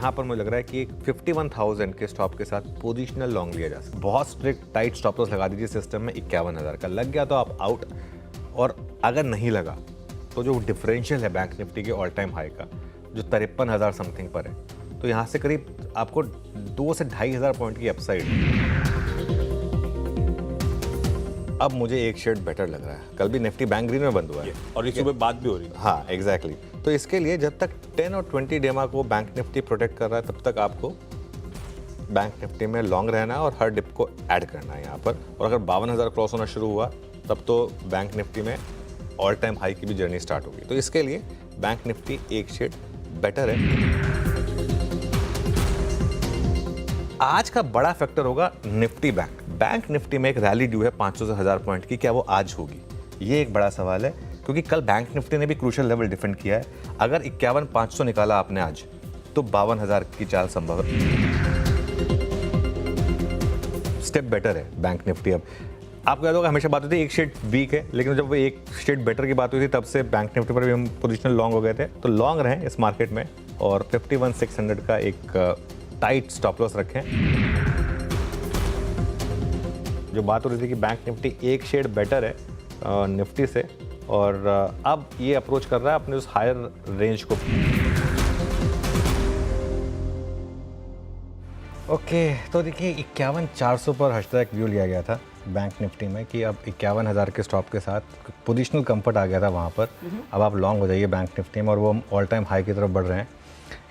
यहाँ पर मुझे लग रहा है कि 51,000 के स्टॉप के साथ पोजिशनल लॉन्ग लिया जा सकता है। बहुत स्ट्रिक्ट टाइट स्टॉप लॉस लगा दीजिए सिस्टम में, 51,000 का लग गया तो आप आउट, और अगर नहीं लगा तो जो डिफरेंशियल है बैंक निफ्टी के ऑल टाइम हाई का जो 53,000 समथिंग पर है, तो यहाँ से करीब आपको 2 से 2,500 पॉइंट की अपसाइड। अब मुझे एक शेड बेटर लग रहा है। कल भी निफ्टी बैंक ग्रीन में बंद हुआ है और इस सुबह बात भी हो रही है। हाँ एग्जैक्टली तो इसके लिए जब तक 10 और 20 डेमा को बैंक निफ्टी प्रोटेक्ट कर रहा है तब तक आपको बैंक निफ्टी में लॉन्ग रहना है और हर डिप को ऐड करना है यहाँ पर। और अगर 52,000 क्रॉस होना शुरू हुआ तब तो बैंक निफ्टी में ऑल टाइम हाई की भी जर्नी स्टार्ट होगी। तो इसके लिए बैंक निफ्टी एक शेड बेटर है। आज का बड़ा फैक्टर होगा निफ्टी बैंक। बैंक निफ्टी में एक रैली ड्यू है 500 से 1000 पॉइंट की, क्या वो आज होगी? ये एक बड़ा सवाल है, क्योंकि कल बैंक निफ्टी ने भी क्रूशियल लेवल डिफेंड किया है। अगर 51,500 निकाला आपने आज तो 52,000 की चाल संभव है। स्टेप बेटर है बैंक निफ्टी। अब आपको याद होगा हमेशा बात होती है एक शेड वीक है, लेकिन जब वो एक शेड बेटर की बात हुई थी तब से बैंक निफ्टी पर भी हम पोजिशनल लॉन्ग हो गए थे। तो लॉन्ग रहें इस मार्केट में और 51,600 का एक टाइट स्टॉप लॉस रखें। जो बात हो रही थी कि बैंक निफ्टी एक शेड बेटर है निफ्टी से, और अब ये अप्रोच कर रहा है अपने उस हायर रेंज को। ओके तो देखिए 51,400 पर हैशटैग व्यू लिया गया था बैंक निफ्टी में कि अब 51,000 के स्टॉप के साथ पोजिशनल कंफर्ट आ गया था वहाँ पर। अब आप लॉन्ग हो जाइए बैंक निफ्टी में, और वो ऑल टाइम हाई की तरफ बढ़ रहे हैं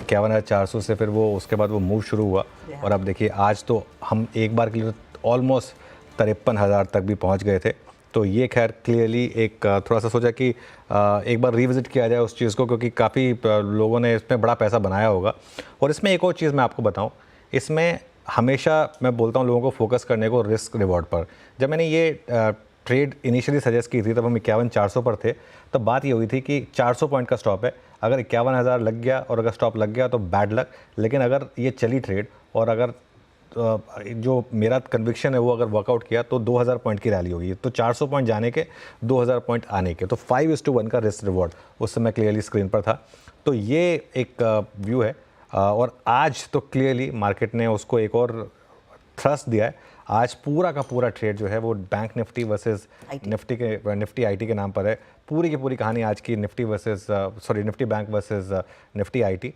51,400 से। फिर वो उसके बाद वो मूव शुरू हुआ और अब देखिए आज तो हम एक बार के लिए ऑलमोस्ट 53,000 तक भी पहुंच गए थे। तो ये खैर क्लियरली एक थोड़ा सा सोचा कि एक बार रिविजिट किया जाए उस चीज़ को, क्योंकि काफ़ी लोगों ने इसमें बड़ा पैसा बनाया होगा। और इसमें एक और चीज़ मैं आपको बताऊं, इसमें हमेशा मैं बोलता हूं लोगों को फोकस करने को रिस्क रिवॉर्ड पर। जब मैंने ये ट्रेड इनिशियली सजेस्ट की थी तब हम 51,400 पर थे। तब बात ये हुई थी कि 400 पॉइंट का स्टॉप है, अगर 51,000 लग गया और अगर स्टॉप लग गया तो बैड लक। लेकिन अगर ये चली ट्रेड और अगर जो मेरा कन्विक्शन है वो अगर वर्कआउट किया तो 2,000 पॉइंट की रैली होगी। तो 400 पॉइंट जाने के 2,000 पॉइंट आने के, तो 5:1 का रिस्क रिवॉर्ड उस समय क्लियरली स्क्रीन पर था। तो ये एक व्यू है और आज तो क्लियरली मार्केट ने उसको एक और थ्रस्ट दिया है। आज पूरा का पूरा ट्रेड जो है वो bank Nifty versus Nifty IT के नाम पर है। पूरी की पूरी कहानी आज की Nifty bank versus Nifty IT.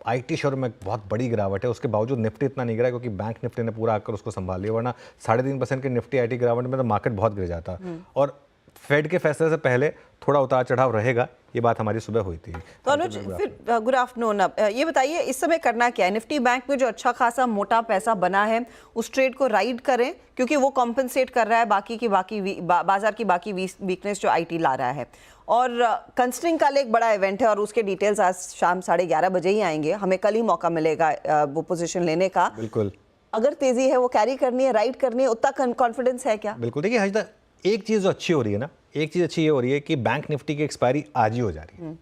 IT share में बहुत बड़ी गिरावट है, उसके बावजूद निफ्टी इतना नहीं गिरा क्योंकि बैंक निफ्टी ने पूरा आकर उसको संभाल लिया, वरना 3.5% के निफ्टी आईटी गिरावट में तो मार्केट बहुत गिर जाता। और फेड के फैसले से पहले थोड़ा उतार चढ़ाव रहेगा, ये बात हमारी सुबह हुई थी। तो अनुज फिर गुड आफ्टरनून। ये बताइए इस समय करना क्या है? निफ्टी बैंक में जो अच्छा खासा मोटा पैसा बना है उस ट्रेड को राइड करें, क्योंकि वो कॉम्पनसेट कर रहा है बाजार की बाकी वीकनेस जो आईटी ला रहा है। और कंस्ट्रिंग कल एक बड़ा इवेंट है और उसके डिटेल्स आज शाम 11:30 बजे ही आएंगे। हमें कल ही मौका मिलेगा वो पोजीशन लेने का। बिल्कुल, अगर तेजी है वो कैरी करनी है, राइड करनी है, उतना कॉन्फिडेंस है क्या? बिल्कुल। देखिए हज तक एक चीज़ जो अच्छी हो रही है ना, एक चीज़ अच्छी ये हो रही है कि बैंक निफ्टी की एक्सपायरी आज ही हो जा रही है।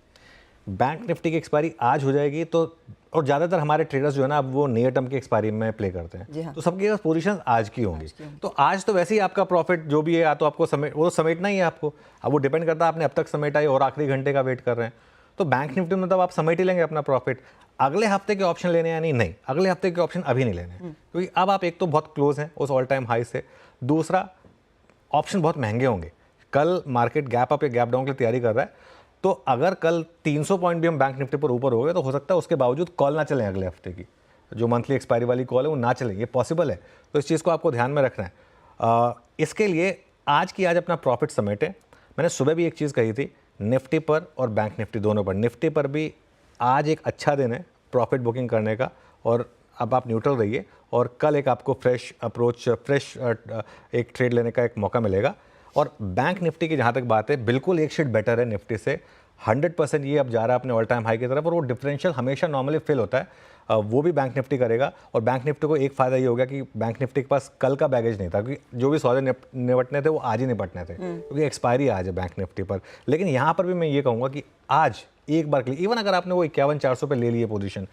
बैंक निफ्टी की एक्सपायरी आज हो जाएगी तो, और ज़्यादातर हमारे ट्रेडर्स जो है ना अब वो नियर टर्म की एक्सपायरी में प्ले करते हैं। हाँ। तो सबके पास पोजीशन आज की होंगी। तो आज तो वैसे ही आपका प्रॉफिट जो भी है या तो आपको वो समेटना ही है आपको। अब वो डिपेंड करता है आपने अब तक समेटा है और आखिरी घंटे का वेट कर रहे हैं। तो बैंक निफ्टी में तब आप समेट ही लेंगे अपना प्रॉफिट। अगले हफ्ते के ऑप्शन लेने या नहीं, अगले हफ्ते के ऑप्शन अभी नहीं लेने, क्योंकि अब आप एक तो बहुत क्लोज हैं उस ऑल टाइम हाई से, दूसरा ऑप्शन बहुत महंगे होंगे। कल मार्केट गैप अप या गैप डाउन की तैयारी कर रहा है, तो अगर कल 300 पॉइंट भी हम बैंक निफ्टी पर ऊपर हो गए तो हो सकता है उसके बावजूद कॉल ना चलें, अगले हफ्ते की जो मंथली एक्सपायरी वाली कॉल है वो ना चले, ये पॉसिबल है। तो इस चीज़ को आपको ध्यान में रखना है। इसके लिए आज अपना प्रॉफिट समेटें। मैंने सुबह भी एक चीज़ कही थी, निफ्टी पर और बैंक निफ्टी दोनों पर। निफ्टी पर भी आज एक अच्छा दिन है प्रॉफिट बुकिंग करने का, और अब आप न्यूट्रल रहिए और कल एक आपको फ्रेश एक ट्रेड लेने का एक मौका मिलेगा। और बैंक निफ्टी की जहाँ तक बात है, बिल्कुल एक शेड बेटर है निफ्टी से। 100% ये अब जा रहा है अपने ऑल टाइम हाई की तरफ, और वो डिफरेंशियल हमेशा नॉर्मली फिल होता है, वो भी बैंक निफ्टी करेगा। और बैंक निफ्टी को एक फ़ायदा ये हो गया कि बैंक निफ्टी के पास कल का बैगेज नहीं था, क्योंकि जो भी सौदे निपटने थे वो आज ही निपटने थे, क्योंकि एक्सपायरी आज है बैंक निफ्टी पर। लेकिन यहाँ पर भी मैं ये कहूँगा कि आज एक बार के लिए इवन अगर आपने वो 51,400 पर ले लिए पोजीशन,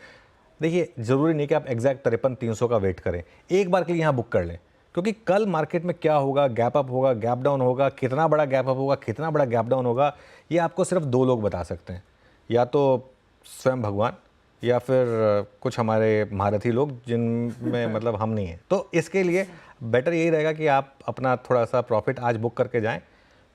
देखिए ज़रूरी नहीं कि आप एग्जैक्ट 53,300 का वेट करें, एक बार के लिए यहाँ बुक कर लें, क्योंकि कल मार्केट में क्या होगा, गैप अप होगा, गैप डाउन होगा, कितना बड़ा गैप अप होगा, कितना बड़ा गैप डाउन होगा, ये आपको सिर्फ 2 लोग बता सकते हैं, या तो स्वयं भगवान या फिर कुछ हमारे महारथी लोग जिनमें मतलब हम नहीं हैं। तो इसके लिए बेटर यही रहेगा कि आप अपना थोड़ा सा प्रॉफिट आज बुक करके जाएं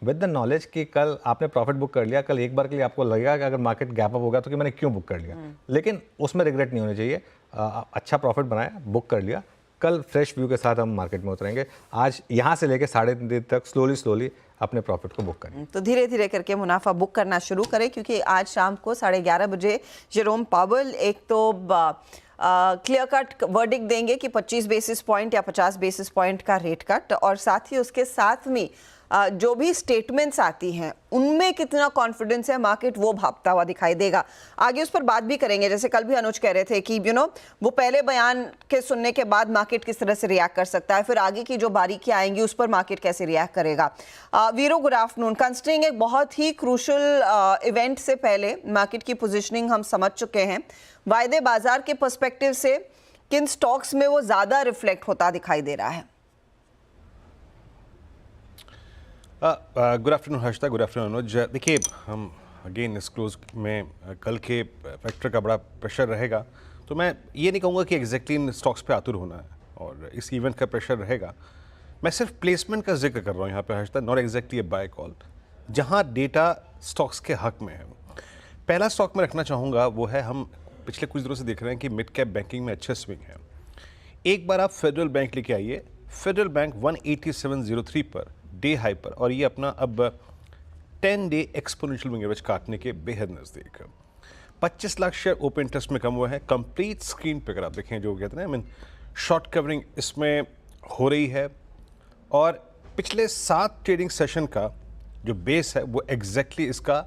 विद द नॉलेज कि कल आपने प्रॉफिट बुक कर लिया, कल एक बार के लिए आपको लगेगा कि अगर मार्केट गैप अप होगा तो कि मैंने क्यों बुक कर लिया, लेकिन उसमें रिग्रेट नहीं होना चाहिए। अच्छा प्रॉफिट बनाया, बुक कर लिया, कल फ्रेश व्यू के साथ हम मार्केट में उतरेंगे। आज यहाँ से लेके 3:30 दिन तक स्लोली अपने प्रॉफिट को बुक करें। तो धीरे धीरे करके मुनाफा बुक करना शुरू करें, क्योंकि आज शाम को 11:30 बजे जेरोम पावेल एक तो क्लियर कट वर्डिक्ट देंगे कि 25 बेसिस पॉइंट या 50 बेसिस पॉइंट का रेट कट, और साथ ही उसके साथ में जो भी स्टेटमेंट्स आती हैं उनमें कितना कॉन्फिडेंस है मार्केट, वो भापता हुआ दिखाई देगा। आगे उस पर बात भी करेंगे, जैसे कल भी अनुज कह रहे थे कि वो पहले बयान के सुनने के बाद मार्केट किस तरह से रिएक्ट कर सकता है, फिर आगे की जो बारीकियां आएंगी उस पर मार्केट कैसे रिएक्ट करेगा। वीरो, गुड आफ्टरनून। कंसिडरिंग एक बहुत ही क्रूशल इवेंट से पहले मार्केट की पोजिशनिंग हम समझ चुके हैं, वायदे बाजार के पर्सपेक्टिव से किन स्टॉक्स में वो ज्यादा रिफ्लेक्ट होता दिखाई दे रहा है? Good afternoon Harshita, good afternoon Anuj. देखिए, हम अगेन इस क्लोज में कल के फैक्टर का बड़ा प्रेशर रहेगा, तो मैं ये नहीं कहूँगा कि एग्जैक्टली इन स्टॉक्स पे आतुर होना है और इस इवेंट का प्रेशर रहेगा। मैं सिर्फ प्लेसमेंट का जिक्र कर रहा हूँ यहाँ पे Harshita, not exactly a buy call, जहाँ डेटा स्टॉक्स के हक में है। पहला स्टॉक मैं रखना चाहूँगा वो है, हम पिछले कुछ दिनों से देख रहे हैं कि मिड कैप बैंकिंग में अच्छे स्विंग है। एक बार आप फेडरल बैंक लेके आइए, federal bank 187.03 per day high पर, और ये अपना अब 10 डे एक्सपोनेंशियल मूविंग एवरेज काटने के बेहद नज़दीक। 25 लाख शेयर ओपन इंटरेस्ट में कम हुआ है। कंप्लीट स्क्रीन पे अगर आप देखें, जो कहते हैं ना, शॉर्ट कवरिंग इसमें हो रही है, और पिछले 7 ट्रेडिंग सेशन का जो बेस है वो एग्जैक्टली इसका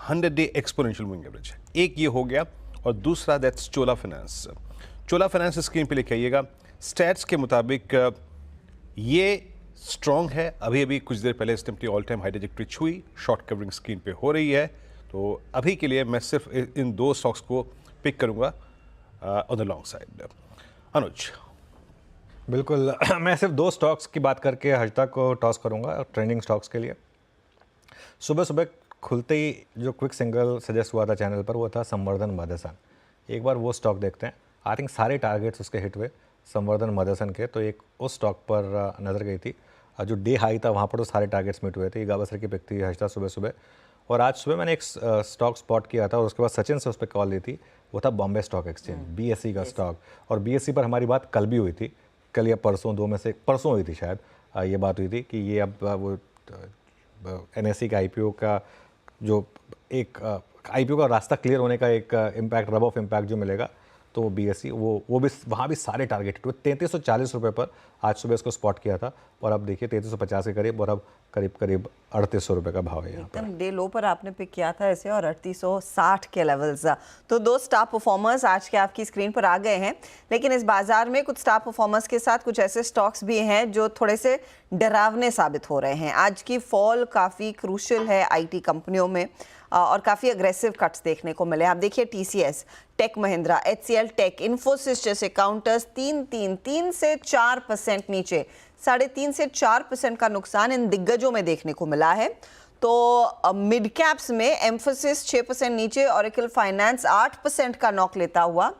100 डे एक्सपोनेंशियल मूविंग एवरेज है। एक ये हो गया, और दूसरा that's Chola finance. Chola finance screen पे लेके आइएगा। स्टैट्स के मुताबिक ये स्ट्रॉन्ग है। अभी अभी कुछ देर पहले इसने अपनी ऑल टाइम हाई ट्रैजेक्टरी छुई, शॉर्ट कवरिंग स्क्रीन पे हो रही है। तो अभी के लिए मैं सिर्फ इन 2 स्टॉक्स को पिक करूंगा ऑन द लॉन्ग साइड। अनुज। बिल्कुल मैं सिर्फ 2 स्टॉक्स की बात करके हर्षिता को टॉस करूंगा ट्रेंडिंग स्टॉक्स के लिए। सुबह सुबह खुलते ही जो क्विक सिंगल सजेस्ट हुआ था चैनल पर, वो था संवर्धन मदरसन। एक बार वो स्टॉक देखते हैं। आई थिंक सारे टारगेट्स उसके हिट हुए संवर्धन मदरसन के, तो एक उस स्टॉक पर नज़र गई थी। जो डे हाई था वहाँ पर तो सारे टारगेट्स मीट हुए थे। गावस्कर की पिक थी हर्षिता सुबह सुबह, और आज सुबह मैंने एक स्टॉक स्पॉट किया था और उसके बाद सचिन से उस पर कॉल ली थी। वो था बॉम्बे स्टॉक एक्सचेंज, BSE का स्टॉक। और BSE पर हमारी बात कल भी हुई थी, कल या परसों, 2 में से परसों हुई थी शायद। ये बात हुई थी कि ये अब वो NSE का IPO का जो एक IPO का रास्ता क्लियर होने का एक इम्पैक्ट, रब ऑफ इम्पैक्ट जो मिलेगा, तो वो BSE वो भी वहाँ भी सारे टारगेट हिट हुए। 3340 रुपये पर आज सुबह इसको स्पॉट किया था, और अब देखिए 3350 के करीब, और अब करीब 3800 रुपये का भाव है यहाँ पर। एकदम डे लो पर आपने पिक किया था ऐसे, और 3860 के लेवल्स। तो 2 स्टार परफॉर्मर्स आज के आपकी स्क्रीन पर आ गए हैं, लेकिन इस बाजार में कुछ स्टार परफॉर्मर्स के साथ कुछ ऐसे स्टॉक्स भी हैं जो थोड़े से डरावने साबित हो रहे हैं। आज की फॉल काफ़ी क्रूशल है IT कंपनियों में, और काफ़ी अग्रेसिव कट्स देखने को मिले। आप देखिए TCS, Tech Mahindra, HCL take, Infosys जैसे काउंटर्स 3 से 4% नीचे, 3.5 से 4% का नुकसान इन दिग्गजों में देखने को मिला है। तो मिड कैप्स में एम्फोसिस 6% नीचे, ओरेकल फाइनेंस 8% का नॉक लेता हुआ।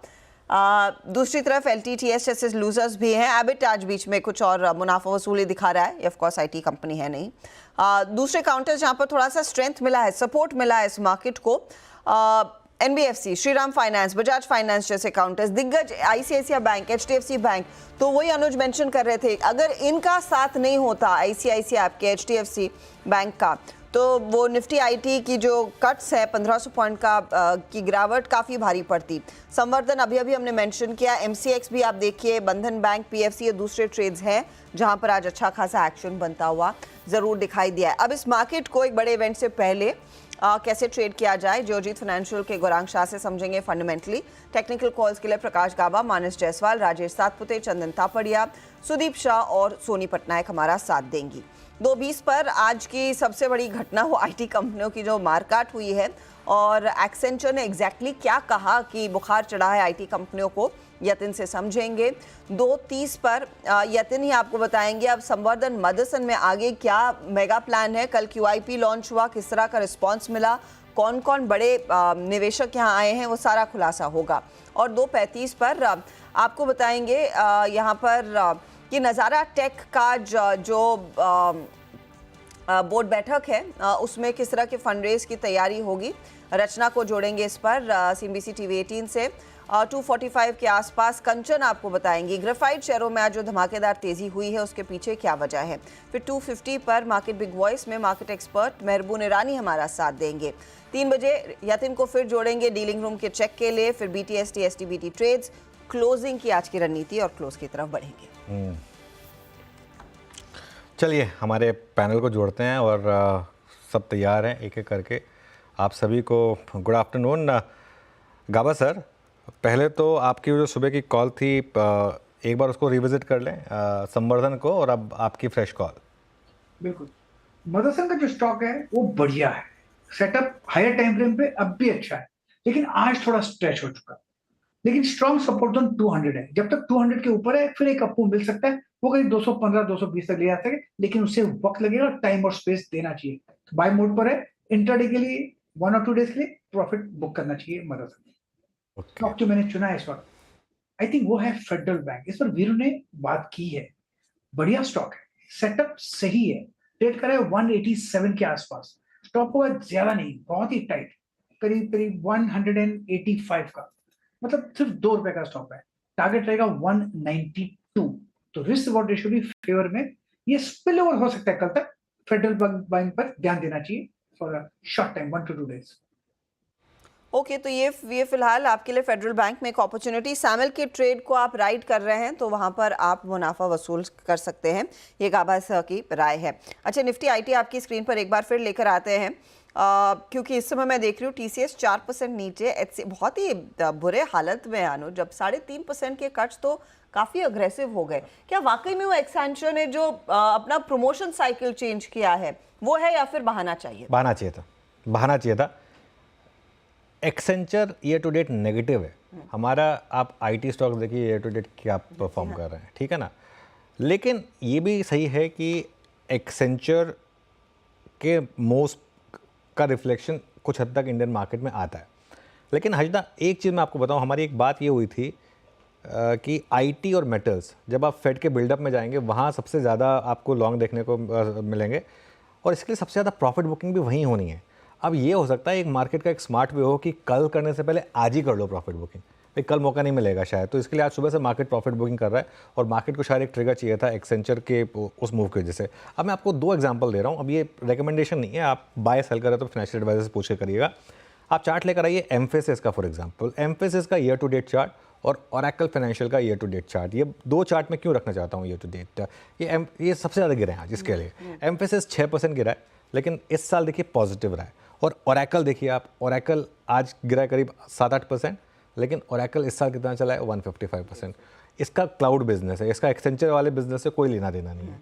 दूसरी तरफ LTTS जैसे लूजर्स भी हैं। एबिट आज बीच में कुछ और मुनाफा वसूली दिखा रहा है, ऑफ कोर्स IT कंपनी है नहीं। दूसरे काउंटर्स जहां पर थोड़ा सा स्ट्रेंथ मिला है, सपोर्ट मिला है इस मार्केट को, NBFC, Shriram finance, Bajaj finance जैसे काउंटर्स, दिग्गज ICICI बैंक, HDFC बैंक। तो वही अनुज मेंशन कर रहे थे, अगर इनका साथ नहीं होता ICICI आपके HDFC बैंक का, तो वो निफ्टी IT की जो कट्स है 1500 पॉइंट का की गिरावट काफ़ी भारी पड़ती। संवर्धन अभी अभी हमने मेंशन किया, MCX भी आप देखिए, बंधन बैंक, PFC, ये दूसरे ट्रेड्स हैं जहां पर आज अच्छा खासा एक्शन बनता हुआ ज़रूर दिखाई दिया है। अब इस मार्केट को एक बड़े इवेंट से पहले कैसे ट्रेड किया जाए, जियोजीत फाइनेंशियल के गौरांग शाह से समझेंगे फंडामेंटली। टेक्निकल कॉल्स के लिए प्रकाश गाबा, मानस जायसवाल, राजेश सातपुते, चंदन तापड़िया, सुदीप शाह और सोनी पटनायक हमारा साथ देंगी। 2:20 पर आज की सबसे बड़ी घटना वो IT कंपनियों की जो मारकाट हुई है, और एक्सेंचर ने एग्जैक्टली क्या कहा कि बुखार चढ़ा है IT कंपनियों को, यतिन से समझेंगे। 2:30 पर यतिन ही आपको बताएंगे अब संवर्धन मदरसन में आगे क्या मेगा प्लान है। कल QIP लॉन्च हुआ, किस तरह का रिस्पॉन्स मिला, कौन कौन बड़े निवेशक यहाँ आए हैं वो सारा खुलासा होगा। और 2:35 पर आपको बताएंगे यहाँ पर ये नज़ारा टेक का जो बोर्ड बैठक है उसमें किस तरह के फंड रेज की तैयारी होगी। रचना को जोड़ेंगे इस पर CNBC TV 18 से। 245 के आसपास कंचन आपको बताएंगी ग्रेफाइट शेयरों में आज जो धमाकेदार तेजी हुई है उसके पीछे क्या वजह है। फिर 250 पर मार्केट बिग वॉइस में मार्केट एक्सपर्ट मेहरबून ईरानी हमारा साथ देंगे। 3 बजे यतिन को फिर जोड़ेंगे डीलिंग रूम के चेक के लिए। फिर BTST STBT ट्रेड्स, क्लोजिंग की आज की रणनीति और क्लोज की तरफ बढ़ेंगे। चलिए हमारे पैनल को जोड़ते हैं और सब तैयार हैं एक एक करके। आप सभी को गुड आफ्टरनून। गाबा सर, पहले तो आपकी जो सुबह की कॉल थी एक बार उसको रिविजिट कर लें, संवर्धन को, और अब आपकी फ्रेश कॉल। बिल्कुल, मदरसन का जो स्टॉक है वो बढ़िया है, सेटअप हायर टाइम फ्रेम पे अब भी अच्छा है, लेकिन आज थोड़ा स्ट्रेच हो चुका। लेकिन स्ट्रॉन्ग सपोर्ट जोन 200 है, जब तक 200 के ऊपर है फिर एक अप मूव मिल सकता है, वो करीब 215 220 तक ले जा सके, लेकिन उससे वक्त लगेगा और टाइम और स्पेस देना चाहिए। बाय मोड पर है, इंट्राडे के लिए 1 और 2 डेज के लिए प्रॉफिट बुक करना चाहिए मदरसन। स्टॉक जो मैंने चुना है इस वक्त, आई थिंक वो है फेडरल बैंक। इस पर वीरू ने बात की है, बढ़िया स्टॉक है, सेटअप सही है, ट्रेड करा है 187 के आसपास, स्टॉक हुआ ज्यादा नहीं, बहुत ही टाइट, करीब करीब 185 का, मतलब सिर्फ ₹2 का स्टॉक है। टारगेट रहेगा 192, तो रिस्क रिवॉर्ड रेशियो भी फेवर में, ये स्पिल ओवर हो सकता है कल तक। फेडरल बैंक पर ध्यान देना चाहिए for a short time, 1 to 2 days. Okay, तो ये फिलहाल आपके लिए फेडरल बैंक में एक अपॉर्चुनिटी। सैमल के ट्रेड को आप राइड कर रहे हैं तो वहां पर आप मुनाफा वसूल कर सकते हैं, ये गाबा सर की राय है। अच्छा, निफ्टी IT आपकी स्क्रीन पर एक बार फिर लेकर आते हैं, क्योंकि इस समय मैं देख रही हूँ TCS 4% नीचे, बहुत ही बुरे हालत में है अनुज। जब 3.5% के कट्स तो काफ़ी अग्रेसिव हो गए। क्या वाकई में वो एक्सेंचर ने जो अपना प्रमोशन साइकिल चेंज किया है वो है, या फिर बहाना चाहिए? बहाना चाहिए था। Accenture year to date negative है हमारा। आप IT स्टॉक देखिए ईयर टू डेट क्या परफॉर्म कर रहे हैं, ठीक है ना। लेकिन ये भी सही है कि एक्सेंचर के मोस्ट का रिफ्लेक्शन कुछ हद तक इंडियन मार्केट में आता है। लेकिन हजदा, एक चीज़ मैं आपको बताऊं, हमारी एक बात ये हुई थी कि IT और मेटल्स, जब आप फेड के बिल्डअप में जाएंगे वहाँ सबसे ज़्यादा आपको लॉन्ग देखने को मिलेंगे, और इसके लिए सबसे ज़्यादा प्रॉफिट बुकिंग भी वहीं होनी है। अब ये हो सकता है एक मार्केट का एक स्मार्ट वे हो कि कल करने से पहले आज ही कर लो प्रॉफिट बुकिंग, भाई कल मौका नहीं मिलेगा शायद, तो इसके लिए आज सुबह से मार्केट प्रॉफिट बुकिंग कर रहा है, और मार्केट को शायद एक ट्रिगर चाहिए था एक्सेंचर के उस मूव की वजह से। अब मैं आपको 2 एग्जांपल दे रहा हूँ, अब ये रिकमेंडेशन नहीं है, आप बाय सेल कर रहे हो तो फाइनेंशियल एडवाइजर से पूछ के करिएगा। आप चार्ट लेकर आइए एम्फेसिस का, फॉर एग्जाम्पल एम्फेसिस का ईयर टू डेट चार्ट और ओरेकल फाइनेंशियल का ईयर टू डेट चार्ट, ये 2 चार्ट में क्यों रखना चाहता हूँ ईयर टू डेट, ये सबसे ज़्यादा गिरा है आज इसके लिए। एम्फेसिस 6% गिरा है, लेकिन इस साल देखिए पॉजिटिव रहा है। और ओरेकल देखिए आप, ओरेकल आज गिरा है करीब 7-8%, लेकिन ओरेकल इस साल कितना चला है 155%। इसका क्लाउड बिजनेस है, इसका एक्सेंचर वाले बिजनेस से कोई लेना देना नहीं है।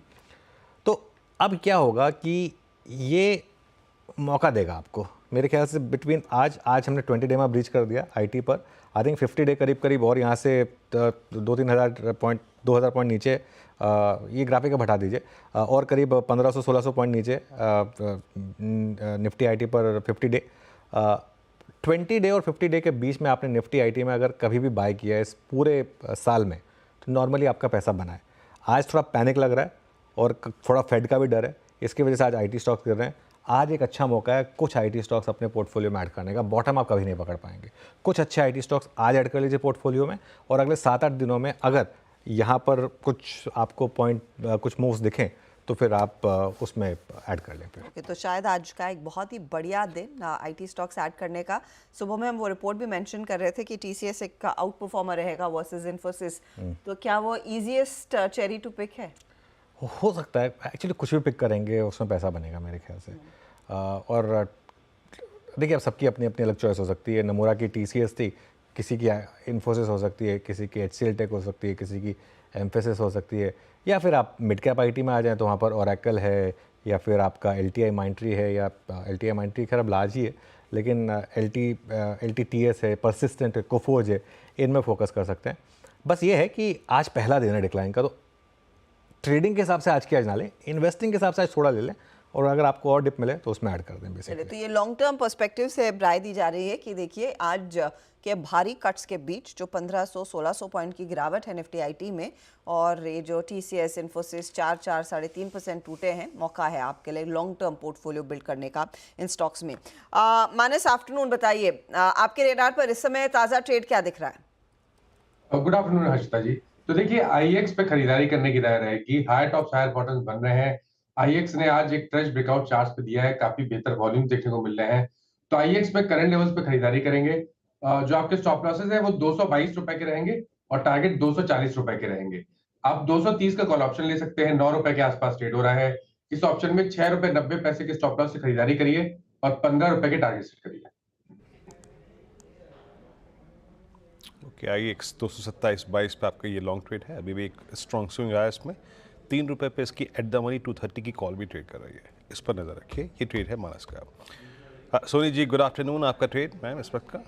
तो अब क्या होगा कि ये मौका देगा आपको, मेरे ख्याल से बिटवीन आज हमने 20 डे में ब्रीच कर दिया IT पर, आई थिंक 50 डे करीब और यहाँ से 2-3 हज़ार पॉइंट 2000 पॉइंट नीचे, ये ग्राफिक का हटा दीजिए, और करीब 1500-1600 पॉइंट नीचे निफ्टी IT पर 50 डे। 20 डे और 50 डे के बीच में आपने निफ्टी IT में अगर कभी भी बाय किया है इस पूरे साल में, तो नॉर्मली आपका पैसा बना है। आज थोड़ा पैनिक लग रहा है और थोड़ा फेड का भी डर है, इसकी वजह से आज IT स्टॉक्स गिर रहे हैं। आज एक अच्छा मौका है कुछ IT स्टॉक्स अपने पोर्टफोलियो में ऐड करने का, बॉटम आप कभी नहीं पकड़ पाएंगे। कुछ अच्छे IT स्टॉक्स आज ऐड कर लीजिए पोर्टफोलियो में, और अगले 7-8 दिनों में अगर यहाँ पर कुछ आपको कुछ मूव्स दिखें तो फिर आप उसमें ऐड कर लें फिर। ओके, तो शायद आज का एक बहुत ही बढ़िया दिन IT स्टॉक्स ऐड करने का। सुबह में हम वो रिपोर्ट भी मेंशन कर रहे थे कि TCS एक का आउट परफॉर्मर रहेगा वर्सेस इन्फोसिस, तो क्या वो ईजीएस्ट चेरी टू पिक है? हो सकता है, एक्चुअली कुछ भी पिक करेंगे उसमें पैसा बनेगा मेरे ख्याल से। और देखिए अब सबकी अपनी अपनी अलग चॉइस हो सकती है। नमूरा की TCS थी, किसी की इन्फोसिस हो सकती है, किसी की HCL टेक हो सकती है, किसी की एम्फेसिस हो सकती है, या फिर आप मिड कैप IT में आ जाएं तो वहाँ पर ओरेकल है, या फिर आपका LTI माइंट्री है, या LTI माइंट्री खैर अब लार्ज ही है, लेकिन LTTS है, परसिस्टेंट है, कोफोज है, इनमें फोकस कर सकते हैं। बस ये है कि आज पहला दिन है डिक्लाइन का, तो ट्रेडिंग के हिसाब से आज की आज ना लें, इन्वेस्टिंग के हिसाब से आज थोड़ा ले लें, और अगर आपको और डिप मिले तो उसमें ऐड कर दें चलिए, बेसिकली। तो ये लॉन्ग टर्म पर्सपेक्टिव से राय दी जा रही है कि देखिए आज के भारी कट्स के बीच जो 1500-1600 पॉइंट की गिरावट है निफ्टी आईटी में, और ये जो टीसीएस इन्फोसिस 4-4.5% टूटे हैं, मौका है आपके लिए लॉन्ग टर्म पोर्टफोलियो बिल्ड करने का इन स्टॉक्स में। मानस, आफ्टरनून, बताइए आपके रेडार पर इस समय ताज़ा ट्रेड क्या दिख रहा है? गुड आफ्टरनून हर्षिता जी। तो देखिए आईएक्स पे खरीदारी करने की राय रहेगी। हायर टॉप्स हायर बॉटम्स बन रहे हैं। आईएक्स ने आज एक फ्रेश ब्रेकआउट चार्ट पे दिया है, काफी बेहतर वॉल्यूम देखने को मिल रहे हैं। तो आईएक्स पे करंट लेवल्स पे खरीदारी करेंगे। जो आपके स्टॉप लॉसेस है वो 222 रुपए के रहेंगे और टारगेट 240 रुपए के रहेंगे। आप 230 का कॉल ऑप्शन ले सकते हैं, 9 रुपए के आसपास ट्रेड हो रहा है। इस ऑप्शन में 6 रुपए 90 पैसे के स्टॉप लॉस से खरीदारी करिए और 15 रुपए के टारगेट सेट करिए। ओके, आईएक्स 227.22 पे आपका ये लॉन्ग ट्रेड है। अभी भी एक स्ट्रॉन्ग स्विंग आया इसमें। 3 रुपए पे इसकी एट द मनी 230 की कॉल भी ट्रेड कर रही है, इस पर नजर रखिए। ये ट्रेड है मानस का। सोनी जी, गुड आफ्टरनून, आपका ट्रेड मैम इस वक्त का।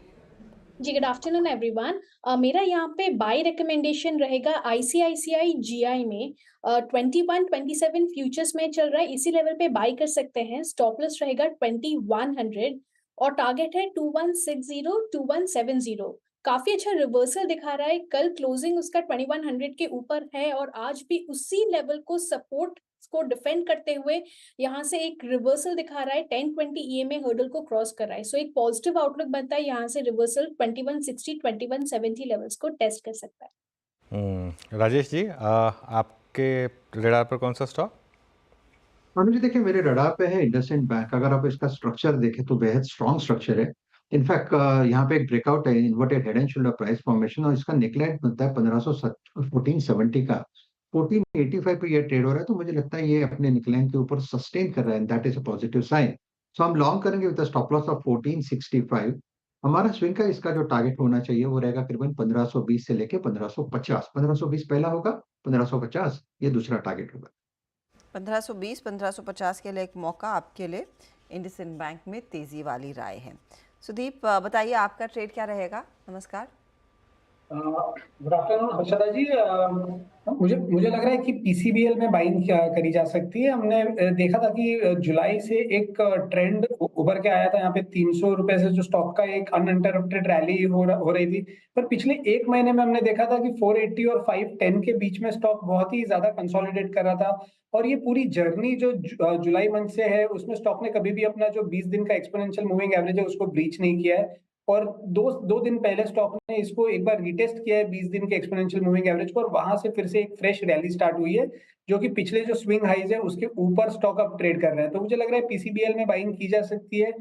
जी गुड आफ्टरनून एवरीवन। मेरा यहाँ पे बाय रिकमेंडेशन रहेगा आईसीआईसीआई जीआई में 21-27 फ्यूचर्स में चल रहा है, इसी लेवल पे बाय कर सकते हैं। स्टॉप लॉस रहेगा 2100 और टारगेट है 2160-2170। काफी अच्छा रिवर्सल दिखा रहा है। कल क्लोजिंग उसका 2100 के ऊपर है और आज भी उसी लेवल को सपोर्ट को डिफेंड करते हुए यहाँ से एक रिवर्सल दिखा रहा है। 1020 ईएमए हर्डल को क्रॉस कर रहा है। सो एक पॉजिटिव आउटलुक बनता है। यहाँ से रिवर्सल 2160-2170 लेवल्स को टेस्ट कर सकता है। राजेश जी, आपके रेडार पर कौन सा स्टॉक? जी देखिए, मेरे रडार पे है इंडसइंड बैंक। अगर आप इसका स्ट्रक्चर देखें तो बेहद स्ट्रॉन्ग स्ट्रक्चर है। इनफैक्ट यहाँ पे एक ब्रेकआउट है, inverted head and shoulder price formation, और इसका नेकलाइन बनता है 1470 का। 1485 पे ये ट्रेड हो रहा है, तो मुझे लगता है ये अपने नेकलाइन के ऊपर सस्टेन कर रहा है, that is a positive sign. So हम लॉन्ग करेंगे विद स्टॉप लॉस ऑफ 1465। हमारा स्विंग का इसका जो टारगेट होना चाहिए वो रहेगा करीबन 1520 से लेके 1550। 1520 पहला होगा, 1550 ये दूसरा टारगेट होगा। 1520-1550 के लिए एक मौका आपके लिए इंडसइंड बैंक में तेजी वाली राय है। सुदीप, बताइए आपका ट्रेड क्या रहेगा? नमस्कार। गुड आफ्टरनून हर्षदा जी। मुझे लग रहा है कि पीसीबीएल में बाइंग करी जा सकती है। हमने देखा था कि जुलाई से एक ट्रेंड उभर के आया था। यहाँ पे 300 रुपए से जो स्टॉक का एक अनइंटरप्टेड रैली हो रही थी, पर पिछले एक महीने में हमने देखा था कि 480 और 510 के बीच में स्टॉक बहुत ही ज्यादा कंसोलिडेट कर रहा था। और ये पूरी जर्नी जो जुलाई मंथ से है उसमें स्टॉक ने कभी भी अपना जो 20 दिन का एक्सपोनेंशियल मूविंग एवरेज है उसको ब्रीच नहीं किया है। और दो दिन पहले स्टॉक ने इसको एक बार रिटेस्ट किया है 20 दिन के एक्सपोनेंशियल मूविंग एवरेज को, और वहां से फिर से एक फ्रेश रैली स्टार्ट हुई है, जो कि पिछले जो स्विंग हाइज है उसके ऊपर स्टॉक अब ट्रेड कर रहे हैं। तो मुझे लग रहा है पीसीबीएल में बाइंग की जा सकती है।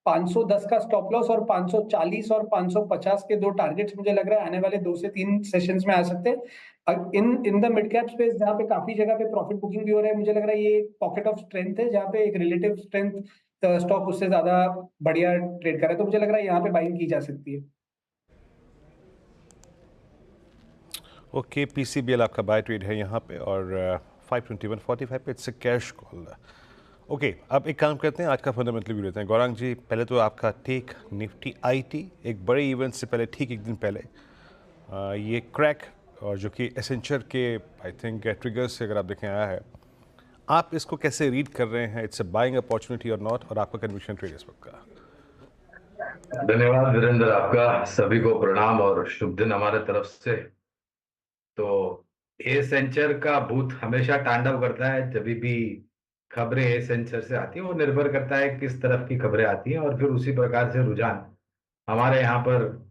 510 का स्टॉप लॉस और 540 और 550 के दो टारगेट्स मुझे लग रहा है आने वाले 2 से 3 सेशंस में आ सकते हैं। In the mid cap space जहाँ पे काफी जगह पे प्रॉफिट बुकिंग भी हो रहा है, मुझे लग रहा है ये एक पॉकेट ऑफ स्ट्रेंथ है जहाँ पे एक रिलेटिव स्ट्रेंथ स्टॉक उससे ज्यादा बढ़िया ट्रेड कर रहा है। तो मुझे लग रहा है यहाँ पे बाइंग की जा सकती है। ओके, पीसीबीएल आपका बाय ट्रेड है यहाँ पे और 521.45 पे it's a cash call. Okay, अब एक काम करते हैं, आज का फंडामेंटल व्यू लेते हैं। गौरांग जी, पहले तो आपका टेक निफ्टी आईटी एक बड़े इवेंट से पहले, ठीक एक दिन पहले ये क्रैक, और जो कि एसेंचर के आई थिंक ट्रिगर्स से अगर आप देखें आया है, आप इसको कैसे रीड कर रहे हैं? इट्स अ बाइंग अपॉर्चुनिटी और नॉट, और आपका कन्विक्शन ट्रेड इस वक्त का? धन्यवाद वीरेंद्र, आपका सभी को प्रणाम और शुभ दिन हमारे तरफ से। तो एसेंचर का भूत हमेशा तांडव करता है जब भी खबरें एसेंचर से आती हैं। वो निर्भर करता है किस तरफ की खबरें आती हैं और फिर उसी प्रकार से रुझान हमारे यहाँ पर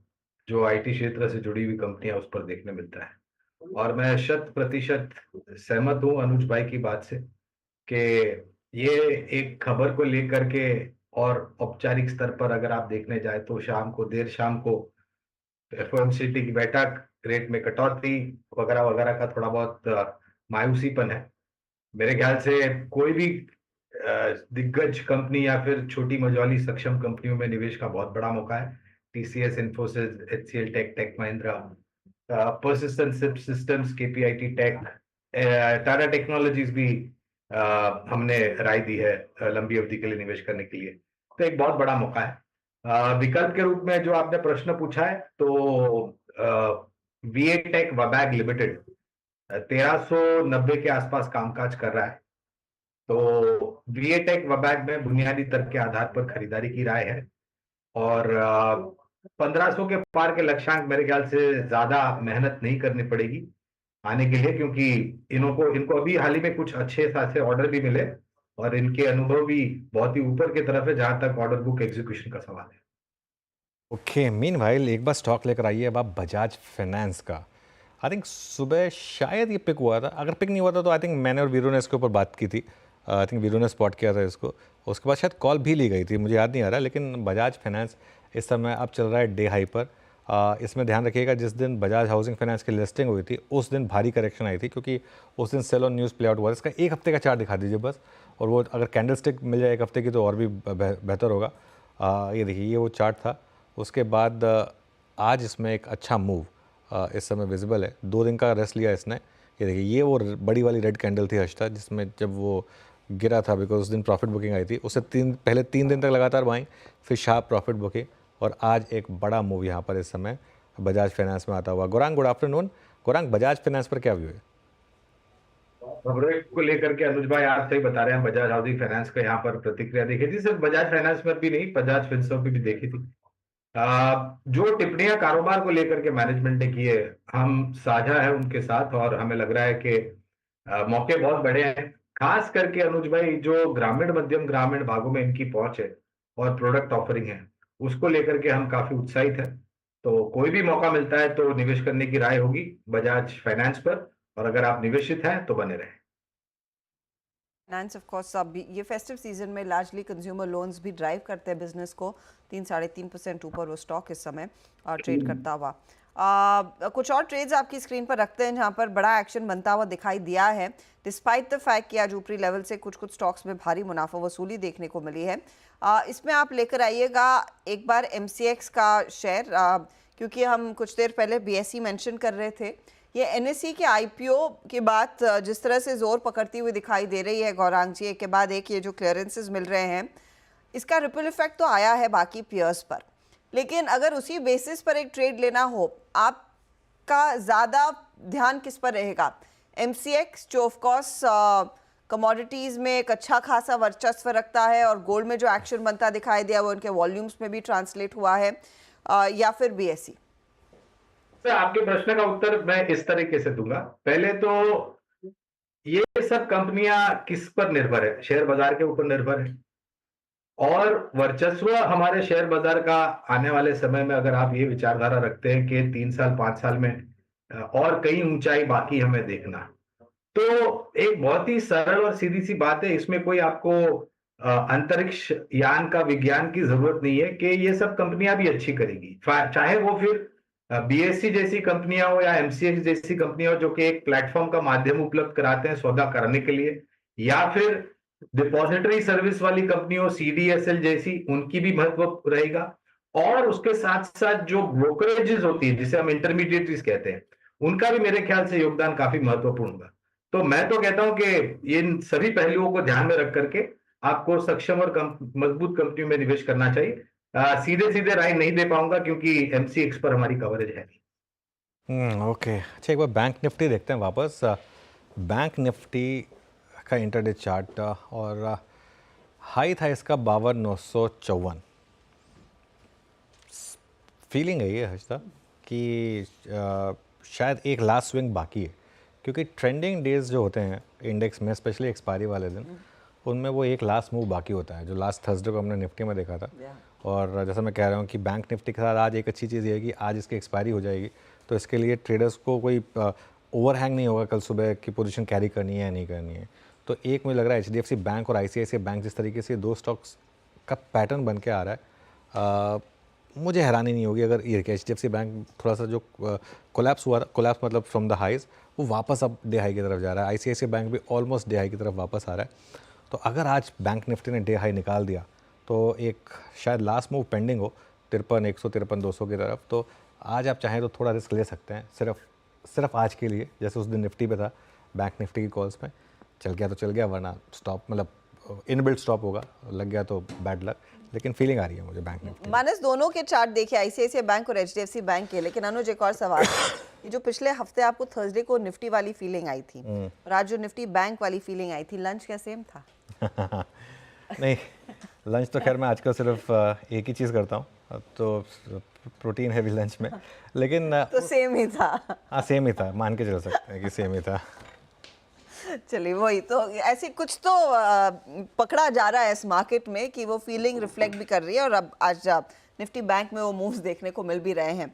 जो आईटी क्षेत्र से जुड़ी हुई कंपनियां उस पर देखने मिलता है। और मैं 100% सहमत हूँ अनुज भाई की बात से कि ये एक खबर को लेकर के और औपचारिक स्तर पर अगर आप देखने जाए तो देर शाम को एफओएमसी की बैठक, रेट में कटौती वगैरह वगैरह का थोड़ा बहुत मायूसीपन है। मेरे ख्याल से कोई भी दिग्गज कंपनी या फिर छोटी मझौली सक्षम कंपनियों में निवेश का बहुत बड़ा मौका है। TCS, Infosys, HCL Tech, Tech Mahindra, Persistent Systems, KPIT Tech, Tata Technologies भी हमने राय दी है लंबी अवधि के लिए निवेश करने के लिए। तो एक बहुत बड़ा मौका है। विकल्प के रूप में जो आपने प्रश्न पूछा है, तो वीए टेक वबैग लिमिटेड 1390 के आसपास कामकाज कर रहा है। तो वीएटेक वबैक में बुनियादी तर्क के आधार पर खरीदारी की राय है और 1500 के पार के लक्ष्यांक मेरे ख्याल से ज्यादा मेहनत नहीं करनी पड़ेगी आने के लिए, क्योंकि इनको अभी हाल ही में कुछ अच्छे खासे ऑर्डर भी मिले और इनके अनुभव भी बहुत ही ऊपर की तरफ है जहां तक ऑर्डर बुक एग्जीक्यूशन का सवाल है। ओके, मीनवाइल एक बार स्टॉक लेकर आइए अब आप बजाज फाइनेंस का। आई थिंक सुबह शायद ये पिक हुआ था, अगर पिक नहीं हुआ था तो आई थिंक मैंने और वीरू ने इसके ऊपर बात की थी। आई थिंक वीरू ने स्पॉट किया था इसको, उसके बाद शायद कॉल भी ली गई थी, मुझे याद नहीं आ रहा। लेकिन बजाज फाइनेंस इस समय अब चल रहा है डे हाई पर। इसमें ध्यान रखिएगा जिस दिन बजाज हाउसिंग फाइनेंस की लिस्टिंग हुई थी उस दिन भारी करेक्शन आई थी, क्योंकि उस दिन sell on news play out हुआ। इसका एक हफ्ते का चार्ट दिखा दीजिए बस, और वो अगर कैंडल स्टिक मिल जाए एक हफ्ते की तो और भी बेहतर होगा। ये देखिए, ये वो चार्ट था। उसके बाद आज इसमें एक अच्छा मूव इस समय विजिबल है। 2 दिन का रेस्ट लिया इसने। ये देखिए, ये वो बड़ी वाली रेड कैंडल थी हर्षिता, जिसमें जब वो गिरा था, बिकॉज उस दिन प्रॉफिट बुकिंग आई थी। उससे पहले 3 दिन तक लगातार बाइंग, फिर शार्प प्रॉफिट बुकिंग, और आज एक बड़ा मूव यहाँ पर इस समय बजाज फाइनेंस में आता हुआ। Gaurang, good afternoon. Gaurang, Bajaj finance पर क्या व्यू है? खबरों को लेकर के अनुज भाई आप सही बता रहे हैं। बजाज हाउसिंग फाइनेंस का यहाँ पर प्रतिक्रिया देखी थी, सिर्फ बजाज फाइनेंस पर भी नहीं, बजाज फिनसर्व पे भी देखी थी। जो टिप्पणियां कारोबार को लेकर के मैनेजमेंट ने की है, हम साझा है उनके साथ, और हमें लग रहा है कि मौके बहुत बड़े हैं। खास करके अनुज भाई, जो ग्रामीण मध्यम ग्रामीण भागों में इनकी पहुंच है और प्रोडक्ट ऑफरिंग है, उसको लेकर के हम काफी उत्साहित हैं। तो कोई भी मौका मिलता है तो निवेश करने की राय होगी बजाज फाइनेंस पर, और अगर आप निवेशित हैं तो बने रहें। फाइनेंस ऑफ कोर्स अब ये फेस्टिव सीजन में लार्जली कंज्यूमर लोन्स भी ड्राइव करते हैं बिजनेस को। 3-3.5% ऊपर वो स्टॉक इस समय ट्रेड करता हुआ। कुछ और ट्रेड्स आपकी स्क्रीन पर रखते हैं जहां पर बड़ा एक्शन बनता हुआ दिखाई दिया है, डिस्पाइट द फैक्ट कि आज ऊपरी लेवल से कुछ स्टॉक्स में भारी मुनाफा वसूली देखने को मिली है। इसमें आप लेकर आइएगा एक बार MCX का शेयर, क्योंकि हम कुछ देर पहले BSE मेंशन कर रहे थे। ये NSE के IPO के बाद जिस तरह से जोर पकड़ती हुई दिखाई दे रही है गौरांग जी, एक के बाद एक ये जो क्लियरेंसेस मिल रहे हैं, इसका रिपल इफेक्ट तो आया है बाकी पियर्स पर। लेकिन अगर उसी बेसिस पर एक ट्रेड लेना हो, आपका ज़्यादा ध्यान किस पर रहेगा? MCX जो ऑफकोर्स कमोडिटीज़ में एक अच्छा खासा वर्चस्व रखता है और गोल्ड में जो एक्शन बनता दिखाई दिया वो उनके वॉल्यूम्स में भी ट्रांसलेट हुआ है, या फिर BSE? आपके प्रश्न का उत्तर मैं इस तरीके से दूंगा। पहले तो ये सब कंपनियां किस पर निर्भर है? शेयर बाजार के ऊपर निर्भर है, और वर्चस्व हमारे शेयर बाजार का आने वाले समय में, अगर आप ये विचारधारा रखते हैं कि 3 साल 5 साल में और कई ऊंचाई बाकी हमें देखना, तो एक बहुत ही सरल और सीधी सी बात है। इसमें कोई आपको अंतरिक्ष यान का विज्ञान की जरूरत नहीं है कि ये सब कंपनियां भी अच्छी करेगी, चाहे वो फिर BSE जैसी कंपनियां हो या MCX जैसी कंपनियां हो, जो कि एक प्लेटफॉर्म का माध्यम उपलब्ध कराते हैं सौदा करने के लिए, या फिर डिपॉजिटरी सर्विस वाली कंपनी हो CDSL जैसी, उनकी भी महत्व रहेगा। और उसके साथ साथ जो ब्रोकरेजेस होती है, जिसे हम इंटरमीडिएटरीज कहते हैं, उनका भी मेरे ख्याल से योगदान काफी महत्वपूर्ण होगा। तो मैं तो कहता हूं कि इन सभी पहलुओं को ध्यान में रख करके आपको सक्षम और मजबूत कंपनियों में निवेश करना चाहिए। सीधे सीधे राय नहीं दे पाऊंगा क्योंकि MCX पर हमारी कवरेज है नहीं। ओके, अच्छा एक बार बैंक निफ्टी देखते हैं वापस। बैंक निफ्टी का इंटरडे चार्ट, और हाई था इसका 52,954। फीलिंग है ये हर्षिता कि शायद एक लास्ट स्विंग बाकी है, क्योंकि ट्रेंडिंग डेज जो होते हैं इंडेक्स में, स्पेशली एक्सपायरी वाले दिन, उनमें वो एक लास्ट मूव बाकी होता है, जो लास्ट थर्सडे को हमने निफ्टी में देखा था। और जैसा मैं कह रहा हूँ कि बैंक निफ्टी के साथ आज एक अच्छी चीज़ ये है कि आज इसकी एक्सपायरी हो जाएगी, तो इसके लिए ट्रेडर्स को कोई ओवरहैंग नहीं होगा कल सुबह की पोजीशन कैरी करनी है या नहीं करनी है। तो एक मुझे लग रहा है HDFC बैंक और ICICI बैंक जिस तरीके से 2 स्टॉक्स का पैटर्न बन के आ रहा है, मुझे हैरानी नहीं होगी अगर ये HDFC बैंक थोड़ा सा जो कोलैप्स हुआ, कोलैप्स मतलब फ्रॉम द हाइज, वो वापस अब डे हाई की तरफ जा रहा है। ICICI बैंक भी ऑलमोस्ट डे हाई की तरफ वापस आ रहा है। तो अगर आज बैंक निफ्टी ने डे हाई निकाल दिया तो एक शायद लास्ट मूव पेंडिंग हो 53,100 53,200 की तरफ, तो आज आप चाहें तो थोड़ा रिस्क ले सकते हैं, सिर्फ आज के लिए। जैसे उस दिन निफ्टी पे था, बैंक निफ्टी की कॉल्स में चल गया तो चल गया, वरना स्टॉप मतलब इनबिल्ट स्टॉप होगा, लग गया तो बैड लक। लेकिन फीलिंग आ रही है मुझे बैंक निफ्टी। मानस, दोनों के चार्ट देखे ICICI बैंक और HDFC बैंक के, लेकिन अनुज एक और सवाल, ये जो पिछले हफ्ते आपको थर्सडे को निफ्टी वाली फीलिंग आई थी और आज जो निफ्टी बैंक वाली फीलिंग आई थी, लंच क्या सेम था? नहीं, लंच तो खैर मैं आजकल सिर्फ एक ही चीज़ करता हूँ, तो प्रोटीन हैवी लंच में, लेकिन तो सेम ही था। हाँ सेम ही था, मान के चल सकते हैं कि सेम ही था। चलिए, वही तो, ऐसे कुछ तो पकड़ा जा रहा है इस मार्केट में कि वो फीलिंग रिफ्लेक्ट भी कर रही है, और अब आज निफ्टी बैंक में वो मूव्स देखने को मिल भी रहे हैं।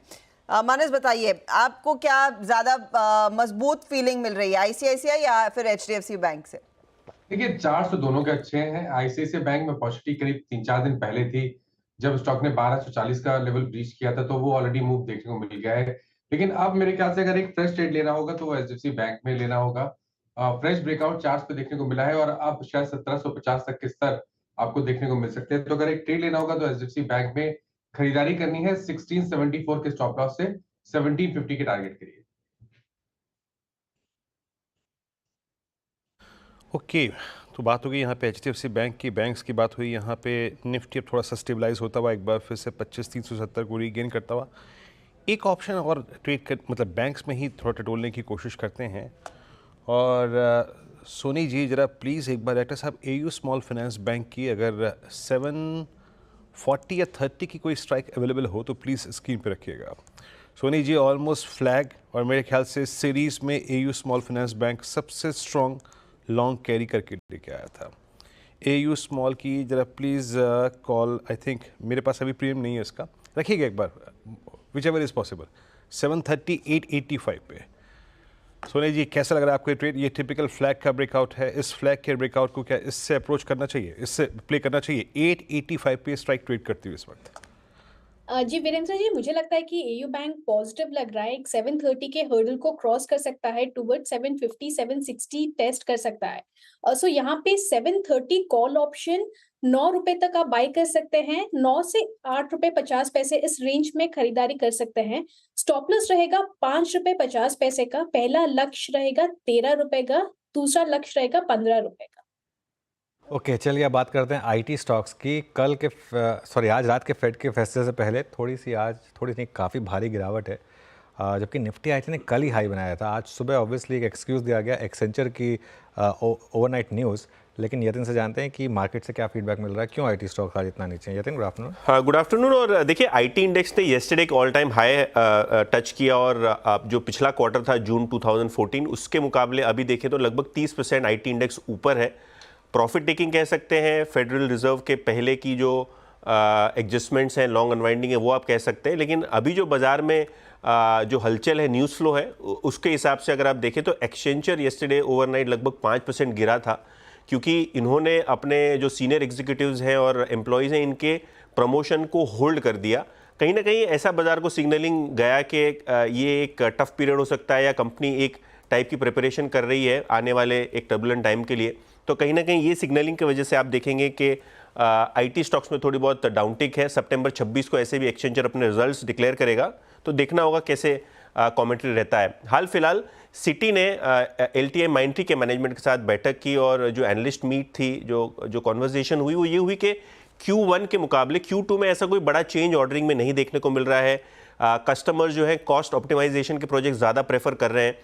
मानस बताइए, आपको क्या ज़्यादा मजबूत फीलिंग मिल रही है, आईसीआईसीआई या फिर एचडीएफसी बैंक से? देखिए, चार्ट तो दोनों के अच्छे हैं। आईसीआईसीआई बैंक में पॉजिटिव करीब 3-4 दिन पहले थी, जब स्टॉक ने 1240 का लेवल ब्रीच किया था, तो वो ऑलरेडी मूव देखने को मिल गया है। लेकिन अब मेरे ख्याल से अगर एक फ्रेश ट्रेड लेना होगा तो वो एचडीएफसी बैंक में लेना होगा। फ्रेश ब्रेकआउट चार्ट्स पे देखने को मिला है, और अब शायद 1750 तक के स्तर आपको देखने को मिल सकते हैं। तो अगर एक ट्रेड लेना होगा तो एचडीएफसी बैंक में खरीदारी करनी है 1674 के स्टॉप लॉस से 1750 के टारगेट के लिए। ओके, तो बात हो गई यहाँ पे एचडीएफसी बैंक की, बैंक्स की बात हुई। यहाँ पे निफ्टी अब थोड़ा सा स्टेबलाइज होता हुआ एक बार फिर से 25,370 को रीगेन करता हुआ एक ऑप्शन और ट्रेड कर, मतलब बैंक्स में ही थोड़ा टटोलने की कोशिश करते हैं। और सोनी जी ज़रा प्लीज़ एक बार डायरेक्टर साहब, एयू स्मॉल फाइनेंस बैंक की अगर 740 या 30 की कोई स्ट्राइक अवेलेबल हो तो प्लीज़ स्क्रीन पे रखिएगा। सोनी जी ऑलमोस्ट फ्लैग, और मेरे ख्याल से सीरीज़ में एयू स्मॉल फाइनेंस बैंक सबसे स्ट्रॉन्ग लॉन्ग कैरी करके लेके आया था। एयू स्मॉल की जरा प्लीज़ कॉल, आई थिंक मेरे पास अभी प्रीमियम नहीं है इसका, रखिएगा एक बार, विच एवर इज़ पॉसिबल, 738.85 पे। सोनी जी कैसा लग रहा है आपको ये ट्रेड? ये टिपिकल फ्लैग का ब्रेकआउट है, इस फ्लैग के ब्रेकआउट को क्या इससे अप्रोच करना चाहिए, इससे प्ले करना चाहिए? 885 पे स्ट्राइक ट्रेड करती हुई इस वक्त। जी वीरेंद्र जी, मुझे लगता है कि एयू बैंक पॉजिटिव लग रहा है। एक 730 के हर्डल को क्रॉस कर सकता है, टुवर्ड 750 760 टेस्ट कर सकता है। सो यहाँ पे 730 कॉल ऑप्शन 9 रुपए तक आप बाई कर सकते हैं, 9 से 8 रुपए 50 पैसे इस रेंज में खरीदारी कर सकते हैं। स्टॉप लॉस रहेगा 5 रुपए 50 पैसे का, पहला लक्ष्य रहेगा 13 रुपए का, दूसरा लक्ष्य रहेगा 15 रुपए का। ओके, चलिए अब बात करते हैं आईटी स्टॉक्स की। कल के आज रात के फेड के फैसले से पहले आज थोड़ी सी काफ़ी भारी गिरावट है, जबकि निफ्टी आई ने कल ही हाई बनाया था। आज सुबह ऑब्वियसली एक एक्सक्यूज़ दिया गया एक्सेंचर की ओवरनाइट न्यूज़, लेकिन यतिन से जानते हैं कि मार्केट से क्या फीडबैक मिल रहा है, क्यों आईटी स्टॉक आज इतना नीचे है। Yatin, good afternoon. हाँ, गुड आफ्टरनून। और देखिए, आईटी इंडेक्स ने येस्टरडे एक ऑल टाइम हाई टच किया, और जो पिछला क्वार्टर था जून 2014 उसके मुकाबले अभी देखें तो लगभग 30% आईटी इंडेक्स ऊपर है। प्रॉफिट टेकिंग कह सकते हैं, फेडरल रिजर्व के पहले की जो एडजस्टमेंट्स हैं, लॉन्ग अनवाइंडिंग है, वो आप कह सकते हैं। लेकिन अभी जो बाजार में जो हलचल है, न्यूज़ फ्लो है, उसके हिसाब से अगर आप देखें तो एक्सचेंजर येस्टरडे ओवरनाइट लगभग 5% गिरा था, क्योंकि इन्होंने अपने जो सीनियर एग्जीक्यूटिव्स हैं और एम्प्लॉयज़ हैं, इनके प्रमोशन को होल्ड कर दिया। कहीं ना कहीं ऐसा बाजार को सिग्नलिंग गया कि ये एक टफ पीरियड हो सकता है, या कंपनी एक टाइप की प्रिपरेशन कर रही है आने वाले एक टर्बुलेंट टाइम के लिए। तो कहीं ना कहीं ये सिग्नलिंग की वजह से आप देखेंगे कि आईटी स्टॉक्स में थोड़ी बहुत डाउनटिक है। सितंबर 26 को ऐसे भी एक्सचेंजर अपने रिजल्ट्स डिक्लेयर करेगा, तो देखना होगा कैसे कमेंट्री रहता है। हाल फिलहाल सिटी ने एलटीआई माइंट्री के मैनेजमेंट के साथ बैठक की, और जो एनालिस्ट मीट थी, जो कॉन्वर्जेशन हुई, वो ये हुई कि Q1 के मुकाबले Q2 में ऐसा कोई बड़ा चेंज ऑर्डरिंग में नहीं देखने को मिल रहा है। कस्टमर्स जो है कॉस्ट ऑप्टिमाइजेशन के प्रोजेक्ट ज़्यादा प्रेफर कर रहे हैं,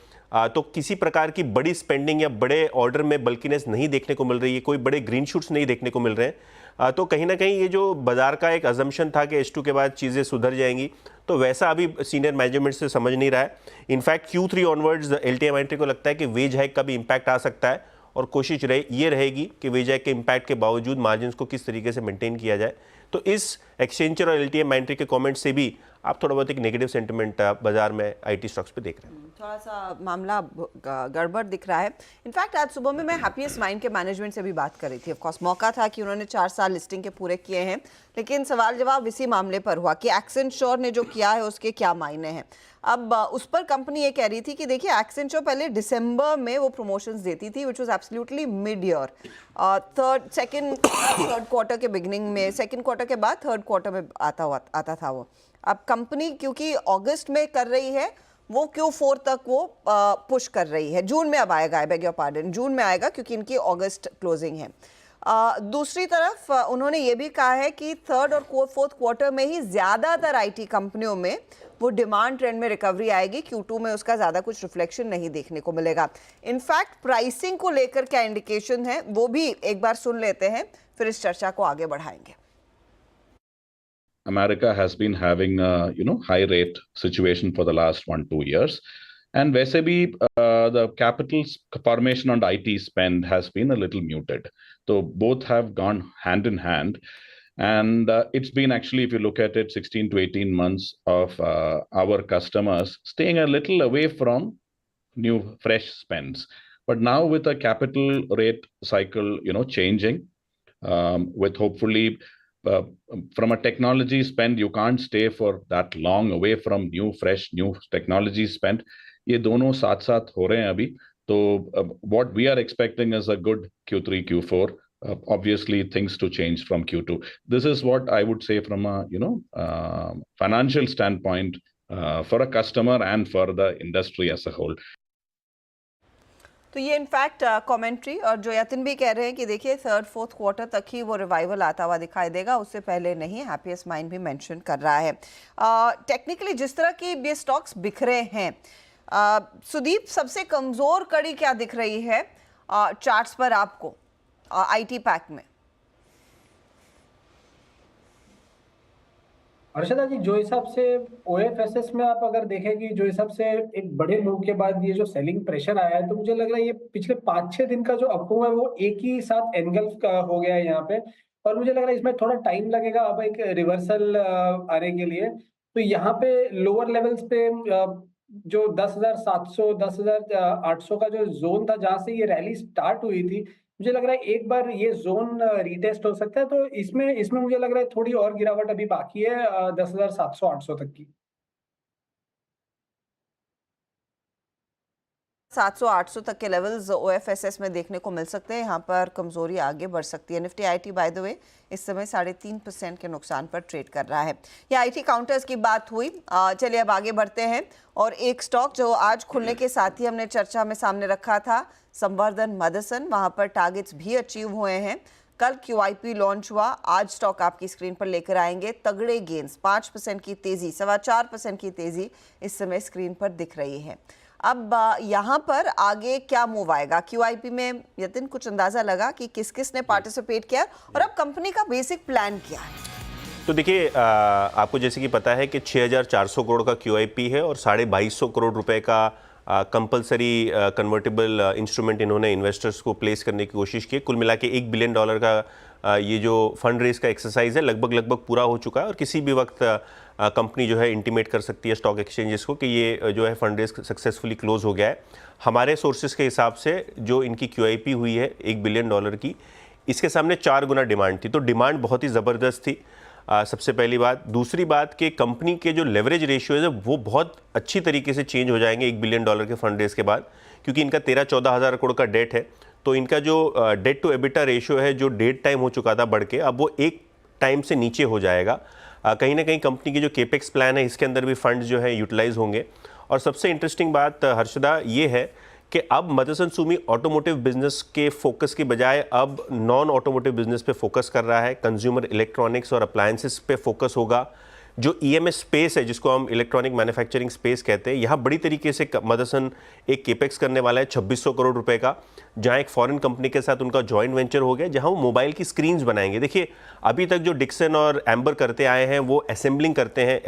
तो किसी प्रकार की बड़ी स्पेंडिंग या बड़े ऑर्डर में बल्कीनेस नहीं देखने को मिल रही है, कोई बड़े ग्रीन शूट्स नहीं देखने को मिल रहे हैं। तो कहीं ना कहीं ये जो बाजार का एक अजम्पशन था कि H2 के बाद चीज़ें सुधर जाएंगी, तो वैसा अभी सीनियर मैनेजमेंट से समझ नहीं रहा है। इनफैक्ट Q3 ऑनवर्ड्स एलटीआई माइंट्री को लगता है कि वेज हाइक का भी इम्पैक्ट आ सकता है, और कोशिश ये रहेगी कि वेज हाइक के इम्पैक्ट के बावजूद मार्जिन्स को किस तरीके से मेंटेन किया जाए। तो इस एक्सचेंजर और एलटीआई माइंट्री के कमेंट से भी आप थोड़ा बहुत एक नेगेटिव सेंटिमेंट बाजार में आईटी स्टॉक्स पे देख रहे हैं। थोड़ा सा मामला गड़बड़ दिख रहा है। इनफैक्ट आज सुबह में मैं हैप्पीएस्ट माइंड के मैनेजमेंट से भी बात कर रही थी। ऑफ कोर्स मौका था कि उन्होंने 4 साल लिस्टिंग के पूरे किए हैं, लेकिन सवाल जवाब इसी मामले पर हुआ कि एक्सेंचर ने जो किया है उसके क्या मायने हैं। अब उस पर कंपनी ये कह रही थी कि देखिए, एक्सेंचर पहले दिसंबर में वो प्रमोशंस देती थी, which was absolutely mid year, third quarter के बिगिनिंग में, सेकंड क्वार्टर के बाद थर्ड क्वार्टर में आता था वो। अब कंपनी क्योंकि अगस्त में कर रही है, वो Q4 तक वो पुश कर रही है। जून में अब आएगा, आई बेग योर पार्डन, जून में आएगा क्योंकि इनकी अगस्त क्लोजिंग है। दूसरी तरफ उन्होंने ये भी कहा है कि थर्ड और फोर्थ क्वार्टर में ही ज़्यादातर आईटी कंपनियों में वो डिमांड ट्रेंड में रिकवरी आएगी। Q2 में उसका ज़्यादा कुछ रिफ्लेक्शन नहीं देखने को मिलेगा। इनफैक्ट प्राइसिंग को लेकर क्या इंडिकेशन है वो भी एक बार सुन लेते हैं, फिर इस चर्चा को आगे बढ़ाएंगे। America has been having a high rate situation for the last 1-2 years, and वैसे भी the capital formation on IT spend has been a little muted. So both have gone hand in hand, and it's been actually, if you look at it, 16 to 18 months of our customers staying a little away from new fresh spends. But now with the capital rate cycle changing, with hopefully from a technology spend, you can't stay for that long away from new technology spend. ये दोनों साथ साथ हो रहे हैं अभी, तो what we are expecting is a good Q3, Q4. Obviously things to change from Q2. This is what I would say from a financial standpoint for a customer and for the industry as a whole. तो ये in fact commentary और जो यतिन भी कह रहे हैं कि देखिए 3rd 4th क्वार्टर तक ही वो रिवाइवल आता हुआ दिखाई देगा, उससे पहले नहीं। हैप्पीएस्ट माइंड भी मेंशन कर रहा है। टेक्निकली जिस तरह की ये स्टॉक्स बिखरे हैं, सुदीप सबसे कमज़ोर कड़ी क्या दिख रही है चार्ट्स पर आपको आईटी पैक में? अर्शदा जी, जो हिसाब से OFSS में आप अगर देखें कि जो हिसाब से एक बड़े मूव के बाद ये जो सेलिंग प्रेशर आया है, तो मुझे लग रहा है ये पिछले 5-6 दिन का जो अपमूव है वो एक ही साथ एनगल्फ का हो गया है यहाँ पे, और मुझे लग रहा है इसमें थोड़ा टाइम लगेगा अब एक रिवर्सल आने के लिए। तो यहाँ पे लोअर लेवल्स पे जो 10,700 10,800 का जो जोन था जहां से ये रैली स्टार्ट हुई थी, मुझे लग रहा है एक बार ये जोन रीटेस्ट हो सकता है। तो इसमें मुझे लग रहा है थोड़ी और गिरावट अभी बाकी है 10,700-800 तक की। 700-800 तक के लेवल्स OFSS में देखने को मिल सकते हैं। यहाँ पर कमजोरी आगे बढ़ सकती है। Nifty IT by the way इस समय 3.5% के नुकसान पर ट्रेड कर रहा है। ये IT काउंटर्स की बात हुई। चलिए अब आगे बढ़ते हैं और एक स्टॉक जो आज खुलने के साथ ही हमने चर्चा में सामने रखा था, संवर्धन मदरसन, वहाँ पर टारगेट्स भी अचीव हुए हैं। कल QIP लॉन्च हुआ, आज स्टॉक आपकी स्क्रीन पर लेकर आएंगे। तगड़े गेंस, 5% की तेजी, 4.25% की तेजी इस समय स्क्रीन पर दिख रही है। अब यहाँ पर आगे क्या मूव आएगा? QIP में यतिन कुछ अंदाजा लगा कि किस किस ने पार्टिसिपेट किया और अब कंपनी का बेसिक प्लान क्या है? तो देखिए, आपको जैसे कि पता है कि 6,400 करोड़ का QIP है और 2,250 करोड़ रुपए का कंपलसरी कन्वर्टेबल इंस्ट्रूमेंट इन्होंने इन्वेस्टर्स को प्लेस करने की कोशिश की। कुल मिला के $1 बिलियन का ये जो फंड रेज का एक्सरसाइज है लगभग पूरा हो चुका है और किसी भी वक्त कंपनी जो है इंटीमेट कर सकती है स्टॉक एक्सचेंजेस को कि ये जो है फंड रेज सक्सेसफुली क्लोज हो गया है। हमारे सोर्सेज के हिसाब से जो इनकी QIP हुई है $1 बिलियन की, इसके सामने 4 गुना डिमांड थी। तो डिमांड बहुत ही ज़बरदस्त थी, सबसे पहली बात। दूसरी बात कि कंपनी के जो लेवरेज रेशियोज है वो बहुत अच्छी तरीके से चेंज हो जाएंगे $1 बिलियन के फंड रेज के बाद, क्योंकि इनका 13-14 हज़ार करोड़ का डेट है। तो इनका जो डेट टू एबिटा रेशियो है जो 1.5 टाइम हो चुका था बढ़ के, अब वो 1 टाइम से नीचे हो जाएगा। कहीं ना कहीं कंपनी की जो केपेक्स प्लान है इसके अंदर भी फंड्स जो है यूटिलाइज होंगे। और सबसे इंटरेस्टिंग बात हर्षदा ये है कि अब मदरसन सुमी ऑटोमोटिव बिजनेस के फोकस की बजाय अब नॉन ऑटोमोटिव बिजनेस पे फोकस कर रहा है। कंज्यूमर इलेक्ट्रॉनिक्स और अप्लायंसेस पे फोकस होगा। जो EMS स्पेस है जिसको हम इलेक्ट्रॉनिक मैन्युफैक्चरिंग स्पेस कहते हैं, यहाँ बड़ी तरीके से मदरसन एक केपेक्स करने वाला है 2600 करोड़ रुपए का, जहाँ एक फॉरेन कंपनी के साथ उनका जॉइंट वेंचर हो गया जहाँ वो मोबाइल की स्क्रीन्स बनाएंगे। देखिए, अभी तक जो डिक्सन और एम्बर करते आए हैं वो असेंबलिंग करते हैं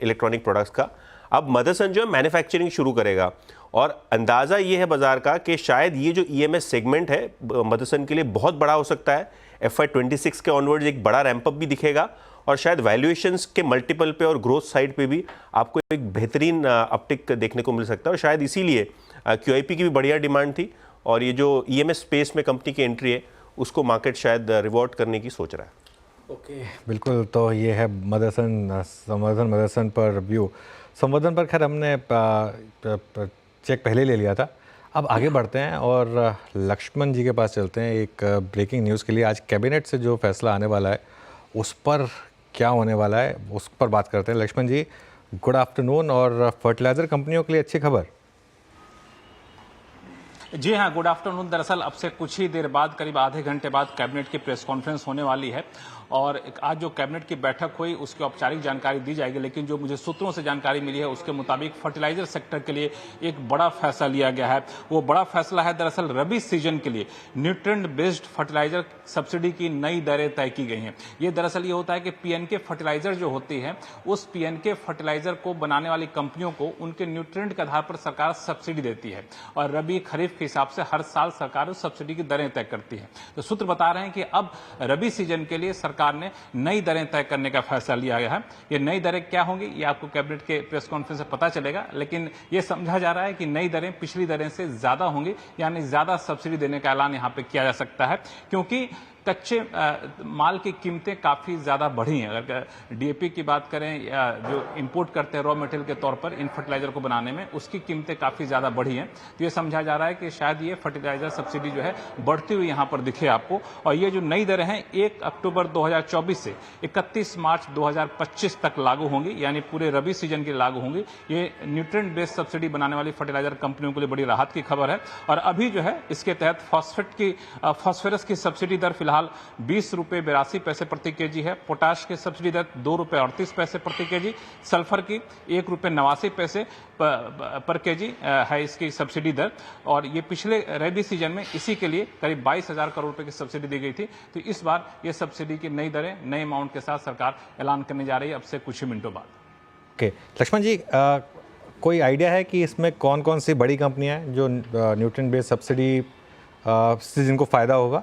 इलेक्ट्रॉनिक प्रोडक्ट्स का, अब मदरसन जो है मैन्युफैक्चरिंग शुरू करेगा। और अंदाज़ा ये है बाज़ार का कि शायद ये जो EMS सेगमेंट है मदरसन के लिए बहुत बड़ा हो सकता है। FY26 के ऑनवर्ड्स एक बड़ा रैंपअप भी दिखेगा और शायद वैल्यूएशंस के मल्टीपल पे और ग्रोथ साइड पे भी आपको एक बेहतरीन अपटिक देखने को मिल सकता है। और शायद इसीलिए QIP की भी बढ़िया डिमांड थी और ये जो EMS स्पेस में कंपनी की एंट्री है उसको मार्केट शायद रिवॉर्ड करने की सोच रहा है। ओके, बिल्कुल। तो ये है संवर्धन मदरसन पर व्यू। संवर्धन पर खैर हमने चेक पहले ले लिया था। अब आगे बढ़ते हैं और लक्ष्मण जी के पास चलते हैं एक ब्रेकिंग न्यूज़ के लिए। आज कैबिनेट से जो फैसला आने वाला है उस पर क्या होने वाला है उस पर बात करते हैं। लक्ष्मण जी, गुड आफ्टरनून। और फर्टिलाइज़र कंपनियों के लिए अच्छी खबर। जी हाँ, गुड आफ्टरनून। दरअसल अब से कुछ ही देर बाद, करीब आधे घंटे बाद कैबिनेट की प्रेस कॉन्फ्रेंस होने वाली है और आज जो कैबिनेट की बैठक हुई उसकी औपचारिक जानकारी दी जाएगी, लेकिन जो मुझे सूत्रों से जानकारी मिली है उसके मुताबिक फर्टिलाइजर सेक्टर के लिए एक बड़ा फैसला लिया गया है। वो बड़ा फैसला है दरअसल रबी सीजन के लिए न्यूट्रिएंट बेस्ड फर्टिलाइजर सब्सिडी की नई दरें तय की गई हैं। ये दरअसल ये होता है कि पीएनके फर्टिलाइजर जो होती है उस पीएनके फर्टिलाइजर को बनाने वाली कंपनियों को उनके न्यूट्रिएंट के आधार पर सरकार सब्सिडी देती है और रबी खरीफ के हिसाब से हर साल सरकार उस सब्सिडी की दरें तय करती है। तो सूत्र बता रहे हैं कि अब रबी सीजन के लिए सरकार ने नई दरें तय करने का फैसला लिया गया है। ये नई दरें क्या होंगी ये आपको कैबिनेट के प्रेस कॉन्फ्रेंस से पता चलेगा, लेकिन ये समझा जा रहा है कि नई दरें पिछली दरें से ज्यादा होंगी, यानी ज्यादा सब्सिडी देने का ऐलान यहां पे किया जा सकता है, क्योंकि कच्चे माल की कीमतें काफ़ी ज़्यादा बढ़ी हैं। अगर डीएपी की बात करें या जो इंपोर्ट करते हैं रॉ मटेरियल के तौर पर इन फर्टिलाइजर को बनाने में, उसकी कीमतें काफ़ी ज़्यादा बढ़ी हैं। तो ये समझा जा रहा है कि शायद ये फर्टिलाइजर सब्सिडी जो है बढ़ती हुई यहाँ पर दिखे आपको। और ये जो नई दरें हैं 1 अक्टूबर 2024 से 31 मार्च 2025 तक लागू होंगी, यानी पूरे रबी सीजन के लागू होंगी। ये न्यूट्रिएंट बेस्ड सब्सिडी बनाने वाली फर्टिलाइजर कंपनियों के लिए बड़ी राहत की खबर है। और अभी जो है इसके तहत फॉस्फेरस की सब्सिडी दर फिलहाल 20 रुपए 82 पैसे प्रति केजी है। पोटाश की सब्सिडी दर 2 रुपए 38 पैसे प्रति केजी, सल्फर की 1 रुपए 89 पैसे पर केजी है इसकी सब्सिडी दर। और ये पिछले रबी सीजन में इसी के लिए करीब 22,000 करोड़ रुपए की सब्सिडी दी गई थी। तो इस बार ये सब्सिडी की नई दरें नए अमाउंट के साथ सरकार ऐलान करने जा रही है अब से कुछ ही मिनटों बाद। ओके लक्ष्मण जी, कोई आइडिया है कि इसमें कौन कौन सी बड़ी कंपनियां हैं जो न्यूट्रिएंट बेस्ड सब्सिडी से जिनको फ़ायदा होगा?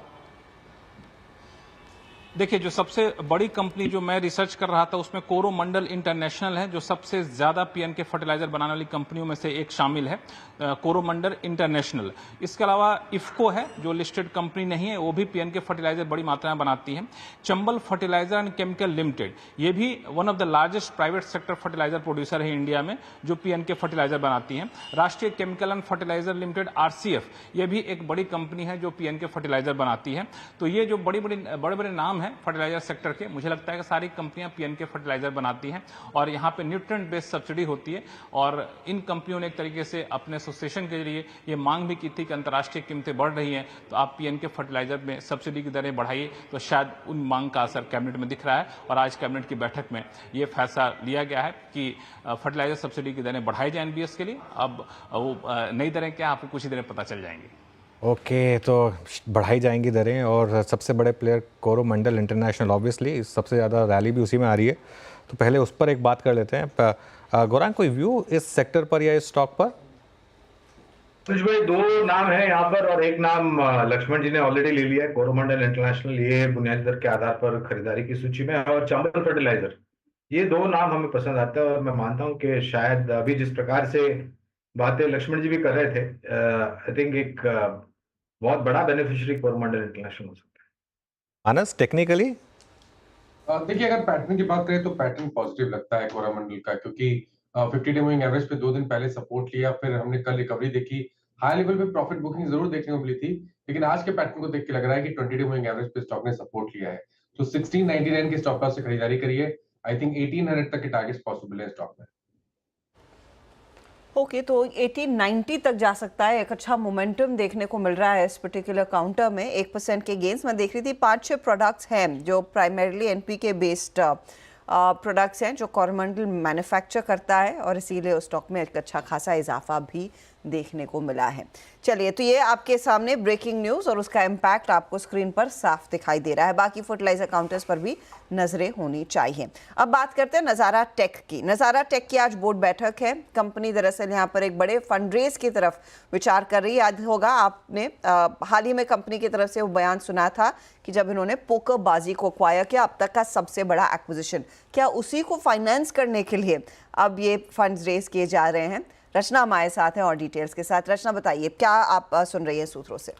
देखिए, जो सबसे बड़ी कंपनी जो मैं रिसर्च कर रहा था उसमें कोरोमंडल इंटरनेशनल है, जो सबसे ज्यादा पीएनके फर्टिलाइजर बनाने वाली कंपनियों में से एक शामिल है, कोरोमंडल इंटरनेशनल। इसके अलावा इफ्को है जो लिस्टेड कंपनी नहीं है, वो भी पीएनके फर्टिलाइजर बड़ी मात्रा में बनाती है। Chambal fertiliser and chemical limited, ये भी one of the largest private sector fertiliser producer है इंडिया में, जो पीएनके फर्टिलाइजर बनाती है। Rashtriya chemical and fertiliser limited RCF, ये भी एक बड़ी कंपनी है जो पीएनके फर्टिलाइजर बनाती है। तो ये जो बड़े बड़े नाम है फर्टिलाइजर सेक्टर के, मुझे लगता है कि सारी कंपनियां पीएनके फर्टिलाइजर बनाती हैं और यहां पे न्यूट्रिएंट बेस्ड सब्सिडी होती है। और इन कंपनियों ने एक तरीके से अपने एसोसिएशन के जरिए ये मांग भी की थी कि अंतर्राष्ट्रीय कीमतें बढ़ रही हैं तो आप पीएनके फर्टिलाइजर में सब्सिडी की दरें बढ़ाइए। तो शायद उन मांग का असर कैबिनेट में दिख रहा है और आज कैबिनेट की बैठक में ये फैसला लिया गया है कि फर्टिलाइजर सब्सिडी की दरें बढ़ाई जाए एनबीएस के लिए। अब वो नई दरें क्या आपको कुछ ही देर में पता चल जाएंगी। ओके, तो बढ़ाई जाएंगी दरें। और सबसे बड़े प्लेयर कोरोमंडल इंटरनेशनल, ऑब्वियसली सबसे ज़्यादा रैली भी उसी में आ रही है, तो पहले उस पर एक बात कर लेते हैं। गौरांग, कोई व्यू इस सेक्टर पर या इस स्टॉक पर? कुछ भाई दो नाम है यहाँ पर और एक नाम लक्ष्मण जी ने ऑलरेडी ले लिया है, कोरोमंडल इंटरनेशनल, ये बुनियादी दर के आधार पर खरीदारी की सूची में है, और चंबल फर्टिलाइजर, ये दो नाम हमें पसंद आते हैं। और मैं मानता हूँ कि शायद अभी जिस प्रकार से बातें लक्ष्मण जी भी कर रहे थे, आई थिंक एक बहुत बड़ा बेनिफिशियरी कोरोमंडल इंटरनेशनल हो सकता है। मानस, टेक्निकली देखिए, अगर पैटर्न की बात करें तो पैटर्न पॉजिटिव लगता है कोरोमंडल का, क्योंकि 50 डे मूविंग एवरेज पे 2 दिन पहले सपोर्ट लिया, फिर हमने कल रिकवरी देखी, हाई लेवल पे प्रॉफिट बुकिंग जरूर देखने को मिली थी, लेकिन आज के पैटर्न को देख के लग रहा है कि 20 डे मूविंग एवरेज पे स्टॉक ने सपोर्ट लिया है। तो 1699 के स्टॉप लॉस से खरीदारी करिए। आई थिंक 1800 तक के टारगेट्स पॉसिबल है स्टॉक में। ओके, तो 1890 तक जा सकता है। एक अच्छा मोमेंटम देखने को मिल रहा है इस पर्टिकुलर काउंटर में। 1% के गेंस मैं देख रही थी। 5-6 प्रोडक्ट्स हैं जो प्राइमरीली एनपीके बेस्ड प्रोडक्ट्स हैं जो कोरोमंडल मैन्युफैक्चर करता है और इसीलिए उस स्टॉक में एक अच्छा खासा इजाफा भी देखने को मिला है। चलिए, तो ये आपके सामने ब्रेकिंग न्यूज़ और उसका इम्पैक्ट आपको स्क्रीन पर साफ दिखाई दे रहा है। बाकी फर्टिलाइजर काउंटर्स पर भी नजरें होनी चाहिए। अब बात करते हैं नज़ारा टेक की। नज़ारा टेक की आज बोर्ड बैठक है। कंपनी दरअसल यहाँ पर एक बड़े फंडरेज की तरफ विचार कर रही है। याद होगा आपने हाल ही में कंपनी की तरफ से वो बयान सुना था कि जब इन्होंने पोकरबाजी को एक्वायर किया, अब तक का सबसे बड़ा एक्विजिशन, क्या उसी को फाइनेंस करने के लिए अब ये फंड्स रेज किए जा रहे हैं? रचना हमारे साथ है और डिटेल्स के साथ। रचना, बताइए क्या आप सुन रही हैं सूत्रों से?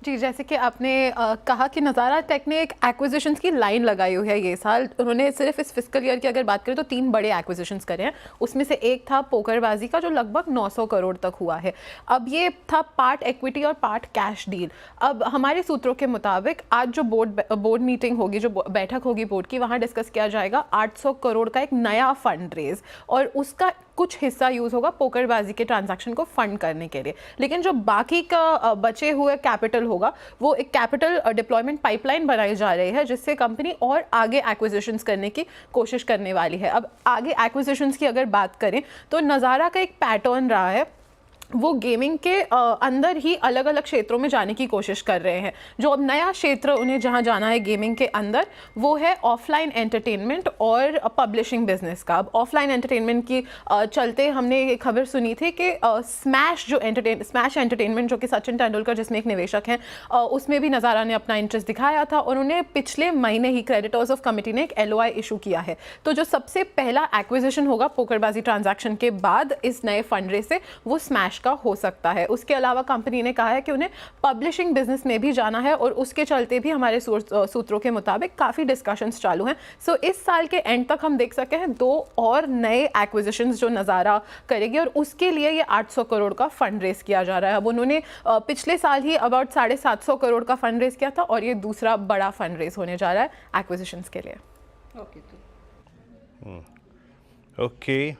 जी, जैसे कि आपने कहा कि नज़ारा टेक ने एक एक्विजिशंस की लाइन लगाई हुई है ये साल। उन्होंने सिर्फ इस फिस्कल ईयर की अगर बात करें तो 3 बड़े एक्विजिशंस करे हैं। उसमें से एक था पोकरबाजी का जो लगभग 900 करोड़ तक हुआ है। अब ये था पार्ट इक्विटी और पार्ट कैश डील। अब हमारे सूत्रों के मुताबिक आज जो बोर्ड मीटिंग होगी, जो बैठक होगी बोर्ड की, वहाँ डिस्कस किया जाएगा 800 करोड़ का एक नया फंड रेज, और उसका कुछ हिस्सा यूज़ होगा पोकरबाजी के ट्रांजैक्शन को फंड करने के लिए, लेकिन जो बाकी का बचे हुए कैपिटल होगा वो एक कैपिटल डिप्लॉयमेंट पाइपलाइन बनाई जा रही है जिससे कंपनी और आगे एक्विजिशंस करने की कोशिश करने वाली है। अब आगे एक्विजिशंस की अगर बात करें तो नज़ारा का एक पैटर्न रहा है, वो गेमिंग के अंदर ही अलग अलग क्षेत्रों में जाने की कोशिश कर रहे हैं। जो अब नया क्षेत्र उन्हें जहां जाना है गेमिंग के अंदर वो है ऑफलाइन एंटरटेनमेंट और पब्लिशिंग बिजनेस का। अब ऑफलाइन एंटरटेनमेंट की चलते हमने ये खबर सुनी थी कि स्मैश एंटरटेनमेंट जो कि सचिन तेंदुलकर जिसमें एक निवेशक हैं उसमें भी नज़ारा ने अपना इंटरेस्ट दिखाया था और उन्हें पिछले महीने ही क्रेडिटर्स ऑफ कमिटी ने एक LOI इशू किया है। तो जो सबसे पहला एक्विजिशन होगा पोकरबाजी ट्रांजैक्शन के बाद इस नए फंड रेज से वो स्मैश का हो सकता है। उसके अलावा कंपनी ने कहा है कि उन्हें पब्लिशिंग बिजनेस में भी जाना है और उसके चलते भी हमारे सूत्रों के मुताबिक काफ़ी डिस्कशंस चालू हैं। सो इस साल के एंड तक हम देख सकते हैं 2 और नए एक्विजिशंस जो नज़ारा करेगी और उसके लिए ये 800 करोड़ का फंड रेस किया जा रहा है। अब उन्होंने पिछले साल ही अबाउट 750 करोड़ का फंड रेस किया था और ये दूसरा बड़ा फंड रेस होने जा रहा है एक्विजिशंस के लिए। ओके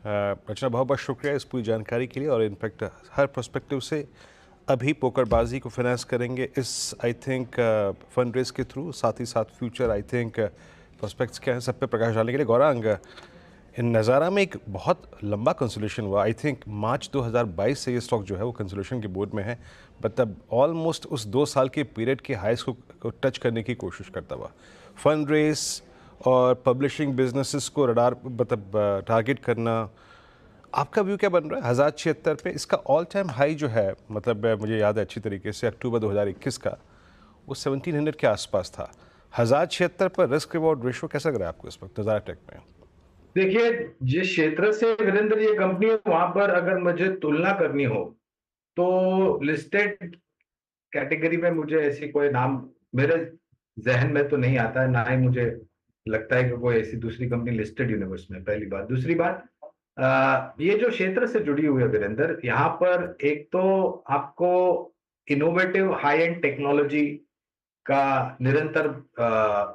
रचना, बहुत बहुत शुक्रिया इस पूरी जानकारी के लिए। और इनफैक्ट हर पर्सपेक्टिव से अभी पोकरबाजी को फाइनेंस करेंगे इस आई थिंक फंड रेज के थ्रू, साथ ही साथ फ्यूचर आई थिंक प्रोस्पेक्ट्स क्या हैं सब पे प्रकाश डालने के लिए। गौरांग, इन नज़ारा में एक बहुत लंबा कंसोलेशन हुआ, आई थिंक मार्च 2022 से ये स्टॉक जो है वो कंसोलेशन के बोर्ड में है, मतलब ऑलमोस्ट उस 2 साल के पीरियड के हाइस को टच करने की कोशिश करता हुआ। फंड रेज और पब्लिशिंग बिजनेसेस को रडार मतलब टारगेट करना, आपका व्यू क्या बन रहा है 1076 पे? इसका ऑल टाइम हाई जो है, मतलब मुझे याद है अच्छी तरीके से अक्टूबर 2021 का, वो 1700 के आसपास था। 1076 पर रिस्क रिवॉर्ड रेशियो कैसा लग रहा है आपको इस वक्त नज़ारा टेक में? देखिए, जिस क्षेत्र से वीरेंद्र ये कंपनी है वहां पर अगर मुझे तुलना करनी हो तो लिस्टेड कैटेगरी में मुझे ऐसी कोई नाम मेरे जहन में तो नहीं आता है, ना ही मुझे लगता है कि कोई ऐसी दूसरी कंपनी लिस्टेड यूनिवर्स में। पहली बात। दूसरी बात, ये जो क्षेत्र से जुड़ी हुई है वीरेंद्र, यहाँ पर एक तो आपको इनोवेटिव हाई एंड टेक्नोलॉजी का निरंतर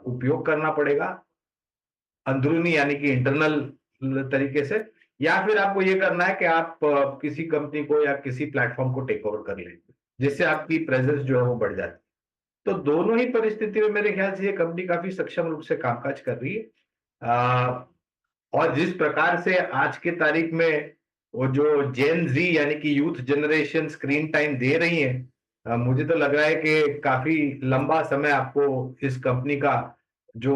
उपयोग करना पड़ेगा, अंदरूनी यानी कि इंटरनल तरीके से, या फिर आपको ये करना है कि आप किसी कंपनी को या किसी प्लेटफॉर्म को टेक ओवर कर लें जिससे आपकी प्रेजेंस जो है वो बढ़ जाती है। तो दोनों ही परिस्थिति में मेरे ख्याल से ये कंपनी काफी सक्षम रूप से कामकाज कर रही है। और जिस प्रकार से आज के तारीख में वो जो जेन जी यानी कि यूथ जनरेशन स्क्रीन टाइम दे रही है, मुझे तो लग रहा है कि काफी लंबा समय आपको इस कंपनी का जो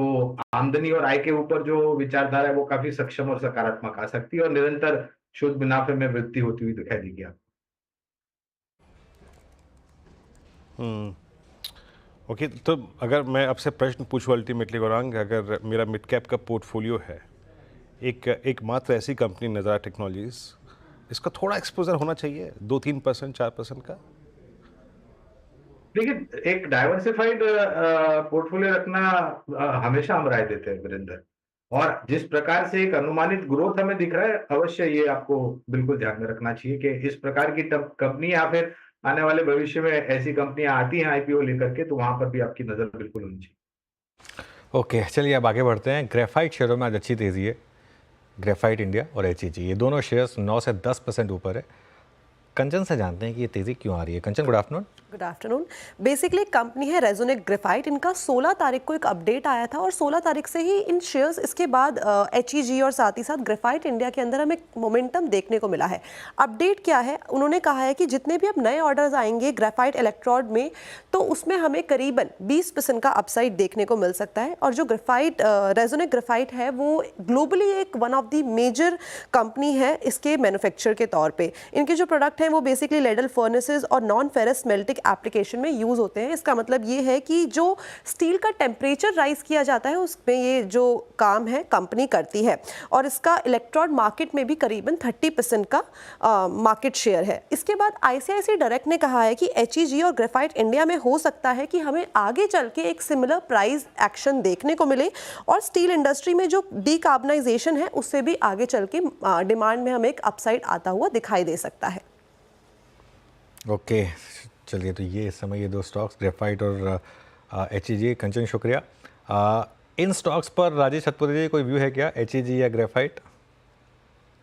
आमदनी और आय के ऊपर जो विचारधारा है वो काफी सक्षम और सकारात्मक आ सकती है और निरंतर शुद्ध मुनाफे में वृद्धि होती हुई दिखाई देगी आपको। ओके, तो अगर मैं आपसे प्रश्न पूछूं अल्टीमेटली गौरांग, अगर मेरा मिड कैप का पोर्टफोलियो है, एक मात्र ऐसी कंपनी नज़ारा टेक्नोलॉजीज, इसका थोड़ा एक्सपोजर होना चाहिए 2-3%, 4% का? देखिए, एक डाइवर्सिफाइड पोर्टफोलियो रखना हमेशा हम राय देते हैं वीरेंद्र, और जिस प्रकार से एक अनुमानित ग्रोथ हमें दिख रहा है, अवश्य ये आपको बिल्कुल ध्यान में रखना चाहिए कि इस प्रकार की कंपनी या फिर आने वाले भविष्य में ऐसी कंपनियां आती हैं IPO लेकर के, तो वहां पर भी आपकी नजर बिल्कुल होनी चाहिए। ओके, चलिए अब आगे बढ़ते हैं। ग्रेफाइट शेयरों में आज अच्छी तेज़ी है। ग्रेफाइट इंडिया और HEG ये दोनों शेयर्स 9 से 10% ऊपर है। कंचन से जानते हैं कि ये तेज़ी क्यों आ रही है। Kanchan, good afternoon. Good afternoon. Basically company है रेजोनेट ग्रेफाइट, इनका 16 तारीख को एक अपडेट आया था और 16 तारीख से ही इन शेयर्स इसके बाद HEG और साथ ही साथ ग्रेफाइट इंडिया के अंदर हमें मोमेंटम देखने को मिला है। अपडेट क्या है, उन्होंने कहा है कि जितने भी अब नए ऑर्डर्स आएंगे ग्रेफाइट इलेक्ट्रोड में, तो उसमें हमें करीबन 20% का अपसाइड देखने को मिल सकता है। और जो ग्रेफाइट रेजोनेट ग्रेफाइट है वो ग्लोबली एक one of the major company है इसके मैन्युफैक्चर के तौर पे। इनके जो प्रोडक्ट हैं वो बेसिकली लेडल फर्नेसेस और नॉन फेरस मेल्टिक एप्लीकेशन में यूज होते हैं। इसका मतलब ये है कि जो स्टील का टेम्परेचर राइज किया जाता है उसमें ये जो काम है कंपनी करती है, और इसका इलेक्ट्रोड मार्केट में भी करीबन 30% का मार्केट शेयर है। इसके बाद ICICI डायरेक्ट ने कहा है कि HEG और ग्रेफाइट इंडिया में हो सकता है कि हमें आगे चल के एक सिमिलर प्राइस एक्शन देखने को मिले और स्टील इंडस्ट्री में जो डीकार्बनाइजेशन है उससे भी आगे चल के डिमांड में हमें एक अपसाइड आता हुआ दिखाई दे सकता है। ओके, चलिए, तो ये इस समय ये 2 स्टॉक्स ग्रेफाइट और HEG। कंचन, शुक्रिया। इन स्टॉक्स पर राजेश छतपुरी जी कोई व्यू है क्या, HEG या ग्रेफाइट?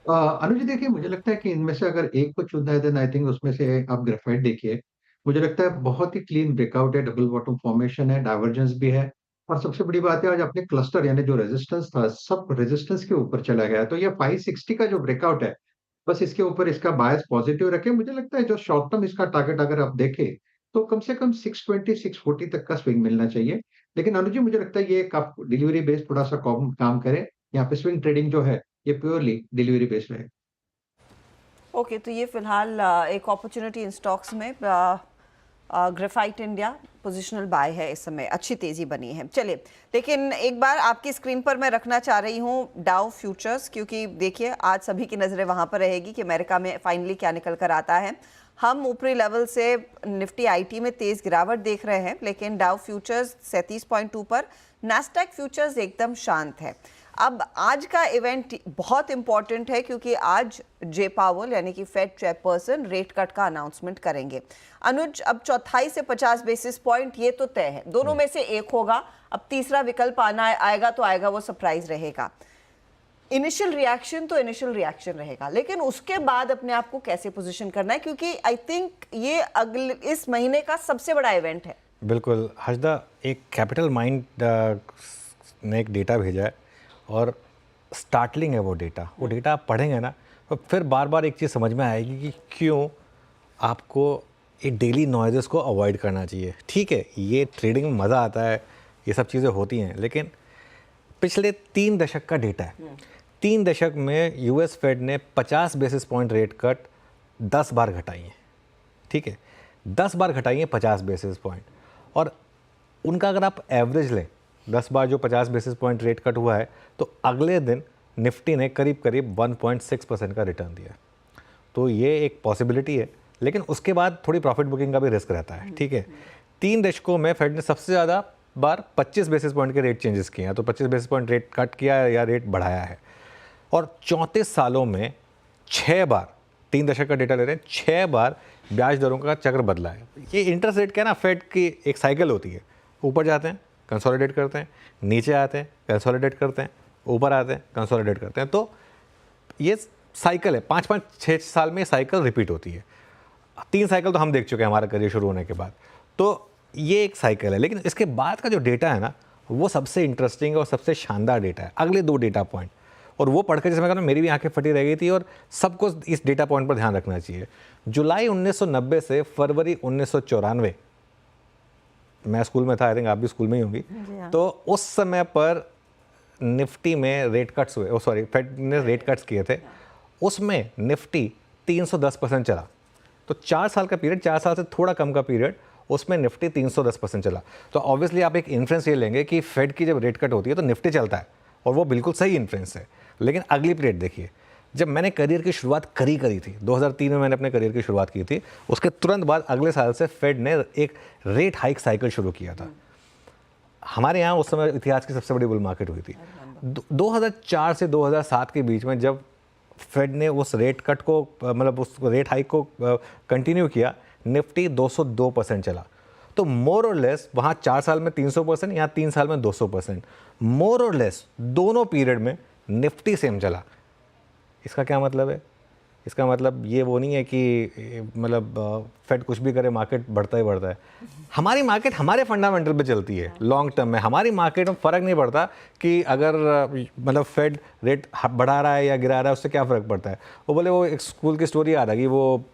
अनुज जी, देखिए मुझे लगता है कि इनमें से अगर एक को चुनना है देन आई थिंक उसमें से आप ग्रेफाइट देखिए। मुझे लगता है बहुत ही क्लीन ब्रेकआउट है, डबल बॉटम फॉर्मेशन है, डाइवर्जेंस भी है, और सबसे बड़ी बात है आज अपने क्लस्टर यानी जो रेजिस्टेंस था सब रेजिस्टेंस के ऊपर चला गया। तो ये 560 का जो ब्रेकआउट है, बस इसके ऊपर इसका बायस पॉजिटिव रखें। मुझे लगता है जो शॉर्ट टर्म इसका टारगेट अगर आप देखें तो कम से कम 620 640 तक का स्विंग मिलना चाहिए। लेकिन अनुज जी, मुझे लगता है ये आप डिलीवरी बेस्ड थोड़ा सा काम करें। यहाँ पे स्विंग ट्रेडिंग जो है ये प्योरली डिलीवरी बेस्ड है। ओके, तो ये फिलहाल एक अपॉर्चुनिटी इन स्टॉक्स में ग्रेफाइट इंडिया पोजिशनल बाय है, इस समय अच्छी तेजी बनी है। चलिए, लेकिन एक बार आपकी स्क्रीन पर मैं रखना चाह रही हूँ डाउ फ्यूचर्स, क्योंकि देखिए आज सभी की नज़रें वहाँ पर रहेगी कि अमेरिका में फाइनली क्या निकल कर आता है। हम ऊपरी लेवल से निफ्टी आईटी में तेज गिरावट देख रहे हैं, लेकिन डाउ फ्यूचर्स 37.2 पर, नैस्डैक फ्यूचर्स एकदम शांत है। अब आज का इवेंट बहुत इंपॉर्टेंट है क्योंकि आज जे पावल यानी कि फेड चेयरपर्सन रेट कट का अनाउंसमेंट करेंगे। अनुज, अब चौथाई से 50 बेसिस पॉइंट ये तो तय है, दोनों में से एक होगा। अब तीसरा विकल्प आएगा तो आएगा, वो सरप्राइज रहेगा। इनिशियल रिएक्शन तो इनिशियल रिएक्शन रहेगा, लेकिन उसके बाद अपने आप को कैसे पोजीशन करना है, क्योंकि आई थिंक ये अगले इस महीने का सबसे बड़ा इवेंट है। बिल्कुल हर्षदा, एक कैपिटल माइंड ने एक डेटा भेजा है और स्टार्टलिंग है वो डेटा आप पढ़ेंगे ना तो फिर बार बार एक चीज़ समझ में आएगी कि क्यों आपको एक डेली नॉइज़ेस को अवॉइड करना चाहिए। ठीक है, ये ट्रेडिंग में मज़ा आता है, ये सब चीज़ें होती हैं, लेकिन पिछले 3 दशक का डेटा है। 3 दशक में यूएस फेड ने 50 बेसिस पॉइंट रेट कट 10 बार घटाई हैं। ठीक है, 10 बार घटाई हैं 50 बेसिस पॉइंट, और उनका अगर आप एवरेज लें 10 बार जो 50 बेसिस पॉइंट रेट कट हुआ है, तो अगले दिन निफ्टी ने करीब करीब 1.6% का रिटर्न दिया। तो ये एक पॉसिबिलिटी है, लेकिन उसके बाद थोड़ी प्रॉफिट बुकिंग का भी रिस्क रहता है। ठीक है, 3 दशकों में फेड ने सबसे ज़्यादा बार 25 बेसिस पॉइंट के रेट चेंजेस किए हैं, तो 25 बेसिस पॉइंट रेट कट किया है या रेट बढ़ाया है। और 34 सालों में 6 बार, 3 दशक का डेटा ले रहे हैं, 6 बार ब्याज दरों का चक्र बदला है। ये इंटरेस्ट रेट क्या है ना, फेड की एक साइकिल होती है, ऊपर जाते हैं कंसोलिडेट करते हैं, नीचे आते हैं कंसोलिडेट करते हैं, ऊपर आते हैं कंसोलिडेट करते हैं। तो ये साइकिल है, 5-5 6 साल में साइकिल रिपीट होती है। 3 साइकिल तो हम देख चुके हैं हमारा करियर शुरू होने के बाद। तो ये एक साइकिल है, लेकिन इसके बाद का जो डेटा है ना, वो सबसे इंटरेस्टिंग और सबसे शानदार डेटा है। अगले 2 डेटा पॉइंट, और वो पढ़कर जैसे मैं कह रहा हूँ मेरी भी आंखें फटी रह गई थी, और सबको इस डेटा पॉइंट पर ध्यान रखना चाहिए। जुलाई 1990 से फरवरी 1994, मैं स्कूल में था, आई थिंक आप भी स्कूल में ही होंगी, तो उस समय पर निफ्टी में रेट कट्स हुए, सॉरी फेड ने रेट कट्स किए थे, उसमें निफ्टी 310% चला। तो 4 साल का पीरियड, 4 साल से थोड़ा कम का पीरियड, उसमें निफ्टी 310% चला। तो ऑब्वियसली आप एक इन्फ्रेंस ये लेंगे कि फेड की जब रेट कट होती है तो निफ्टी चलता है, और वो बिल्कुल सही इन्फ्रेंस है। लेकिन अगली पीरियड देखिए, जब मैंने करियर की शुरुआत करी थी 2003 में, मैंने अपने करियर की शुरुआत की थी, उसके तुरंत बाद अगले साल से फेड ने एक रेट हाइक साइकिल शुरू किया था। हमारे यहाँ उस समय इतिहास की सबसे बड़ी बुल मार्केट हुई थी। 2004 से 2007 के बीच में जब फेड ने उस रेट कट को, मतलब उस रेट हाइक को कंटिन्यू किया, निफ्टी 202% चला। तो मोर और लेस वहाँ 4 साल में 300%, यहाँ 3 साल में 200%, मोर और लेस दोनों पीरियड में निफ्टी सेम चला। इसका क्या मतलब है? इसका मतलब ये वो नहीं है कि मतलब फेड कुछ भी करे मार्केट बढ़ता ही बढ़ता है। हमारी मार्केट हमारे फंडामेंटल पे चलती है लॉन्ग टर्म में। हमारी मार्केट में फ़र्क नहीं पड़ता कि अगर मतलब फेड रेट बढ़ा रहा है या गिरा रहा है, उससे क्या फ़र्क पड़ता है। वो बोले, वो एक स्कूल की स्टोरी याद आ गई, वो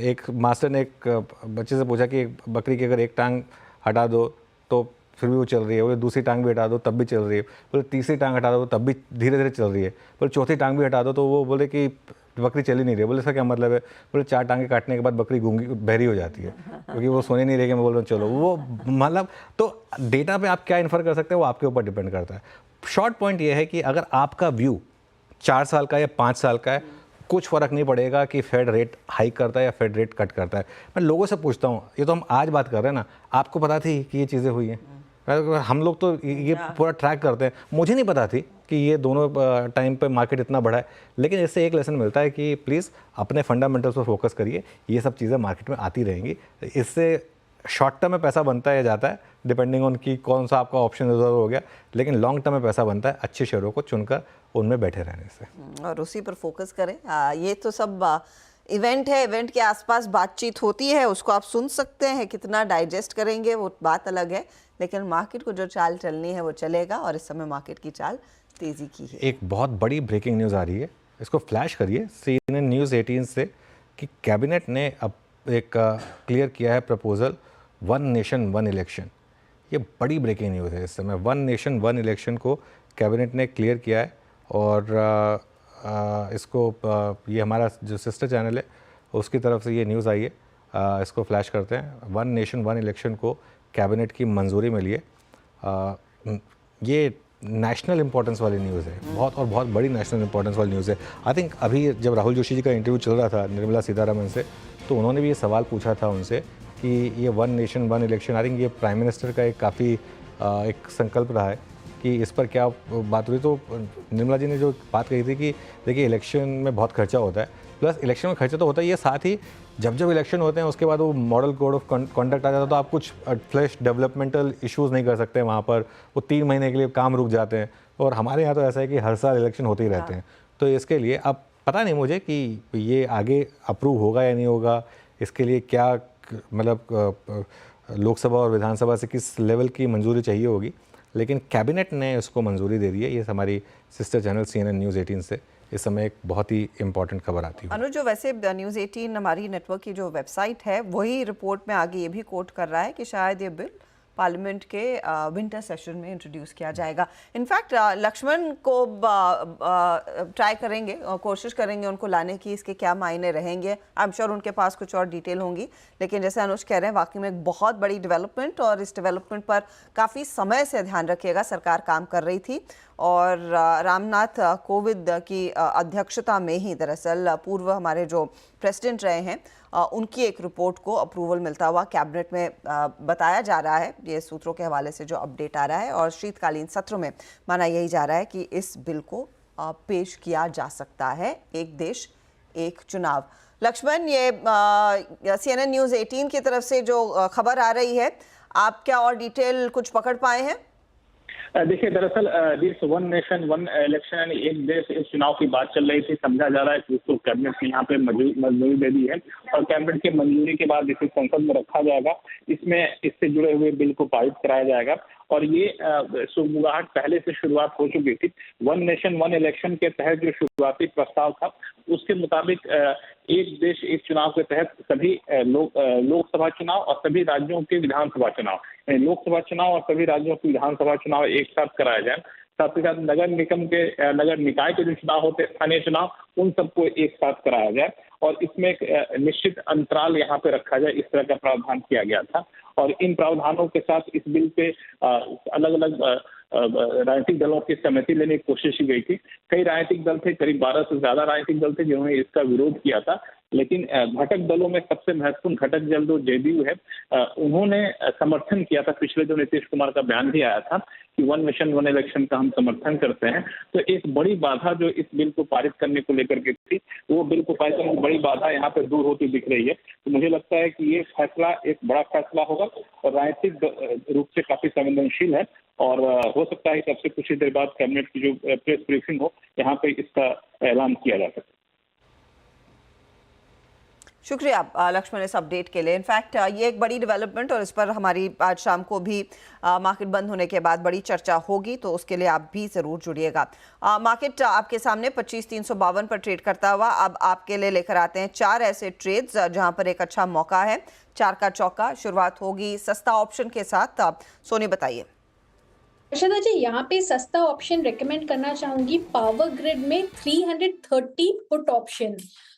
एक मास्टर ने एक बच्चे से पूछा कि बकरी की अगर एक टांग हटा दो तो फिर भी वो चल रही है, बोले दूसरी टांग भी हटा दो तब भी चल रही है, बोले तीसरी टांग हटा दो तब भी धीरे धीरे चल रही है, बोले चौथी टांग भी हटा दो तो वो बोले कि बकरी चल ही नहीं रही। बोले इसका क्या मतलब है? बोले 4 टांगे काटने के बाद बकरी गूंगी बहरी हो जाती है, क्योंकि वो सोने नहीं रही। मैं बोल रहा हूँ चलो, वो मतलब तो डेटा पे आप क्या इन्फर कर सकते हैं वो आपके ऊपर डिपेंड करता है। शॉर्ट पॉइंट ये है कि अगर आपका व्यू 4 साल का या 5 साल का है, कुछ फ़र्क नहीं पड़ेगा कि फेड रेट हाइक करता है या फेड रेट कट करता है। मैं लोगों से पूछता हूँ, ये तो हम आज बात कर रहे हैं ना, आपको पता थी कि ये चीज़ें हुई हैं? हम लोग तो ये पूरा ट्रैक करते हैं, मुझे नहीं पता थी कि ये दोनों टाइम पे मार्केट इतना बड़ा है। लेकिन इससे एक लेसन मिलता है कि प्लीज़ अपने फंडामेंटल्स पर फोकस करिए, ये सब चीज़ें मार्केट में आती रहेंगी। इससे शॉर्ट टर्म में पैसा बनता है जाता है डिपेंडिंग ऑन कि कौन सा आपका ऑप्शन रिजर्व हो गया, लेकिन लॉन्ग टर्म में पैसा बनता है अच्छे शेयरों को चुनकर उनमें बैठे रहने से। और उसी पर फोकस करें। ये तो सब इवेंट है, इवेंट के आसपास बातचीत होती है, उसको आप सुन सकते हैं, कितना डाइजेस्ट करेंगे वो बात अलग है, लेकिन मार्केट को जो चाल चलनी है वो चलेगा और इस समय मार्केट की चाल तेजी की है। एक बहुत बड़ी ब्रेकिंग न्यूज़ आ रही है, इसको फ्लैश करिए CNN न्यूज़ 18 से कि कैबिनेट ने अब एक क्लियर किया है प्रपोजल 1 नेशन 1 इलेक्शन। ये बड़ी ब्रेकिंग न्यूज़ है इस समय। 1 नेशन 1 इलेक्शन को कैबिनेट ने क्लियर किया है और इसको ये हमारा जो सिस्टर चैनल है उसकी तरफ से ये न्यूज़ आई है, इसको फ्लैश करते हैं। 1 नेशन 1 इलेक्शन को कैबिनेट की मंजूरी मिली है। ये नेशनल इंपॉर्टेंस वाली न्यूज़ है, बहुत बड़ी नेशनल इंपॉर्टेंस वाली न्यूज़ है। आई थिंक अभी जब राहुल जोशी जी का इंटरव्यू चल रहा था निर्मला सीतारमण से, तो उन्होंने भी ये सवाल पूछा था उनसे कि ये 1 नेशन 1 इलेक्शन, आई थिंक ये प्राइम मिनिस्टर का एक काफ़ी एक संकल्प रहा है कि इस पर क्या बात हुई। तो निर्मला जी ने जो बात कही थी कि देखिए इलेक्शन में बहुत खर्चा होता है, प्लस इलेक्शन में खर्चा तो होता है, ये साथ ही जब इलेक्शन होते हैं उसके बाद वो मॉडल कोड ऑफ कंडक्ट आ जाता है, तो आप कुछ फ्लैश डेवलपमेंटल इश्यूज़ नहीं कर सकते वहाँ पर, वो 3 महीने के लिए काम रुक जाते हैं। और हमारे यहाँ तो ऐसा है कि हर साल इलेक्शन होते ही रहते हैं। तो इसके लिए अब पता नहीं मुझे कि ये आगे अप्रूव होगा या नहीं होगा, इसके लिए क्या मतलब लोकसभा और विधानसभा से किस लेवल की मंजूरी चाहिए होगी, लेकिन कैबिनेट ने इसको मंजूरी दे दी है। ये हमारी सिस्टर चैनल CNN न्यूज़ 18 से इस समय एक बहुत ही इंपॉर्टेंट खबर आती है। अनुज, जो वैसे न्यूज़ 18 हमारी नेटवर्क की जो वेबसाइट है वही रिपोर्ट में आगे ये भी कोट कर रहा है कि शायद ये बिल पार्लियामेंट के विंटर सेशन में इंट्रोड्यूस किया जाएगा। इनफैक्ट लक्ष्मण को ट्राई करेंगे, कोशिश करेंगे उनको लाने की, इसके क्या मायने रहेंगे। आई एम श्योर उनके पास कुछ और डिटेल होंगी, लेकिन जैसे अनुज कह रहे हैं वाकई में एक बहुत बड़ी डेवलपमेंट, और इस डेवलपमेंट पर काफ़ी समय से ध्यान रखिएगा सरकार काम कर रही थी। और रामनाथ कोविंद की अध्यक्षता में ही दरअसल पूर्व हमारे जो प्रेसिडेंट रहे हैं उनकी एक रिपोर्ट को अप्रूवल मिलता हुआ कैबिनेट में बताया जा रहा है। ये सूत्रों के हवाले से जो अपडेट आ रहा है, और शीतकालीन सत्र में माना यही जा रहा है कि इस बिल को पेश किया जा सकता है। एक देश एक चुनाव। लक्ष्मण, ये CNN न्यूज़ 18 की तरफ से जो खबर आ रही है, आप क्या और डिटेल कुछ पकड़ पाए हैं? देखिए, दरअसल दिस 1 नेशन 1 इलेक्शन यानी एक देश एक चुनाव की बात चल रही थी। समझा जा रहा है कि उसको कैबिनेट ने यहाँ पे मंजूरी दे दी है, और कैबिनेट की मंजूरी के बाद इसे संसद में रखा जाएगा। इसमें इससे जुड़े हुए बिल को पारित कराया जाएगा, और ये सुगबुगाहट पहले से शुरुआत हो चुकी थी। 1 नेशन 1 इलेक्शन के तहत जो शुरुआती प्रस्ताव था उसके मुताबिक एक देश एक चुनाव के तहत सभी लोकसभा चुनाव और सभी राज्यों के विधानसभा चुनाव, लोकसभा चुनाव और सभी राज्यों के विधानसभा चुनाव एक साथ कराया जाए। साथ ही साथ नगर निकाय के जो चुनाव होते हैं, स्थानीय चुनाव, उन सबको एक साथ कराया जाए, और इसमें एक निश्चित अंतराल यहाँ पे रखा जाए, इस तरह का प्रावधान किया गया था। और इन प्रावधानों के साथ इस बिल पे अलग अलग राजनीतिक दलों की सहमति लेने की कोशिश की गई थी। कई राजनीतिक दल थे, करीब 12 से ज्यादा राजनीतिक दल थे जिन्होंने इसका विरोध किया था, लेकिन घटक दलों में सबसे महत्वपूर्ण घटक दल जो JDU है, उन्होंने समर्थन किया था। पिछले जो नीतीश कुमार का बयान भी आया था कि 1 नेशन 1 इलेक्शन का हम समर्थन करते हैं। तो एक बड़ी बाधा जो इस बिल को पारित करने को लेकर के थी, वो बिल को पारित करने की बड़ी बाधा यहाँ पे दूर होती दिख रही है। तो मुझे लगता है कि ये फैसला एक बड़ा फैसला होगा, और राजनीतिक रूप से काफी संवेदनशील है, और हो सकता है कि अब से कुछ ही देर बाद कैबिनेट की जो प्रेस ब्रीफिंग हो, यहाँ पे इसका ऐलान किया जा सके। शुक्रिया लक्ष्मण इस अपडेट के लिए। इनफैक्ट ये एक बड़ी डेवलपमेंट, और इस पर हमारी आज शाम को भी मार्केट बंद होने के बाद बड़ी चर्चा होगी, तो उसके लिए आप भी ज़रूर जुड़िएगा। मार्केट आपके सामने 25,352 पर ट्रेड करता हुआ। अब आपके लिए लेकर आते हैं 4 ऐसे ट्रेड्स जहां पर एक अच्छा मौका है। 4 का चौका। शुरुआत होगी सस्ता ऑप्शन के साथ। सोनी बताइए। अर्शदा जी, यहाँ पे सस्ता ऑप्शन रेकमेंड करना चाहूंगी। पावर ग्रिड में 330 पुट ऑप्शन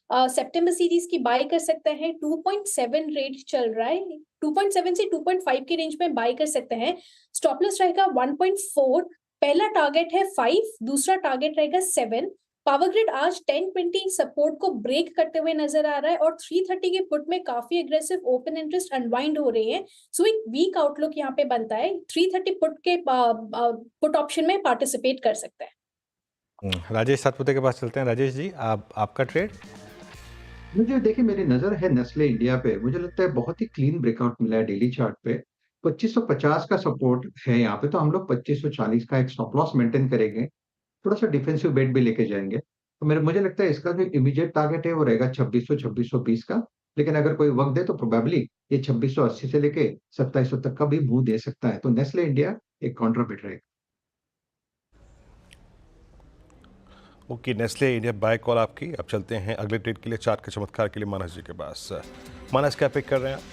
सितंबर सीरीज की बाय कर सकते हैं। 2.7 रेट चल रहा है, 2.7 से 2.5 के रेंज में बाय कर सकते हैं। स्टॉप लॉस रहेगा 1.4, पहला टारगेट है 5, दूसरा टारगेट रहेगा 7। पावर ग्रिड आज 1020 सपोर्ट को ब्रेक करते हुए नजर आ रहा है, और 330 के पुट में काफी एग्रेसिव ओपन इंटरेस्ट अनवाइंड हो रही है। सो एक वीक आउटलुक यहाँ पे बनता है। 330 पुट के पुट ऑप्शन में पार्टिसिपेट कर सकते हैं। राजेश सातपुते के पास चलते हैं। राजेश जी, आपका ट्रेड? मुझे देखिए मेरी नजर है नेस्ले इंडिया पे, मुझे लगता है बहुत ही क्लीन ब्रेकआउट मिला है डेली चार्ट पे। 2550 का सपोर्ट है यहाँ पे, तो हम लोग 2540 का एक स्टॉप लॉस मेंटेन करेंगे, थोड़ा सा डिफेंसिव बेट भी लेके जाएंगे। तो मेरे मुझे लगता है इसका जो इमीडिएट टारगेट है वो रहेगा 2600 2620 का। लेकिन अगर कोई वक्त दे तो प्रोबेबली ये 2680 से लेके 2700 तक का भी मूव दे सकता है। तो नेस्ले इंडिया एक काउंटर बेट रहेगा। Okay, Nestle India by call आपकी। अब चलते हैं अगले ट्रेड के लिए, चार्ट के चमत्कार के लिए मानस जी के पास। मानस, क्या पिक कर रहे हैं आप?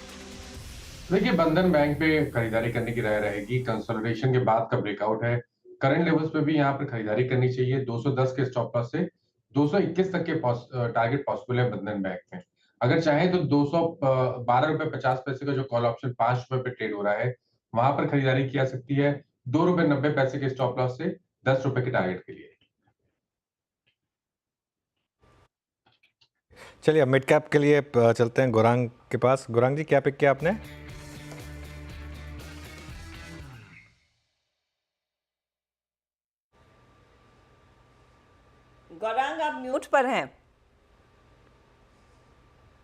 देखिए, बंधन बैंक पे खरीदारी करने की राय रहेगी। कंसोलिडेशन के बाद का ब्रेकआउट है, करंट लेवल्स पे भी यहाँ पर खरीदारी करनी चाहिए। 210 के स्टॉप लॉस से 221 तक के टारगेट पॉसिबल है बंधन बैंक में। अगर चाहे तो 212 रुपए 50 पैसे का जो कॉल ऑप्शन 5 रुपए पे ट्रेड हो रहा है, वहां पर खरीदारी की जा सकती है। 2 रुपए 90 पैसे के स्टॉप लॉस से 10 रुपए के टारगेट के लिए। चलिए अब मिड कैप के लिए चलते हैं गौरांग के पास। गौरांग जी, क्या पिक किया आपने? गौरांग, आप म्यूट पर हैं।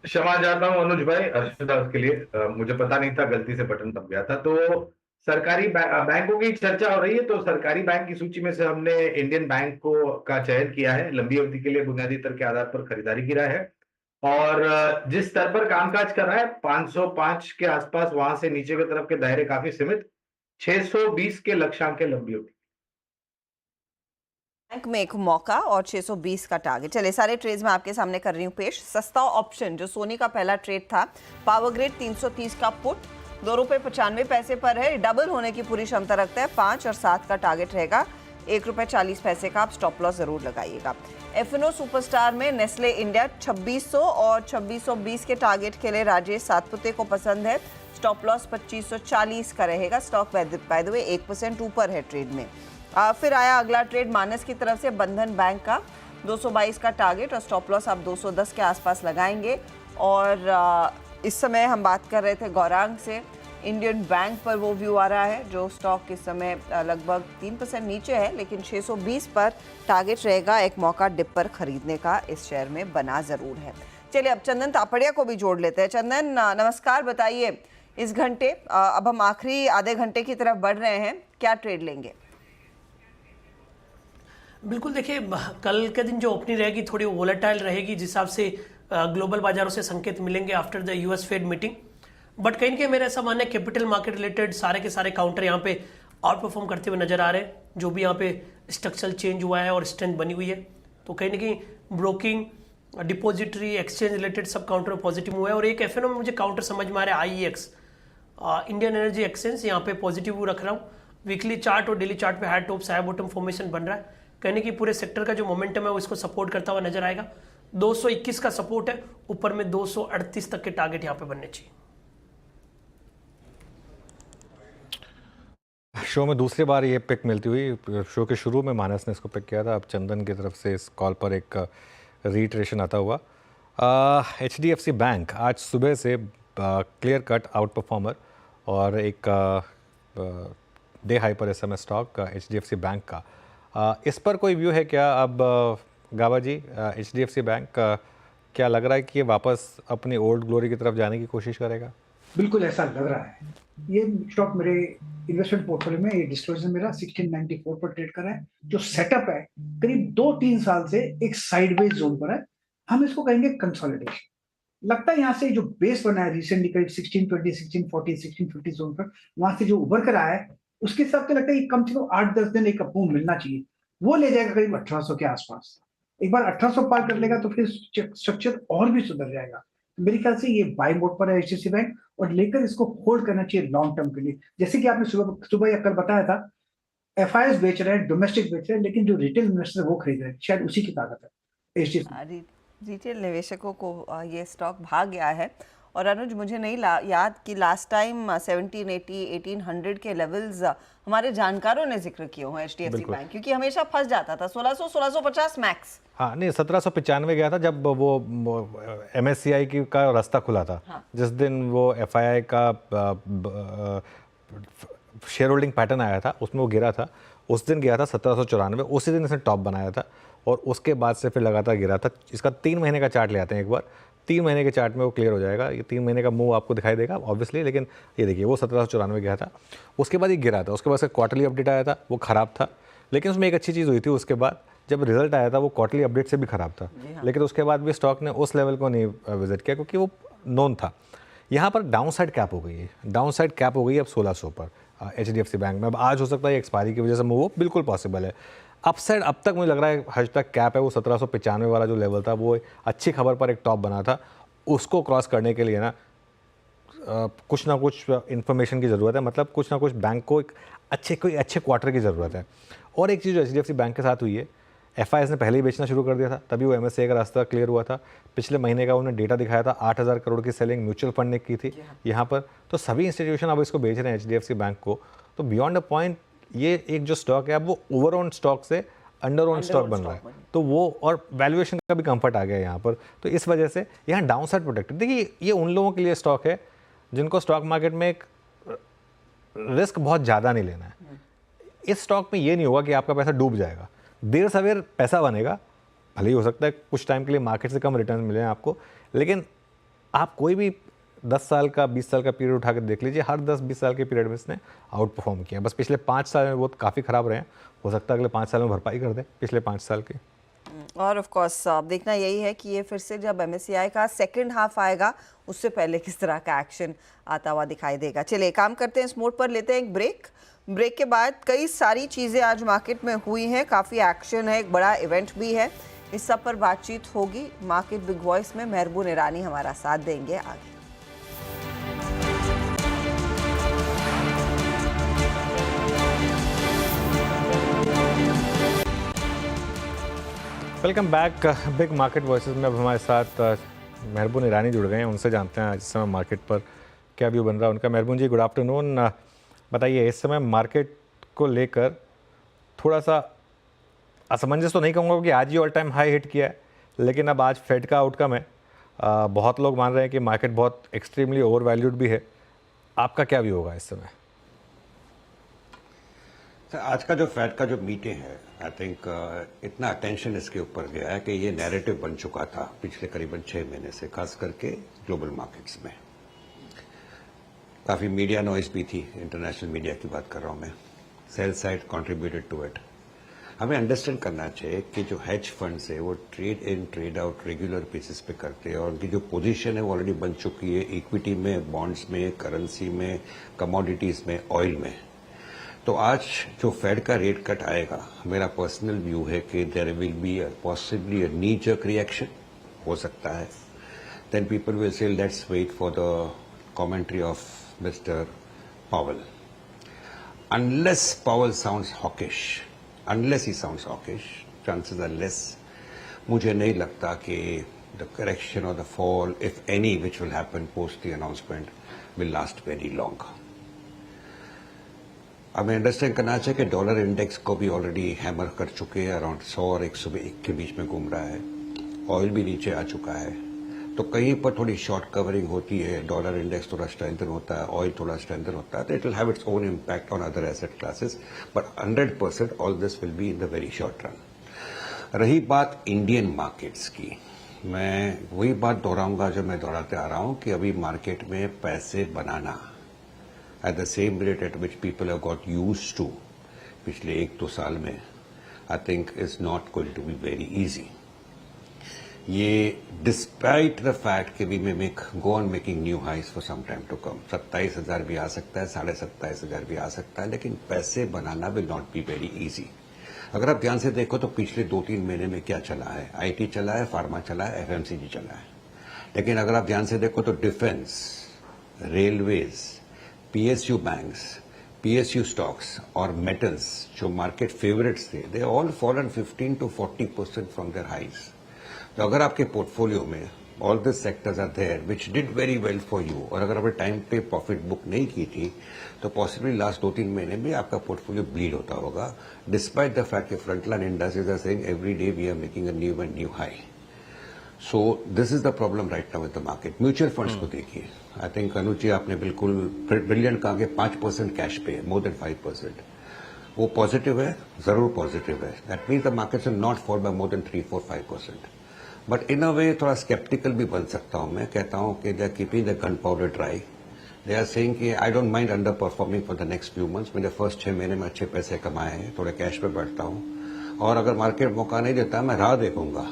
क्षमा चाहता हूं अनुज भाई, अर्शदा के लिए मुझे पता नहीं था, गलती से बटन दब गया था। तो सरकारी बैंकों की चर्चा हो रही है, तो सरकारी बैंक की सूची में से हमने इंडियन बैंक को का चयन किया है। लंबी अवधि के लिए बुनियादी दर के आधार पर खरीदारी की राय है, और जिस स्तर पर कामकाज कर रहा है 505 के आसपास, वहां से नीचे की तरफ के दायरे काफी सीमित। 620 के लक्ष्यांक के लंबी अवधि बैंक में एक मौका और 620 का टारगेट। चले सारे ट्रेड्स मैं आपके सामने कर रही हूँ पेश। सस्ता ऑप्शन जो सोनी का पहला ट्रेड था, पावर ग्रिड 330 का पुट 2 रुपए 95 पैसे पर है, डबल होने की पूरी क्षमता रखता है। 5 और 7 का टारगेट रहेगा। 1 रुपए 40 पैसे का आप स्टॉप लॉस जरूर लगाइएगा। एफएनओ सुपरस्टार में नेस्ले इंडिया 2600 और 2620 के टारगेट के लिए राजेश सातपुते को पसंद है। स्टॉप लॉस 2540 का रहेगा। स्टॉक बाय द वे 1% ऊपर है ट्रेड में। फिर आया अगला ट्रेड मानस की तरफ से, बंधन बैंक का 222 का टारगेट और स्टॉप लॉस आप 210 के आसपास लगाएंगे। और इस समय हम बात कर रहे थे गौरांग से, इंडियन बैंक पर वो व्यू आ रहा है जो स्टॉक इस समय लगभग 3% नीचे है, लेकिन 620 पर टारगेट रहेगा। एक मौका डिप पर खरीदने का इस शेयर में बना ज़रूर है। चलिए अब चंदन तापड़िया को भी जोड़ लेते हैं। चंदन नमस्कार, बताइए इस घंटे, अब हम आखिरी आधे घंटे की तरफ बढ़ रहे हैं, क्या ट्रेड लेंगे? बिल्कुल, देखिए कल के दिन जो ओपनिंग रहेगी थोड़ी वोलेटाइल रहेगी, जिस हिसाब से ग्लोबल बाजारों से संकेत मिलेंगे after the US Fed meeting. But कहीं ना कहीं मेरा ऐसा मानना है कैपिटल मार्केट रिलेटेड सारे के सारे काउंटर यहाँ पे आउट परफॉर्म करते हुए नजर आ रहे हैं। जो भी यहाँ पे स्ट्रक्चरल चेंज हुआ है और स्ट्रेंथ बनी हुई है, तो कहीं ना कहीं ब्रोकिंग, डिपोजिटरी, एक्सचेंज रिलेटेड सब काउंटर में पॉजिटिव हुआ है। और एक एफएनओ में मुझे काउंटर समझ में आ रहा है, आईईएक्स इंडियन एनर्जी एक्सचेंज, यहाँ पे पॉजिटिव रख रहा हूँ। वीकली चार्ट और डेली चार्ट पे high top high bottom formation बन रहा है, कहने की पूरे सेक्टर का जो मोमेंटम है वो इसको सपोर्ट करता हुआ नजर आएगा। 221 का सपोर्ट है, ऊपर में 238 तक के टारगेट यहाँ पे बनने चाहिए। शो में दूसरी बार ये पिक मिलती हुई, शो के शुरू में मानस ने इसको पिक किया था, अब चंदन की तरफ से इस कॉल पर एक रीट्रेशन आता हुआ। HDFC बैंक आज सुबह से क्लियर कट आउट परफॉर्मर और एक डे हाई पर इस समय स्टॉक HDFC बैंक का। इस पर कोई व्यू है क्या अब गाबा जी? HDFC बैंक क्या लग रहा है कि ये वापस अपनी ओल्ड ग्लोरी की तरफ जाने की कोशिश करेगा? बिल्कुल ऐसा लग रहा है। ये स्टॉक मेरे इन्वेस्टमेंट पोर्टफोलियो में, ये डिस्क्लोजर मेरा 1694 पर ट्रेड कर रहा है। जो सेटअप है करीब 2-3 साल से एक साइडवेज जोन पर है, हम इसको कहेंगे कंसोलिडेशन। लगता है यहाँ से जो बेस बना है रिसेंटली करीब 1620, 1640, 1650 जोन पर, वहां से जो उभर कर आया है उसके हिसाब से लगता है कि कम से कम 8-10 दिन एक अपूर्ण मिलना चाहिए। वो ले जाएगा करीब 1800 के आसपास। एक बार 1800 पार कर लेगा तो फिर स्ट्रक्चर और भी सुधर जाएगा। मेरे ख्याल से ये बाई मोड पर है HDFC बैंक, और लेकर इसको होल्ड करना चाहिए लॉन्ग टर्म के लिए। जैसे कि आपने सुबह या कल बताया था, FIs बेच रहे हैं, डोमेस्टिक बेच रहे हैं, लेकिन जो रिटेल इन्वेस्टर है वो खरीद रहे हैं, शायद उसी की ताकत है HDFC। रिटेल निवेशकों को ये स्टॉक भाग गया है। और अनुज, मुझे नहीं याद कि लास्ट टाइम 1780, 1800 के लेवल्स हमारे जानकारों ने जिक्र किए हैं HDFC बैंक, क्योंकि हमेशा फंस जाता था 1600, 1650 मैक्स। हाँ नहीं, 1795 गया था जब वो MSCI की का रास्ता खुला था। हाँ। जिस दिन वो FII का शेयर होल्डिंग पैटर्न आया था उसमें वो गिरा था, उस दिन गया था 1794, उसी दिन इसने टॉप बनाया था और उसके बाद से फिर लगातार गिरा था। इसका 3 महीने का चार्ट ले आते हैं एक बार, 3 महीने के चार्ट में वो क्लियर हो जाएगा। ये 3 महीने का मूव आपको दिखाई देगा ऑब्वियसली, लेकिन ये देखिए वो 1794 गया था, उसके बाद ये गिरा था, उसके बाद से क्वार्टरली अपडेट आया था, वो ख़राब था, लेकिन उसमें एक अच्छी चीज़ हुई थी, उसके बाद जब रिजल्ट आया था वो क्वार्टरली अपडेट से भी ख़राब था, लेकिन उसके बाद भी स्टॉक ने उस लेवल को नहीं विजिट किया क्योंकि वो नोन था। यहाँ पर डाउन साइड कैप हो गई है, डाउन साइड कैप हो गई है अब 1600 पर HDFC बैंक में। अब आज हो सकता है एक्सपायरी की वजह से मूव हो, बिल्कुल पॉसिबल है। अपसाइड अब तक मुझे लग रहा है आज तक कैप है वो 1795 वाला जो लेवल था, वो अच्छी खबर पर एक टॉप बना था, उसको क्रॉस करने के लिए ना कुछ ना कुछ इन्फॉर्मेशन की ज़रूरत है, मतलब कुछ ना कुछ बैंक को एक कोई अच्छे क्वार्टर की ज़रूरत है। और एक चीज़ जो HDFC बैंक के साथ हुई है, FIS ने पहले ही बेचना शुरू कर दिया था, तभी वो MSCI का रास्ता क्लियर हुआ था। पिछले महीने का उन्होंने डेटा दिखाया था, 8000 करोड़ की सेलिंग म्यूचुअल फंड ने की थी यहाँ पर, तो सभी इंस्टीट्यूशन अब इसको बेच रहे हैं HDFC बैंक को। तो बियॉन्ड अ पॉइंट ये एक जो स्टॉक है अब वो ओवर ओन स्टॉक से अंडर ओन स्टॉक बन रहा है, तो वो और वैल्यूएशन का भी कंफर्ट आ गया यहाँ पर, तो इस वजह से यहाँ डाउन साइड प्रोटेक्टेड। देखिए ये उन लोगों के लिए स्टॉक है जिनको स्टॉक मार्केट में एक रिस्क बहुत ज़्यादा नहीं लेना है। इस स्टॉक में ये नहीं होगा कि आपका पैसा डूब जाएगा, देर सवेर पैसा बनेगा, भले ही हो सकता है कुछ टाइम के लिए मार्केट से कम रिटर्न मिले आपको, लेकिन आप कोई भी 10 साल का 20 साल का पीरियड उठा कर देख लीजिए, हर 10-20 साल के पीरियड में इसने आउट परफॉर्म किया। बस पिछले 5 साल में वो काफ़ी ख़राब रहे हैं, हो सकता है अगले 5 साल में भरपाई कर दें पिछले 5 साल की। और ऑफ कोर्स देखना यही है कि ये फिर से जब MSCI का सेकंड हाफ आएगा उससे पहले किस तरह का एक्शन आता हुआ दिखाई देगा। चलिए काम करते हैं, इस मोड पर लेते हैं एक ब्रेक के बाद कई सारी चीज़ें आज मार्केट में हुई हैं, काफ़ी एक्शन है, एक बड़ा इवेंट भी है, इस सब पर बातचीत होगी। मार्केट बिग वॉइस में मेहरबून ईरानी हमारा साथ देंगे आगे। Welcome back big market voices में। अब हमारे साथ मेहरबून ईरानी जुड़ गए हैं, उनसे जानते हैं इस समय मार्केट पर क्या व्यू बन रहा है उनका। मेहरबून जी गुड आफ्टरनून, बताइए इस समय मार्केट को लेकर थोड़ा सा असमंजस तो नहीं कहूँगा कि आज ही ऑल टाइम हाई हिट किया है, लेकिन अब आज फेड का आउटकम है, बहुत लोग मान रहे हैं कि मार्केट बहुत एक्सट्रीमली ओवर वैल्यूड भी है, आपका क्या व्यू होगा इस समय? आज का जो फेड का जो मीटिंग है, आई थिंक इतना अटेंशन इसके ऊपर गया है कि ये नैरेटिव बन चुका था पिछले करीबन 6 महीने से, खास करके ग्लोबल मार्केट्स में। काफ़ी मीडिया नॉइस भी थी, इंटरनेशनल मीडिया की बात कर रहा हूँ मैं, sell side contributed to it. हमें अंडरस्टैंड करना चाहिए कि जो हेज फंड्स है वो trade in trade out regular basis पे करते हैं, और उनकी जो पोजीशन है वो ऑलरेडी बन चुकी है इक्विटी में, बॉन्ड्स में, करेंसी में, कमोडिटीज में, ऑयल में। तो आज जो फेड का रेट कट आएगा, मेरा पर्सनल व्यू है कि there will be possibly a knee jerk reaction हो सकता है। Then people will say let's wait for the commentary of mister Powell. Unless Powell sounds hawkish, unless he sounds hawkish, chances are less. मुझे नहीं लगता कि the correction और the fall, if any, which will happen post the announcement will last very long. हमें understand करना चाहिए कि dollar index को भी ऑलरेडी हैमर कर चुके हैं, अराउंड 100 और 101 के बीच में घूम रहा है। ऑयल भी नीचे आ चुका है, तो कहीं पर थोड़ी शॉर्ट कवरिंग होती है, डॉलर इंडेक्स थोड़ा स्ट्रेंथन होता है, ऑयल थोड़ा स्ट्रेंथन होता है, तो it will have its own impact on other asset classes, but 100% all this will be in the very short run. रही बात इंडियन मार्केट्स की, मैं वही बात दोहराऊंगा जो मैं दोहराते आ रहा हूं कि अभी मार्केट में पैसे बनाना at the same rate at which people have got used to पिछले 1-2 साल में, I think is not going to be very easy. ये despite the fact कि we may go on making new highs for some time to come, 27,000 भी आ सकता है, 27,500 भी आ सकता है, लेकिन पैसे बनाना will not be very easy. अगर आप ध्यान से देखो तो पिछले 2-3 महीने में क्या चला है, IT चला है, फार्मा चला है, FMCG चला है, लेकिन अगर आप ध्यान से देखो तो defence, railways, PSU banks, PSU stocks और मेटल्स जो मार्केट फेवरेट्स थे, they all fallen 15 to 40% from their highs. तो अगर आपके पोर्टफोलियो में all this sectors are there which did very well for you, और अगर आपने टाइम पे प्रॉफिट बुक नहीं की थी, तो पॉसिबली लास्ट 2-3 महीने में आपका पोर्टफोलियो ब्लीड होता होगा, डिस्पाइट द फैक्ट कि frontline industries are saying every day we are making a new and new high. So this is the problem right now with the market. Mutual funds को देखिए, I think अनुज जी आपने बिल्कुल brilliant कहा कि 5% cash पे है, more than 5%। वो positive है, जरूर पॉजिटिव है। That means the markets will not fall by more than 3-4-5%। But in a way थोड़ा स्केप्टिकल भी बन सकता हूं मैं, कहता हूं कि they are keeping the gun powder dry. They are saying कि I don't mind underperforming for the next few months, मैंने फर्स्ट 6 महीने में अच्छे पैसे कमाए हैं, थोड़े कैश पे बैठता हूं और अगर मार्केट मौका नहीं देता मैं राह देखूंगा।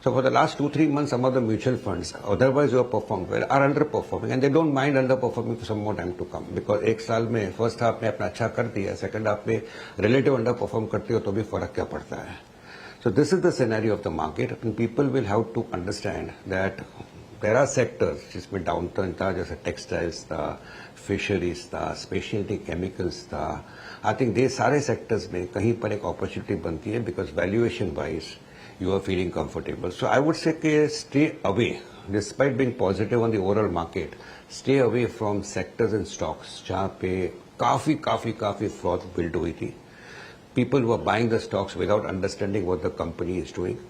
So for the last 2-3 months, some of the mutual funds, otherwise who have performed well, are underperforming, and they don't mind underperforming for some more time to come. Because एक साल में फर्स्ट हाफ में अपना अच्छा कर दिया, second half में relative under perform करते हो तो भी फर्क क्या पड़ता है। So this is the scenario of the market, and people will have to understand that there are sectors जिसमें डाउनटर्न था, जैसे टेक्सटाइल्स था, फिशरीज था, स्पेशलिटी केमिकल्स था। आई थिंक ये सारे सेक्टर्स में कहीं पर एक अपॉर्चुनिटी बनती है because valuation wise you are feeling comfortable. So I would say stay away, despite being positive on the overall market, stay away from sectors and stocks जहाँ पे काफी fraud build हुई थी. People who are buying the stocks without understanding what the company is doing,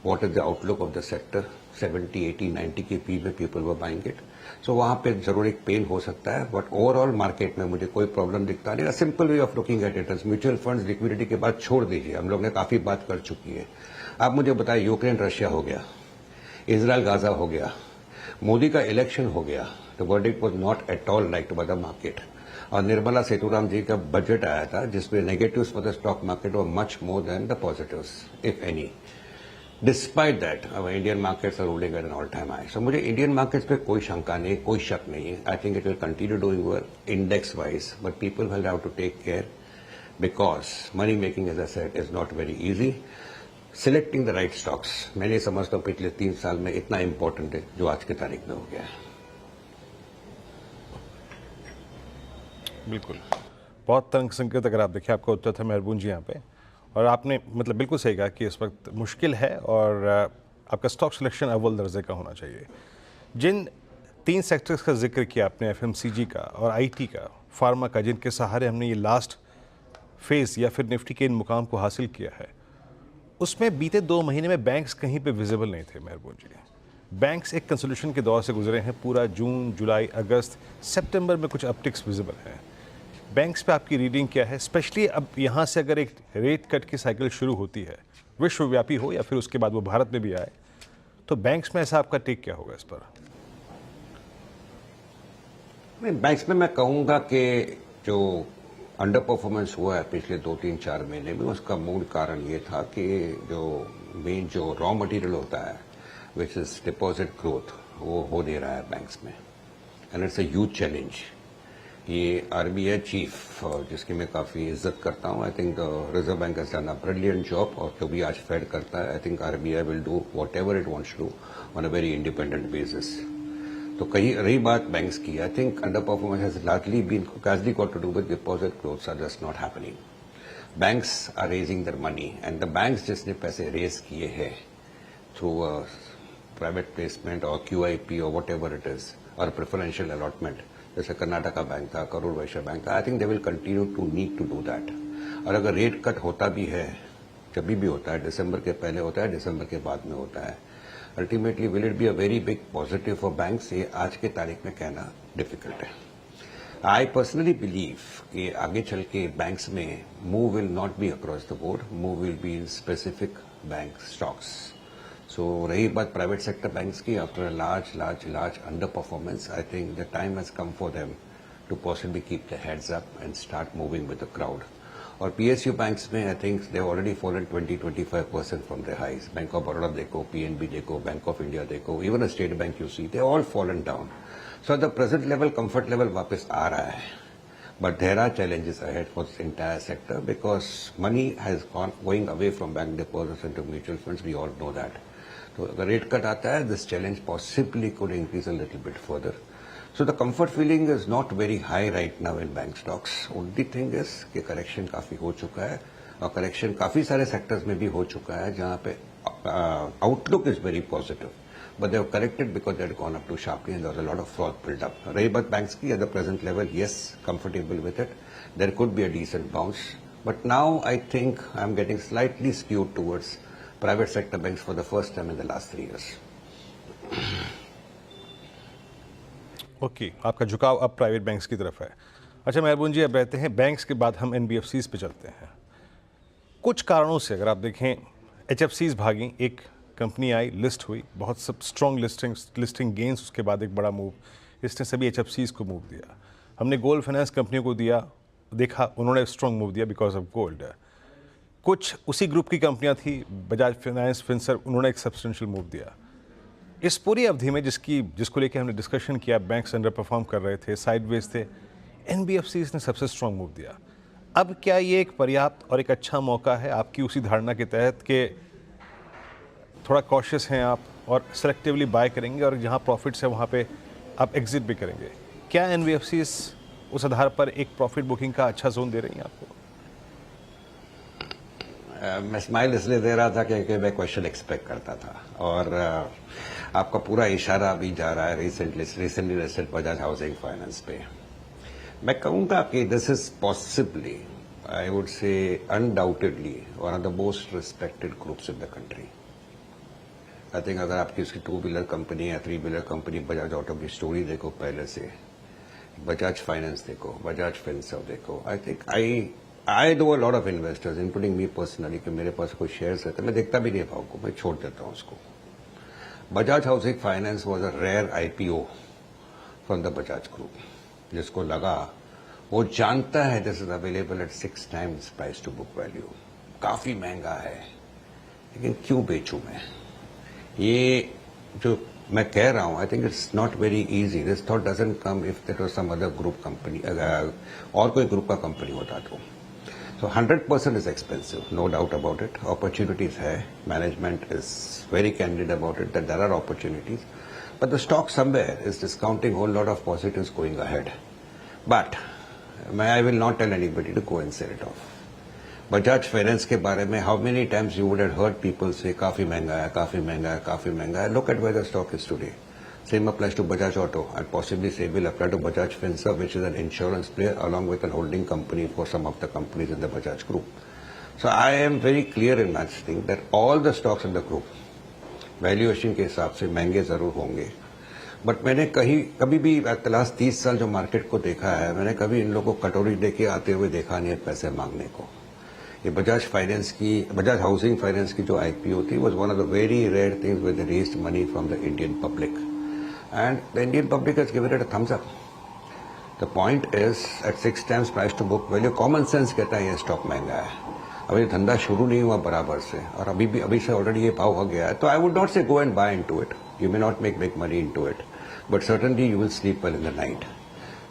what is the outlook of the sector, 70, 80, 90 के P में people were buying it. So वहाँ पे जरूर एक पेन हो सकता है, बट ओवरऑल मार्केट में मुझे कोई प्रॉब्लम दिखता नहीं। Simple way of looking at it, mutual funds liquidity के बाद छोड़ दीजिए, हम लोग ने काफी बात कर चुकी है। आप मुझे बताइए, यूक्रेन रशिया हो गया, इजराइल गाजा हो गया, मोदी का इलेक्शन हो गया, the verdict was not at all liked by the market. और निर्मला सीतारामन जी का बजट आया था जिसमें negatives for the stock market were much more than the positives if any. Despite that our Indian markets are ruling at an all time high. So मुझे Indian markets पे कोई शंका नहीं, कोई शक नहीं है। I think it will continue doing well index wise, but people will have to take care because money making as I said is not very easy. Selecting the right stocks मैं नहीं समझता हूं पिछले 3 साल में इतना इंपॉर्टेंट है जो आज की तारीख में हो गया है। बिल्कुल, बहुत तंग संकेत अगर आप देखिए, आपका उत्तर था मेहरबून जी यहाँ पे, और आपने मतलब बिल्कुल सही कहा कि इस वक्त मुश्किल है और आपका स्टॉक सिलेक्शन अव्वल दर्जे का होना चाहिए। जिन 3 सेक्टर्स का जिक्र किया आपने, एफएमसीजी का और आईटी का, फार्मा का, जिनके सहारे हमने ये लास्ट फेज या फिर निफ्टी के इन मुकाम को हासिल किया है, उसमें बीते 2 महीने में बैंक्स कहीं पे विजिबल नहीं थे मेहरबून जी। बैंक्स एक कंसोलिडेशन के दौर से गुजरे हैं, पूरा जून, जुलाई, अगस्त, सितंबर में कुछ अपटिक्स विजिबल हैं। बैंक्स पे आपकी रीडिंग क्या है, स्पेशली अब यहाँ से अगर एक रेट कट की साइकिल शुरू होती है, विश्वव्यापी हो या फिर उसके बाद वो भारत में भी आए, तो बैंक्स में ऐसा आपका टेक क्या होगा इस पर? बैंक्स में मैं कहूँगा कि जो अंडर परफॉर्मेंस हुआ है पिछले 2-3-4 महीने में, उसका मूल कारण ये था कि जो मेन जो रॉ मटेरियल होता है विच इज डिपॉजिट ग्रोथ, वो हो दे रहा है बैंक्स में, and it's a huge challenge. ये आरबीआई चीफ जिसकी मैं काफ़ी इज्जत करता हूँ, I think Reserve Bank has done a brilliant job, और जो भी आज फेड करता है, I think RBI will do whatever it wants to on a very independent basis. तो कहीं रही बात बैंक्स की, I think underperformance has largely been casually got to do with deposit growths are just not happening. Banks are raising their money, and the banks जिसने पैसे raise किए हैं through private placement और QIP और whatever it is, और preferential allotment, जैसे Karnataka bank था, Karur Vysya bank था, I think they will continue to need to do that. और अगर रेट कट होता भी है, जब भी होता है, दिसंबर के पहले होता है, दिसंबर के बाद में होता है, ultimately will it be a very big positive for banks, ये आज के तारीख में कहना डिफिकल्ट है। आई पर्सनली बिलीव कि आगे चल के बैंक्स में move will not be across the board, move will be in specific bank stocks. So रही बात प्राइवेट सेक्टर बैंक्स की, after large underperformance, I think the time has come for them to possibly keep the heads up and start moving with the crowd. और PSU banks में I think they already fallen 20-25% from the highs. Bank of Baroda देखो, PNB देखो, bank of India देखो, even state bank you see, they all fallen down. So the present level, comfort level वापस आ रहा है, but there are challenges ahead for this entire sector because money has gone going away from bank deposits into mutual funds. We all know that. So the rate cut आता है, this challenge possibly could increase a little bit further. So the comfort feeling is not very high right now in bank stocks. Only thing is कि correction काफी हो चुका है, और correction काफी सारे sectors में भी हो चुका है जहाँ पे outlook is very positive. But they have corrected because they had gone up too sharply and there was a lot of fraud built up. रही बात banks की, at the present level, yes, comfortable with it. There could be a decent bounce. But now I think I'm getting slightly skewed towards private sector banks for the first time in the last 3 years. Okay, आपका झुकाव अब private banks की तरफ है। अच्छा मेहरबून जी, अब रहते हैं बैंक्स के बाद हम NBFCs पे चलते हैं। कुछ कारणों से अगर आप देखें HFCs भागी, एक कंपनी आई, लिस्ट हुई, बहुत सब स्ट्रॉन्ग लिस्टिंग गेंस, उसके बाद एक बड़ा मूव, इसने सभी HFCs को मूव दिया। हमने गोल्ड फाइनेंस कंपनियों को देखा, उन्होंने स्ट्रॉन्ग मूव दिया बिकॉज ऑफ गोल्ड। कुछ उसी ग्रुप की कंपनियां थी, बजाज फाइनेंस, फिनसर्व, उन्होंने एक सब्सटेंशियल मूव दिया। इस पूरी अवधि में जिसको लेके हमने डिस्कशन किया, बैंक्स अंडर परफॉर्म कर रहे थे, साइडवेज थे, NBFCs ने सबसे स्ट्रॉन्ग मूव दिया। अब क्या ये एक पर्याप्त और एक अच्छा मौका है आपकी उसी धारणा के तहत कि थोड़ा कॉशियस हैं आप और सेलेक्टिवली बाय करेंगे और जहां प्रॉफिट्स है वहां पे आप एग्जिट भी करेंगे? क्या NBFCs उस आधार पर एक प्रॉफिट बुकिंग का अच्छा जोन दे रही हैं आपको? मैं स्माइल इसलिए दे रहा था क्योंकि मैं क्वेश्चन एक्सपेक्ट करता था और आपका पूरा इशारा अभी जा रहा है recently listed Bajaj housing finance पे। मैं कहूँगा कि this is possibly, I would say undoubtedly one of the most respected groups in the country. I think अगर आपकी उसकी 2 व्हीलर कंपनी या 3 व्हीलर कंपनी बजाज ऑटो की स्टोरी देखो, पहले से बजाज फाइनेंस देखो, बजाज फिनसर्व देखो, I think I do a lot of investors including me personally कि मेरे पास कोई शेयर्स है तो मैं देखता भी नहीं भाव को, मैं छोड़ देता हूँ उसको। Bajaj housing finance was a rare IPO from the Bajaj group. जिसको लगा वो जानता है this is available at 6 times price to book value, काफी महंगा है, लेकिन क्यों बेचूं मैं? ये जो मैं कह रहा हूं, I think it's not very easy. This thought doesn't come if there was some other group company, और कोई ग्रुप का कंपनी होता तो। So 100% is expensive, no doubt about it. Opportunities hai, management is very candid about it, that there are opportunities. But the stock somewhere is discounting a whole lot of positives going ahead. But I will not tell anybody to go and sell it off. Bajaj Finance के बारे में how many times you would have heard people say काफी महंगा है, काफी महंगा है, काफी महंगा है. Look at where the stock is today. Same applies to Bajaj Auto and possibly same will apply to Bajaj Finserv, which is an insurance player along with a holding company for some of the companies in the Bajaj group. So I am very clear in that thing that all the stocks in the group valuation के हिसाब से महंगे जरूर होंगे. But मैंने कभी भी last 30 साल जो मार्केट को देखा है, मैंने कभी इन लोगों को कटोरी देके आते हुए देखा नहीं है पैसे मांगने को. ये बजाज हाउसिंग फाइनेंस की जो IPO थी was one of the very rare things where they raised money from the Indian public. And the Indian public has given it a thumbs up. The point is, at 6 times price to book value, common sense कहता है ये stock महंगा है. अभी धंधा शुरू नहीं हुआ बराबर से और अभी से ऑलरेडी ये भाव हो गया है. तो I would not say go and buy into it. You may not make big money into it, but certainly you will sleep well in the night.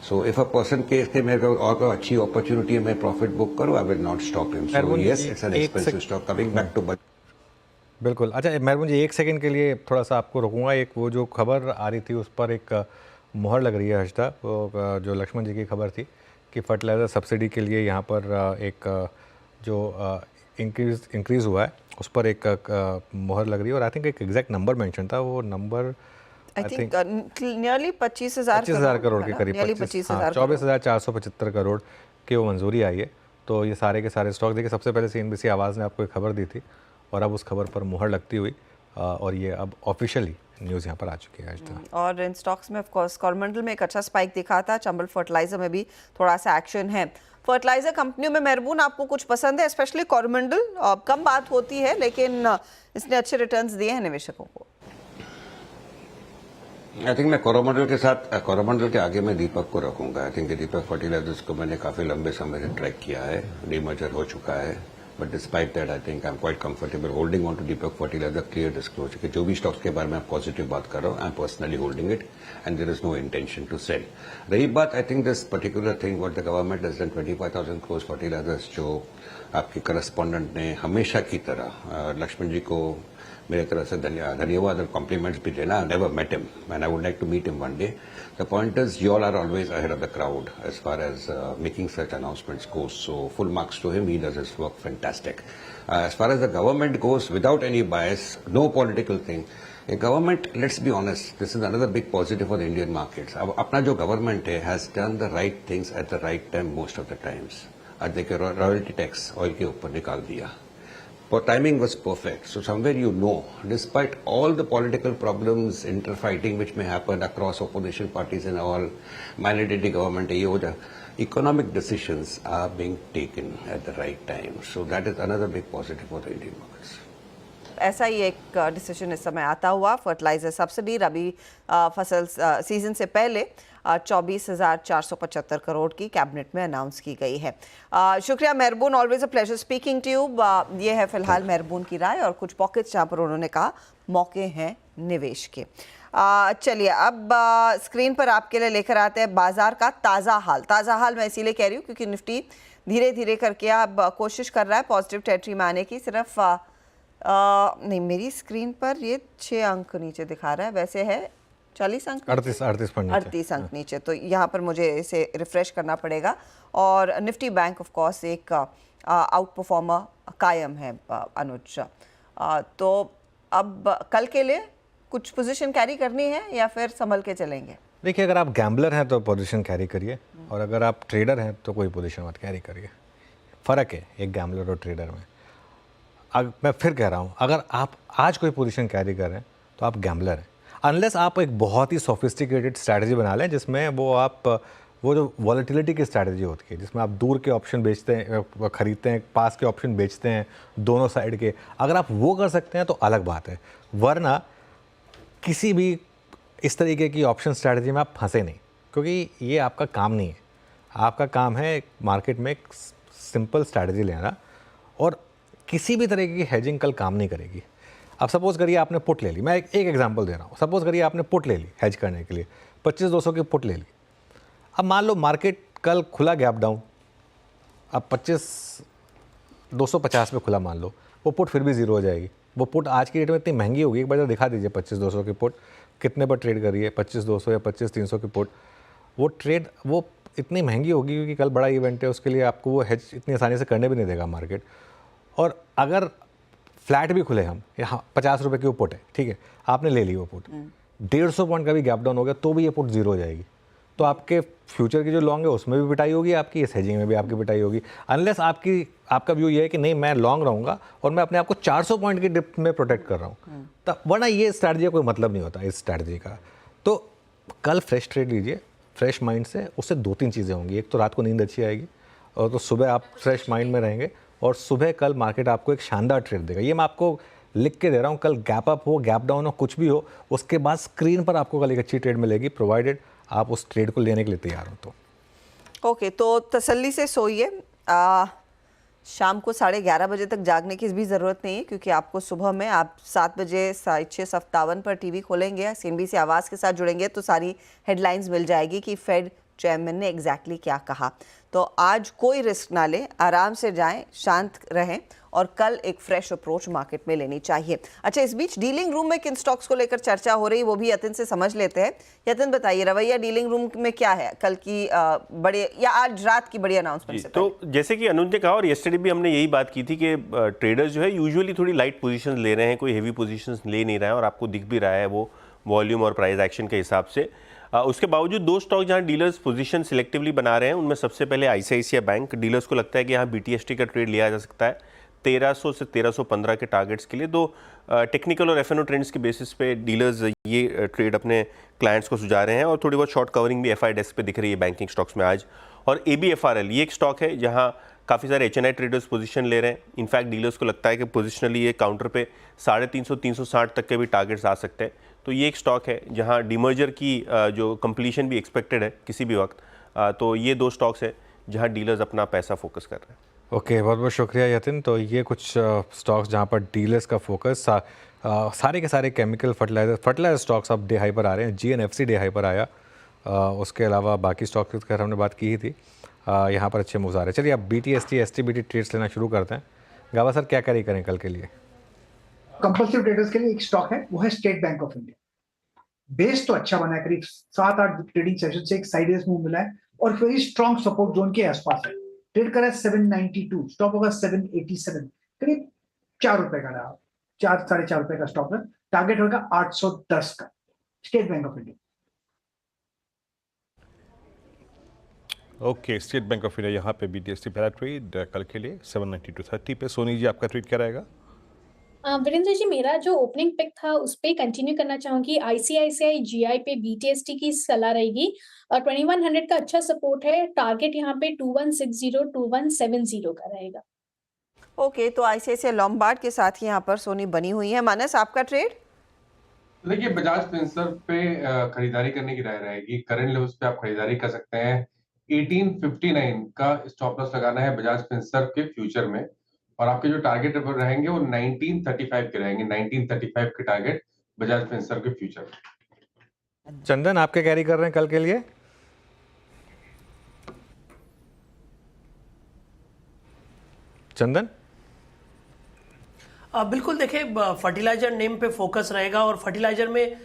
So if a person के मेरे को और कोई अच्छी अपॉर्चुनिटी है मैं profit book करूँ, I will not stop him. So yes, it's an expensive stock. Coming back to बिल्कुल. अच्छा मेहरबान जी, एक सेकंड के लिए थोड़ा सा आपको रोकूंगा. एक वो जो खबर आ रही थी उस पर एक मोहर लग रही है हर्षदा, वो जो लक्ष्मण जी की खबर थी कि फर्टिलाइज़र सब्सिडी के लिए यहाँ पर एक जो इंक्रीज़ हुआ है उस पर एक मोहर लग रही है. और आई थिंक एक एग्जैक्ट नंबर मेंशन था, वो number I think nearly 25,000 crore के करीब, 24,475 करोड़ की वो मंजूरी आई है. तो ये सारे के सारे स्टॉक देखिए, सबसे पहले CNBC आवाज़ ने आपको एक खबर दी थी और अब उस खबर पर मुहर लगती हुई और ये अब ऑफिशियली न्यूज़ यहाँ पर आ चुकी है. और इन स्टॉक्स में ऑफ कोर्स कॉरमंडल में एक अच्छा स्पाइक दिखा था, चंबल फर्टिलाइजर में भी थोड़ा सा एक्शन है. फर्टिलाइजर कंपनियों में मेहरबून आपको कुछ पसंद है? स्पेशली कॉरमंडल, कम बात होती है लेकिन इसने अच्छे रिटर्न्स दिए हैं निवेशकों को. आई थिंक मैं कोरोमंडल के आगे मैं दीपक को रखूंगा. आई थिंक दीपक फर्टिलाइजर्स को मैंने काफी लंबे समय से ट्रैक किया है, डीमर्जर हो चुका है. But despite that, I think I'm quite comfortable holding on to Deepak Fertilizer. Clear disclosure कि जो भी स्टॉक्स के बारे में आप पॉजिटिव बात कर रहे हो, I'm personally holding it, and there is no intention to sell. रही बात, I think this particular thing what the government has done, 25,000 crores fertilizers, जो आपके करस्पॉन्डेंट ने हमेशा की तरह लक्ष्मण जी को मेरे तरफ से धन्यवाद और कॉम्प्लीमेंट्स भी देना. I never met him and I would like to meet him one day. The point is, you all are always ahead of the crowd as far as making such announcements goes. So full marks to him. He does his work fantastic. As far as the government goes, without any bias, no political thing. A government, let's be honest, this is another big positive for the Indian markets. अब अपना जो government है has done the right things at the right time most of the times. आज देखिए royalty tax oil के ऊपर निकाल दिया. But timing was perfect. So somewhere you know, despite all the political problems, interfighting which may happen across opposition parties and all, minority government, economic decisions are being taken at the right time. So that is another big positive for the Indian markets. ऐसा ही एक decision इस समय आता हुआ। Fertiliser subsidy रबी फसल season से पहले 24,475 करोड़ की कैबिनेट में अनाउंस की गई है। शुक्रिया Mehraboon, always a pleasure speaking to you. ये है फिलहाल मेहरबून की राय और कुछ पॉकेट्स जहाँ पर उन्होंने कहा मौके हैं निवेश के। चलिए अब स्क्रीन पर आपके लिए लेकर आते हैं बाजार का ताज़ा हाल मैं इसीलिए कह रही हूँ क्योंकि निफ्टी धीरे धीरे करके अब कोशिश कर रहा है पॉजिटिव टेरिटरी में आने की। सिर्फ नहीं, मेरी स्क्रीन पर ये 6 अंक नीचे दिखा रहा है, वैसे है 40 अंक 38 अंक नीचे, तो यहाँ पर मुझे इसे रिफ्रेश करना पड़ेगा। और निफ्टी बैंक ऑफ कोर्स एक आउट परफॉर्मर कायम है अनुज। तो अब कल के लिए कुछ पोजीशन कैरी करनी है या फिर संभल के चलेंगे? देखिए, अगर आप गैम्बलर हैं तो पोजीशन कैरी करिए, और अगर आप ट्रेडर हैं तो कोई पोजीशन मत कैरी करिए। फ़र्क है एक गैम्बलर और ट्रेडर में। मैं फिर कह रहा हूँ, अगर आप आज कोई पोजीशन कैरी कर रहे हैं तो आप गैम्बलर हैं, अनलेस आप एक बहुत ही सोफिस्टिकेटेड स्ट्रैटेजी बना लें जिसमें वो जो वॉलेटिलिटी की स्ट्रैटेजी होती है, जिसमें आप दूर के ऑप्शन बेचते हैं, खरीदते हैं, पास के ऑप्शन बेचते हैं, दोनों साइड के, अगर आप वो कर सकते हैं तो अलग बात है। वरना किसी भी इस तरीके की ऑप्शन स्ट्रैटेजी में आप फंसे नहीं, क्योंकि ये आपका काम नहीं है। आपका काम है मार्केट में एक सिंपल स्ट्रैटेजी लेना, और किसी भी तरीके की हेजिंग कल काम नहीं करेगी। अब सपोज़ करिए आपने पुट ले ली, मैं एक एग्जांपल दे रहा हूँ। सपोज़ करिए आपने पुट ले ली हेज करने के लिए, 25,200 की पुट ले ली। अब मान लो मार्केट कल खुला गैप डाउन, अब 25,250 पे खुला, मान लो वो पुट फिर भी ज़ीरो हो जाएगी। वो पुट आज की डेट में इतनी महंगी होगी, एक बार दिखा दीजिए 25,200 की पुट कितने पर ट्रेड करिए, 25,200 या 25,300 की पुट। वो इतनी महंगी होगी क्योंकि कल बड़ा इवेंट है, उसके लिए आपको वो हेज इतनी आसानी से करने भी नहीं देगा मार्केट। और अगर फ्लैट भी खुले हम, यहाँ 50 रुपये की वो पुट है, ठीक है, आपने ले ली वो पुट, 150 पॉइंट का भी गैप डाउन हो गया तो भी ये पुट ज़ीरो हो जाएगी। तो आपके फ्यूचर की जो लॉन्ग है उसमें भी पिटाई होगी आपकी, इस हेजिंग में भी आपकी पिटाई होगी, अनलेस आपका व्यू ये है कि नहीं मैं लॉन्ग रहूँगा और मैं अपने आप को 400 पॉइंट की डिप में प्रोटेक्ट कर रहा हूँ, तब वरना ये स्ट्रैटेजी का कोई मतलब नहीं होता इस स्ट्रैटेजी का। तो कल फ्रेश ट्रेड लीजिए फ्रेश माइंड से, उससे 2-3 चीज़ें होंगी। एक तो रात को नींद अच्छी आएगी, और तो सुबह आप फ्रेश माइंड में रहेंगे, और सुबह कल मार्केट आपको एक शानदार ट्रेड देगा। ये मैं आपको लिख के दे रहा हूँ, कल गैप अप हो, गैप डाउन हो, कुछ भी हो, उसके बाद स्क्रीन पर आपको कल एक अच्छी ट्रेड मिलेगी, प्रोवाइडेड आप उस ट्रेड को लेने के लिए तैयार हो तो। ओके, तो तसल्ली से सोइए। शाम को 11:30 बजे तक जागने की भी ज़रूरत नहीं है, क्योंकि आपको सुबह में आप 7 बजे 6:57 पर टीवी खोलेंगे, CNBC आवाज़ के साथ जुड़ेंगे तो सारी हेडलाइंस मिल जाएगी कि फेड चेयरमैन ने एग्जैक्टली क्या कहा। तो आज कोई रिस्क ना लें, आराम से जाएं, शांत रहें, और कल एक फ्रेश अप्रोच मार्केट में लेनी चाहिए। अच्छा, इस बीच डीलिंग रूम में किन स्टॉक्स को लेकर चर्चा हो रही वो भी यतिन से समझ लेते हैं। यतिन, बताइए रवैया डीलिंग रूम में क्या है कल की बड़े या आज रात की बड़ी अनाउंसमेंट से? तो जैसे कि अनुज ने कहा और येस्टरडे भी हमने यही बात की थी कि ट्रेडर्स जो है यूजुअली थोड़ी लाइट पोजीशंस ले रहे हैं, कोई हेवी पोजीशंस ले नहीं रहा है, और आपको दिख भी रहा है वो वॉल्यूम और प्राइस एक्शन के हिसाब से। उसके बावजूद 2 स्टॉक जहां डीलर्स पोजीशन सिलेक्टिवली बना रहे हैं, उनमें सबसे पहले ICICI बैंक। डीलर्स को लगता है कि यहाँ BTST का ट्रेड लिया जा सकता है 1300 से 1315 के टारगेट्स के लिए। दो टेक्निकल और FNO ट्रेंड्स के बेसिस पे डीलर्स ये ट्रेड अपने क्लाइंट्स को सुझा रहे हैं, और थोड़ी बहुत शॉर्ट कवरिंग भी FI डेस्क पे दिख रही है बैंकिंग स्टॉक्स में आज। और ABFRL ये एक स्टॉक है जहां काफ़ी सारे HNI ट्रेडर्स पोजीशन ले रहे हैं। इनफैक्ट डीलर्स को लगता है कि पोजिशनली ये काउंटर पे 350 360 तक के भी टारगेट्स आ सकते हैं। तो ये एक स्टॉक है जहां डीमर्जर की जो कंप्लीशन भी एक्सपेक्टेड है किसी भी वक्त। तो ये 2 स्टॉक्स है जहां डीलर्स अपना पैसा फोकस कर रहे हैं। ओके, बहुत बहुत शुक्रिया यतिन। तो ये कुछ स्टॉक्स जहाँ पर डीलर्स का फोकस सारे के सारे केमिकल फर्टिलाइजर स्टॉक्स अब डे हाई पर आ रहे हैं। GNFC डे हाई पर आया। उसके अलावा बाकी स्टॉक्स की हमने बात की ही थी। यहाँ पर अच्छे मूव्स आ रहे हैं। चलिए अब BTST STBT ट्रेड्स लेना शुरू करते हैं। गावा सर, क्या कैरी करें कल के लिए? कंपल्सिव ट्रेडर्स के लिए एक स्टॉक है, वो है state bank of India. Base तो अच्छा बना है, करीब 7-8 ट्रेडिंग सेशन से एक साइडवेज मूव मिला है और वेरी स्ट्रॉन्ग सपोर्ट जोन के आसपास है। ट्रेड करा है 792, स्टॉप होगा 787, करीब 4 रुपए का रहा, 4-4.5 रुपए का स्टॉप है। टारगेट होगा 810 का, state bank of India. Okay, state bank of India यहाँ पे BTST पहला ट्रेड कल के लिए 792.30 पे। सोनी जी, आपका ट्रेड क्या रहेगा? वीरेंद्र जी, मेरा जो ओपनिंग पिक था उस पे कंटिन्यू करना चाहूंगी। ICICI GI पे BTST की सलाह रहेगी। 2100 का अच्छा सपोर्ट है, टारगेट यहाँ पे 2160 2170 का रहेगा। ओके, तो आईसीआईसीआई लॉम्बार्ड के साथ ही यहाँ पर सोनी बनी हुई है। मानस, आपका ट्रेड? तो देखिए, बजाज फिनसर्व पे खरीदारी करने की राय रहेगी। करंट लेवल्स पे आप खरीदारी कर सकते हैं। 1859 का स्टॉप लॉस लगाना है बजाज फिनसर्व के फ्यूचर में, और आपके जो टारगेट रहेंगे वो 1935 के रहेंगे। 1935 के टारगेट बजाज फिनसर्व के फ्यूचर में। चंदन, आपके कैरी कर रहे हैं कल के लिए? चंदन? बिल्कुल, देखिए फर्टिलाइजर नेम पे फोकस रहेगा, और फर्टिलाइजर में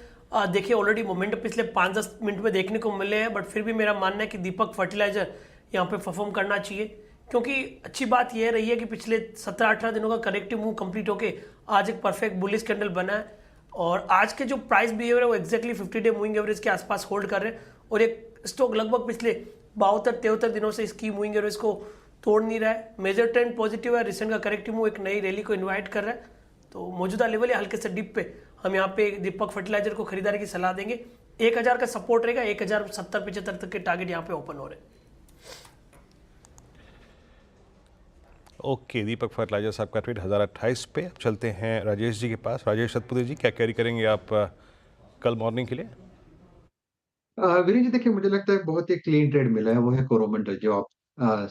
देखिए ऑलरेडी मोमेंट पिछले 5-10 मिनट में देखने को मिले हैं, बट फिर भी मेरा मानना है कि दीपक फर्टिलाइजर यहाँ पे परफॉर्म करना चाहिए, क्योंकि अच्छी बात यह रही है कि पिछले 17-18 दिनों का करेक्टिव मूव कंप्लीट होके आज एक परफेक्ट बुलिश कैंडल बना है, और आज के जो प्राइस बिहेवियर है वो एक्जैक्टली 50 डे मूविंग एवरेज के आसपास होल्ड कर रहे हैं, और एक स्टॉक लगभग पिछले 72-73 दिनों से इसकी मूविंग एवरेज को तोड़ नहीं रहा है। मेजर ट्रेंड पॉजिटिव है, रिसेंट का करेक्टिव मूव एक नई रैली को इनवाइट कर रहा है, तो मौजूदा लेवल या हल्के से डिप पे हम यहाँ पे दीपक फर्टिलाइजर को खरीदारी की सलाह देंगे। 1000 का सपोर्ट रहेगा, 1070-75 तक के टारगेट यहाँ पे ओपन हो रहे हैं। ओके, दीपक फर्टिलाइजर साहब का ट्रेड 1028 पे। अब चलते हैं राजेश जी के पास। राजेश सतपुते जी, क्या कैरी करेंगे आप कल मॉर्निंग के लिए? वीरेंद्र जी, देखिए मुझे लगता है बहुत ही क्लीन ट्रेड मिला है, वो है कोरोमंडल, जो आप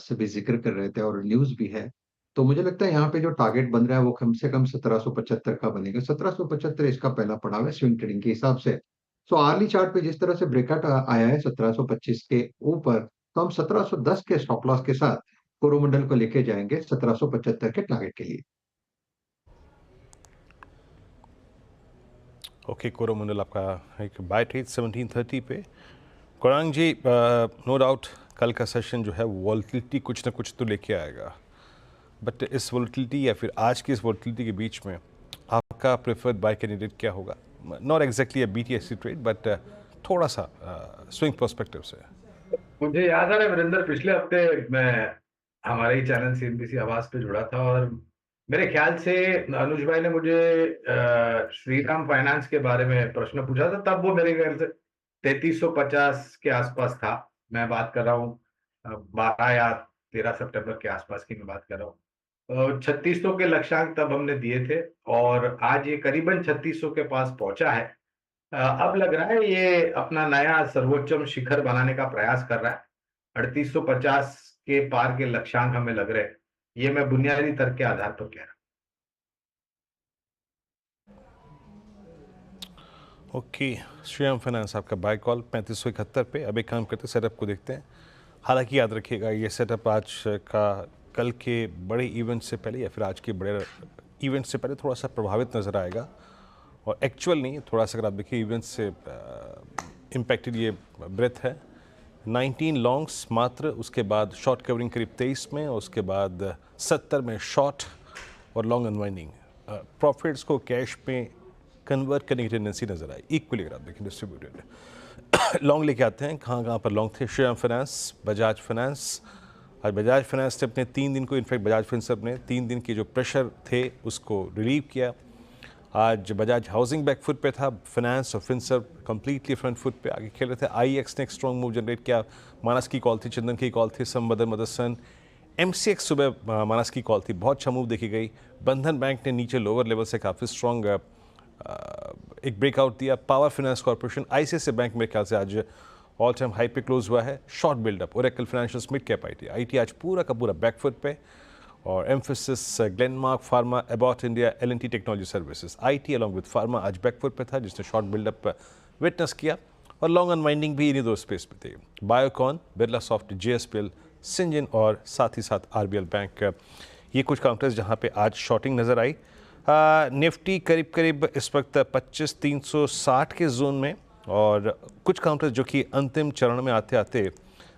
सभी जिक्र कर रहे थे और न्यूज भी है। तो मुझे लगता है यहाँ पे जो टारगेट बन रहा है वो कम से कम 1775 का बनेगा। 1775 इसका पहला पड़ाव है स्विंग ट्रेडिंग के हिसाब से। सो आर्ली चार्ट पे जिस तरह से ब्रेकआउट आया है 1725 के ऊपर, तो हम 1710 के स्टॉप लॉस के साथ कोरोमंडल को लेके जाएंगे 1775 के टारगेट के लिए। ओके, कोरोमंडल आपका एक बाय ट्रेड 1730 पे। कोरांग जी, नो डाउट कल का सेशन जो है वॉलेटिलिटी कुछ ना कुछ तो लेके आएगा, बट इस वॉलेटिलिटी या फिर आज की इस वॉलेटिलिटी के बीच में आपका प्रेफर्ड बाय कैंडिडेट क्या होगा? Not exactly a BTSC trade, but थोड़ा सा स्विंग पर्सपेक्टिव से। मुझे याद आ रहा है वीरेंद्र, पिछले हफ्ते मैं हमारे ही चैनल सीएनबीसी आवाज पे जुड़ा था, और मेरे ख्याल से अनुज भाई ने मुझे श्रीराम फाइनेंस के बारे में प्रश्न पूछा था। तब वो मेरे ख्याल से 3350 के आसपास था। मैं बात कर रहा हूँ 12 या 13 सितंबर के आसपास की मैं बात कर रहा हूँ। 3600 के लक्ष्यांक तब हमने दिए थे, और आज ये करीबन 3600 के पास पहुंचा है। अब लग रहा है ये अपना नया सर्वोच्चम शिखर बनाने का प्रयास कर रहा है। 3850 के पार के लक्ष्यांक हमें लग रहे हैं। ये मैं बुनियादी तर्क के आधार पर कह रहा हूँ। ओके, श्रीराम फाइनेंस आपका बाय कॉल 3571 पे। अब एक काम करते सेटअप को देखते हैं। हालांकि याद रखिएगा ये सेटअप आज का कल के बड़े इवेंट से पहले या फिर आज के बड़े इवेंट से पहले थोड़ा सा प्रभावित नज़र आएगा, और एक्चुअल नहीं, थोड़ा सा अगर आप देखिए इवेंट से इम्पैक्टेड ये ब्रेथ है। 19 लॉन्ग्स मात्र, उसके बाद शॉर्ट कवरिंग करीब 23 में, और उसके बाद 70 में शॉर्ट और लॉन्ग अनवाइंडिंग। प्रॉफिट्स को कैश में कन्वर्ट करने की टेंडेंसी नज़र आई इक्वली अगर आप देखें डिस्ट्रीब्यूटेड। लॉन्ग लेके आते हैं, कहाँ पर लॉन्ग थे? Shriram finance, Bajaj finance. आज बजाज फाइनेंस ने अपने 3 दिन को, इनफैक्ट बजाज फिनसर्व ने 3 दिन के जो प्रेशर थे उसको रिलीव किया। आज बजाज हाउसिंग बैक फुट पे था, फाइनेंस और फिनसर्व कंप्लीटली फ्रंट फुट पे आगे खेल रहे थे। आईएक्स ने एक स्ट्रॉन्ग मूव जनरेट किया। मानस की कॉल थी, चंदन की कॉल थी, समबदर मदरसन। एमसीएक्स सुबह मानस की कॉल थी, बहुत अच्छा मूव देखी गई। बंधन बैंक ने नीचे लोअर लेवल से काफ़ी स्ट्रॉन्ग एक ब्रेकआउट दिया। Power finance corporation, ICICI bank मेरे ख्याल से आज ऑल टाइम हाई पे क्लोज हुआ है। Short buildup, Oracle financial, mid cap IT आज पूरा का पूरा बैकफुट पे, और Mphasis, Glenmark pharma, Abbott India, L and T technology services. IT along with pharma आज बैकफुट पे था, जिसने शॉर्ट बिल्डअप विटनेस किया, और लॉन्ग अनवाइंडिंग भी इन्हीं दो स्पेस पे थे। बायोकॉन, बिरला सॉफ्ट, जेएसपीएल, सिंजन और साथ ही साथ आरबीएल बैंक, ये कुछ काउंटर्स जहाँ पे आज शॉर्टिंग नज़र आई। निफ्टी करीब करीब इस वक्त 25,360 के जोन में, और कुछ काउंटर्स जो कि अंतिम चरण में आते आते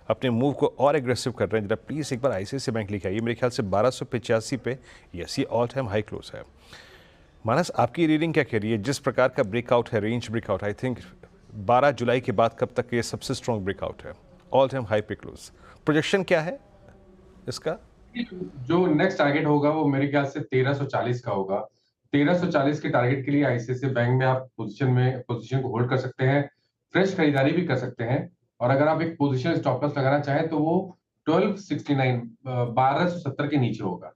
अपने मूव को और एग्रेसिव कर रहे हैं। जरा प्लीज़ एक बार आईसीआईसीआई बैंक लेके आइए। मेरे ख्याल से 1285 पे, यस, ये ऑल टाइम हाई क्लोज है। मानस, आपकी रीडिंग क्या कह रही है? जिस प्रकार का ब्रेकआउट है, रेंज ब्रेकआउट, आई थिंक 12 जुलाई के बाद कब तक ये सबसे स्ट्रॉन्ग ब्रेकआउट है, ऑल टाइम हाई पे क्लोज। प्रोजेक्शन क्या है इसका? जो नेक्स्ट टारगेट होगा वो मेरे ख्याल से 1340 का होगा। 1340 के टारगेट के लिए आईसीआईसीआई बैंक में आप पोजीशन को होल्ड कर सकते हैं, फ्रेश खरीदारी भी कर सकते हैं, और अगर आप एक पोजीशन स्टॉप लॉस लगाना चाहें तो वो 1269 1270 के नीचे होगा।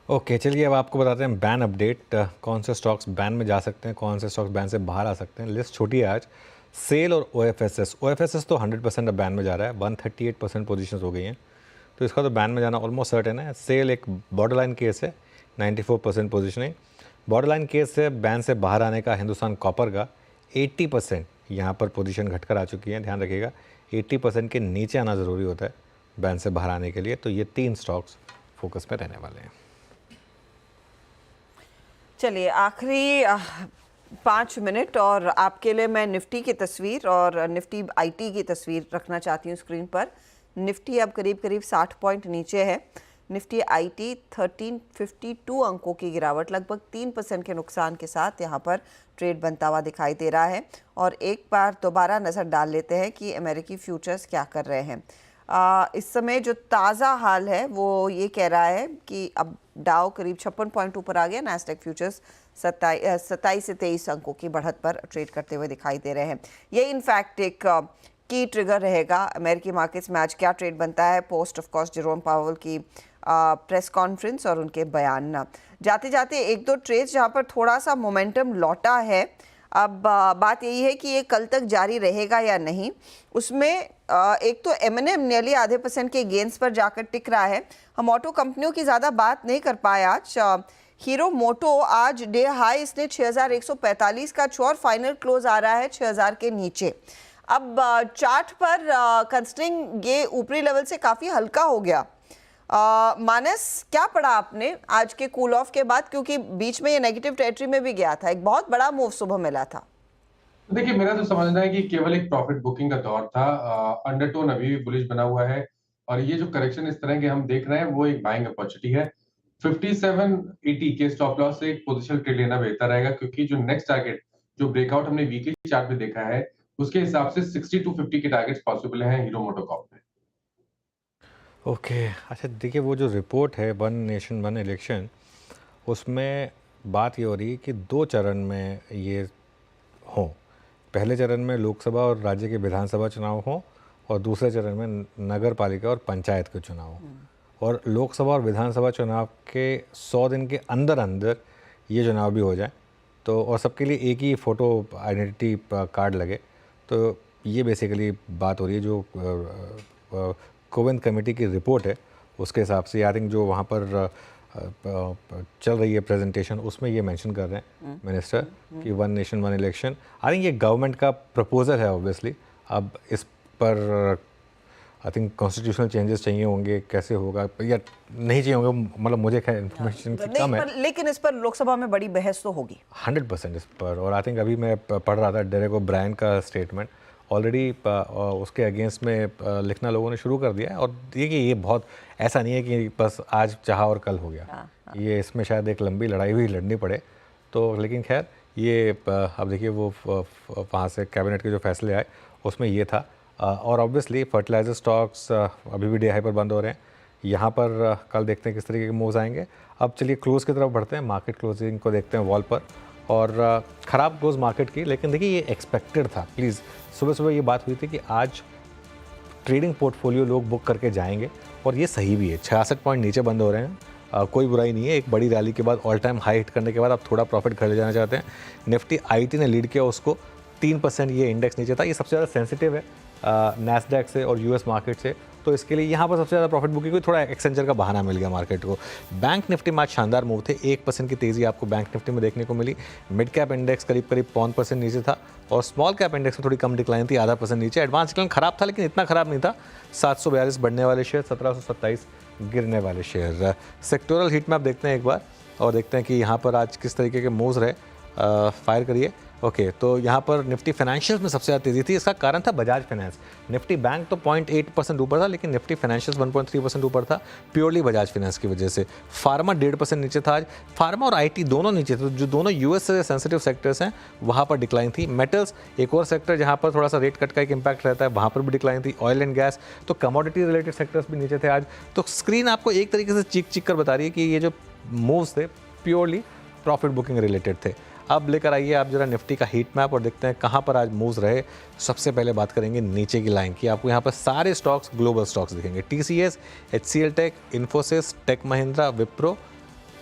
ओके चलिए अब आपको बताते हैं बैन अपडेट, कौन से स्टॉक्स बैन में जा सकते हैं, कौन से स्टॉक्स बैन से बाहर आ सकते हैं। लिस्ट छोटी है आज। सेल और OFSS तो 100% अब बैन में जा रहा है, 138% पोजीशंस हो गई हैं, तो इसका तो बैन में जाना ऑलमोस्ट सर्टेन है। सेल एक बॉर्डरलाइन केस है, 94% पोजीशनिंग। बॉर्डरलाइन केस से बैन से बाहर आने का हिंदुस्तान कॉपर का 80% यहाँ पर पोजीशन घटकर आ चुकी है। ध्यान रखिएगा 80% के नीचे आना ज़रूरी होता है बैन से बाहर आने के लिए। तो ये 3 स्टॉक्स फोकस में रहने वाले हैं। चलिए आखिरी 5 मिनट और आपके लिए मैं निफ्टी की तस्वीर और निफ्टी IT की तस्वीर रखना चाहती हूँ स्क्रीन पर। निफ्टी अब करीब 60 पॉइंट नीचे है। निफ्टी IT 1352 अंकों की गिरावट, लगभग 3% के नुकसान के साथ यहाँ पर ट्रेड बनता हुआ दिखाई दे रहा है। और एक बार दोबारा नज़र डाल लेते हैं कि अमेरिकी फ्यूचर्स क्या कर रहे हैं। इस समय जो ताज़ा हाल है वो ये कह रहा है कि अब डाउ करीब 56 पॉइंट ऊपर आ गया। नैस्डैक फ्यूचर्स 27 से 23 अंकों की बढ़त पर ट्रेड करते हुए दिखाई दे रहे हैं। ये इनफैक्ट एक की ट्रिगर रहेगा अमेरिकी मार्केट्स में आज क्या ट्रेड बनता है post of course Jerome Powell की प्रेस कॉन्फ्रेंस और उनके बयान। जाते जाते 1-2 ट्रेड्स जहाँ पर थोड़ा सा मोमेंटम लौटा है। अब बात यही है कि ये कल तक जारी रहेगा या नहीं। उसमें एक तो M&M नियरली आधे % के गेंस पर जाकर टिक रहा है। हम ऑटो कंपनियों की ज़्यादा बात नहीं कर पाए आज। हीरो मोटो आज डे हाई इसने 6145 का छुआ और फाइनल क्लोज आ रहा है 6000 के नीचे। अब चार्ट पर कंसिडरिंग ये ऊपरी लेवल से काफ़ी हल्का हो गया। मानस क्या पढ़ा आपने आज के कूल ऑफ के बाद, क्योंकि बीच में ये नेगेटिव टेरिटरी में भी गया था, एक बहुत बड़ा मूव सुबह मिला था। देखिए मेरा तो समझना है कि केवल एक प्रॉफिट बुकिंग का दौर था। अंडरटोन अभी भी बुलिश बना हुआ है और ये जो करेक्शन इस तरह के हम देख रहे हैं वो एक बाइंग अपॉर्चुनिटी है। 5780 के स्टॉप लॉस से एक पोजिशनल ट्रेड लेना बेहतर रहेगा, क्योंकि जो नेक्स्ट टारगेट जो ब्रेकआउट हमने वीकली चार्ट में देखा है उसके हिसाब से 60 to 50 के टारगेट्स पॉसिबल हैं हीरो मोटोकॉर्प में। ओके अच्छा देखिए वो जो रिपोर्ट है वन नेशन वन इलेक्शन, उसमें बात ये हो रही है कि 2 चरण में ये हों। पहले चरण में लोकसभा और राज्य के विधानसभा चुनाव हों और दूसरे चरण में नगर पालिका और पंचायत के चुनाव हों। और लोकसभा और विधानसभा चुनाव के 100 दिन के अंदर अंदर ये चुनाव भी हो जाए, तो और सबके लिए एक ही फ़ोटो आइडेंटिटी कार्ड लगे। तो ये बेसिकली बात हो रही है जो कोविंद कमेटी की रिपोर्ट है उसके हिसाब से। आई थिंक जो वहाँ पर चल रही है प्रेजेंटेशन उसमें ये मेंशन कर रहे हैं मिनिस्टर कि one nation one election. I think ये गवर्नमेंट का प्रपोजल है ऑब्वियसली। अब इस पर आई थिंक कॉन्स्टिट्यूशनल चेंजेस चाहिए होंगे, कैसे होगा या नहीं चाहिए होंगे, मतलब मुझे इन्फॉर्मेशन कम है, लेकिन इस पर लोकसभा में बड़ी बहस तो होगी 100% इस पर। और आई थिंक अभी मैं पढ़ रहा था डेरेक ओब्रायन का स्टेटमेंट, ऑलरेडी उसके अगेंस्ट में लिखना लोगों ने शुरू कर दिया है। और ये बहुत ऐसा नहीं है कि बस आज चाहा और कल हो गया। ये इसमें शायद एक लंबी लड़ाई भी लड़नी पड़े। तो लेकिन खैर ये अब देखिए वो वहाँ से कैबिनेट के जो फैसले आए उसमें ये था। और ऑब्वियसली फर्टिलाइजर स्टॉक्स अभी भी डे हाई पर बंद हो रहे हैं। यहाँ पर कल देखते हैं किस तरीके के मूव्स आएंगे। अब चलिए क्लोज की तरफ बढ़ते हैं, मार्केट क्लोजिंग को देखते हैं वॉल पर। और ख़राब क्लोज मार्केट की, लेकिन देखिए ये एक्सपेक्टेड था। प्लीज़ सुबह सुबह ये बात हुई थी कि आज ट्रेडिंग पोर्टफोलियो लोग बुक करके जाएंगे और ये सही भी है। 66 पॉइंट नीचे बंद हो रहे हैं, कोई बुराई नहीं है। एक बड़ी रैली के बाद ऑल टाइम हाई हिट करने के बाद आप थोड़ा प्रॉफिट घर ले जाना चाहते हैं। निफ्टी IT ने लीड किया, उसको 3% ये इंडेक्स नीचे था। ये सबसे ज़्यादा सेंसिटिव है नैस्डैक से और US मार्केट से, तो इसके लिए यहाँ पर सबसे ज़्यादा प्रॉफिट बुकिंग हुई। थोड़ा एक्सेंचर का बहाना मिल गया मार्केट को। बैंक निफ्टी में आज शानदार मूव थे, 1% की तेज़ी आपको बैंक निफ्टी में देखने को मिली। मिड कैप इंडेक्स करीब 1% नीचे था और स्मॉल कैप इंडेक्स में थोड़ी कम डिक्लाइन थी, 0.5% नीचे। एडवांस डिक्लाइन खराब था लेकिन इतना खराब नहीं था। 742 बढ़ने वाले शेयर, 1727 गिरने वाले शेयर। सेक्टोरल हीट मैप देखते हैं एक बार और देखते हैं कि यहाँ पर आज किस तरीके के मूव्स रहे। फायर करिए। ओके तो यहाँ पर निफ्टी फाइनेंशियल्स में सबसे ज़्यादा तेज़ी थी। इसका कारण था बजाज फाइनेंस। निफ्टी बैंक तो 0.8% ऊपर था, लेकिन निफ्टी फाइनेंशियल्स 1.3% ऊपर था, प्योरली बजाज फाइनेंस की वजह से। फार्मा 1.5% नीचे था आज। फार्मा और IT दोनों नीचे थे, जो दोनों US से सेंसिटिव सेक्टर्स हैं वहाँ पर डिक्लाइन थी। मेटल्स एक और सेक्टर जहाँ पर थोड़ा सा रेट कट का एक इम्पैक्ट रहता है, वहाँ पर भी डिक्लाइन थी। ऑयल एंड गैस, तो कमोडिटी रिलेटेड सेक्टर्स भी नीचे थे आज। तो स्क्रीन आपको एक तरीके से चीख कर बता रही है कि ये जो मूव्स थे प्योरली प्रॉफिट बुकिंग रिलेटेड थे। अब लेकर आइए आप जरा निफ्टी का हीट मैप और देखते हैं कहाँ पर आज मूव्स रहे। सबसे पहले बात करेंगे नीचे की लाइन की। आपको यहाँ पर सारे स्टॉक्स ग्लोबल स्टॉक्स दिखेंगे। TCS, HCL take, Infosys, tech Mahindra, Wipro,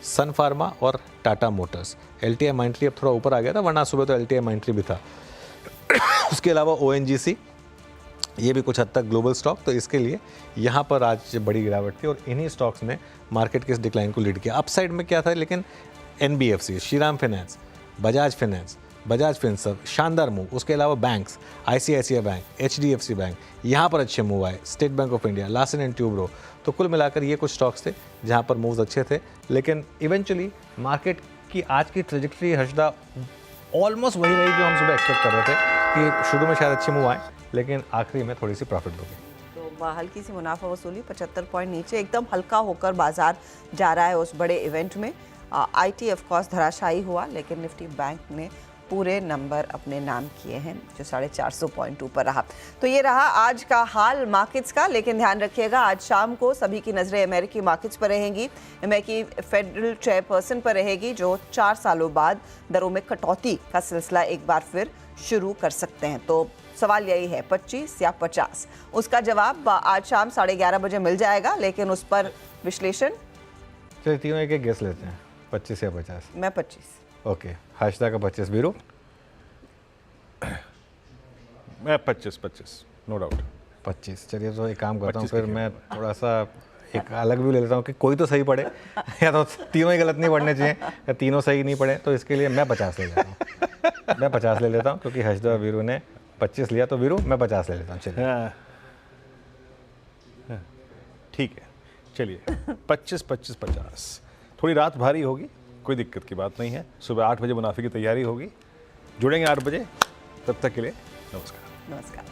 Sun Pharma और टाटा मोटर्स। LTI माइंट्री अब थोड़ा ऊपर आ गया था, वरना सुबह तो LTI माइंट्री भी था। उसके अलावा ONGC, ये भी कुछ हद तक ग्लोबल स्टॉक, तो इसके लिए यहाँ पर आज बड़ी गिरावट थी और इन्हीं स्टॉक्स ने मार्केट के इस डिक्लाइन को लीड किया। अपसाइड में क्या था, लेकिन NBFC, Shriram finance, Bajaj finance, Bajaj Finserv, शानदार मूव। उसके अलावा banks, ICICI bank, HDFC bank, यहाँ पर अच्छे मूव आए, state bank of India, Larsen and Toubro. तो कुल मिलाकर ये कुछ स्टॉक्स थे जहाँ पर मूव्स अच्छे थे, लेकिन इवेंचुअली मार्केट की आज की ट्रेजेक्टरी हर्षदा ऑलमोस्ट वही रही जो हम सुबह एक्सपेक्ट कर रहे थे कि शुरू में शायद अच्छे मूव आए, लेकिन आखिरी में थोड़ी सी प्रॉफिट हो गई। तो हल्की सी मुनाफा वसूली, 75 पॉइंट नीचे, एकदम हल्का होकर बाजार जा रहा है उस बड़े इवेंट में। IT ऑफ कोर्स धराशायी हुआ, लेकिन निफ्टी बैंक ने पूरे नंबर अपने नाम किए हैं, जो 450 पॉइंट ऊपर रहा। तो ये रहा आज का हाल मार्केट्स का, लेकिन ध्यान रखिएगा आज शाम को सभी की नज़रें अमेरिकी मार्केट्स पर रहेंगी। अमेरिकी फेडरल चेयरपर्सन पर रहेगी, जो 4 सालों बाद दरों में कटौती का सिलसिला एक बार फिर शुरू कर सकते हैं। तो सवाल यही है 25 या 50, उसका जवाब आज शाम 11:30 बजे मिल जाएगा, लेकिन उस पर विश्लेषण चलिए तीनों एक गेस लेते हैं, 25 या 50। मैं 25। ओके, हर्षदा का 25, बीरू? मैं 25, नो डाउट 25। चलिए तो एक काम करता हूँ, फिर मैं थोड़ा सा एक अलग व्यू ले लेता हूँ कि कोई तो सही पड़े या तो तीनों ही गलत नहीं पढ़ने चाहिए या तीनों सही नहीं पड़े, तो इसके लिए मैं 50 ले लेता हूँ। मैं 50 ले लेता हूँ, क्योंकि हर्षदा और वीरू ने 25 लिया, तो वीरू मैं 50 ले लेता हूँ। चलिए ठीक है, चलिए 25, 50। थोड़ी रात भारी होगी, कोई दिक्कत की बात नहीं है। सुबह 8 बजे मुनाफे की तैयारी होगी। जुड़ेंगे 8 बजे, तब तक के लिए नमस्कार। नमस्कार।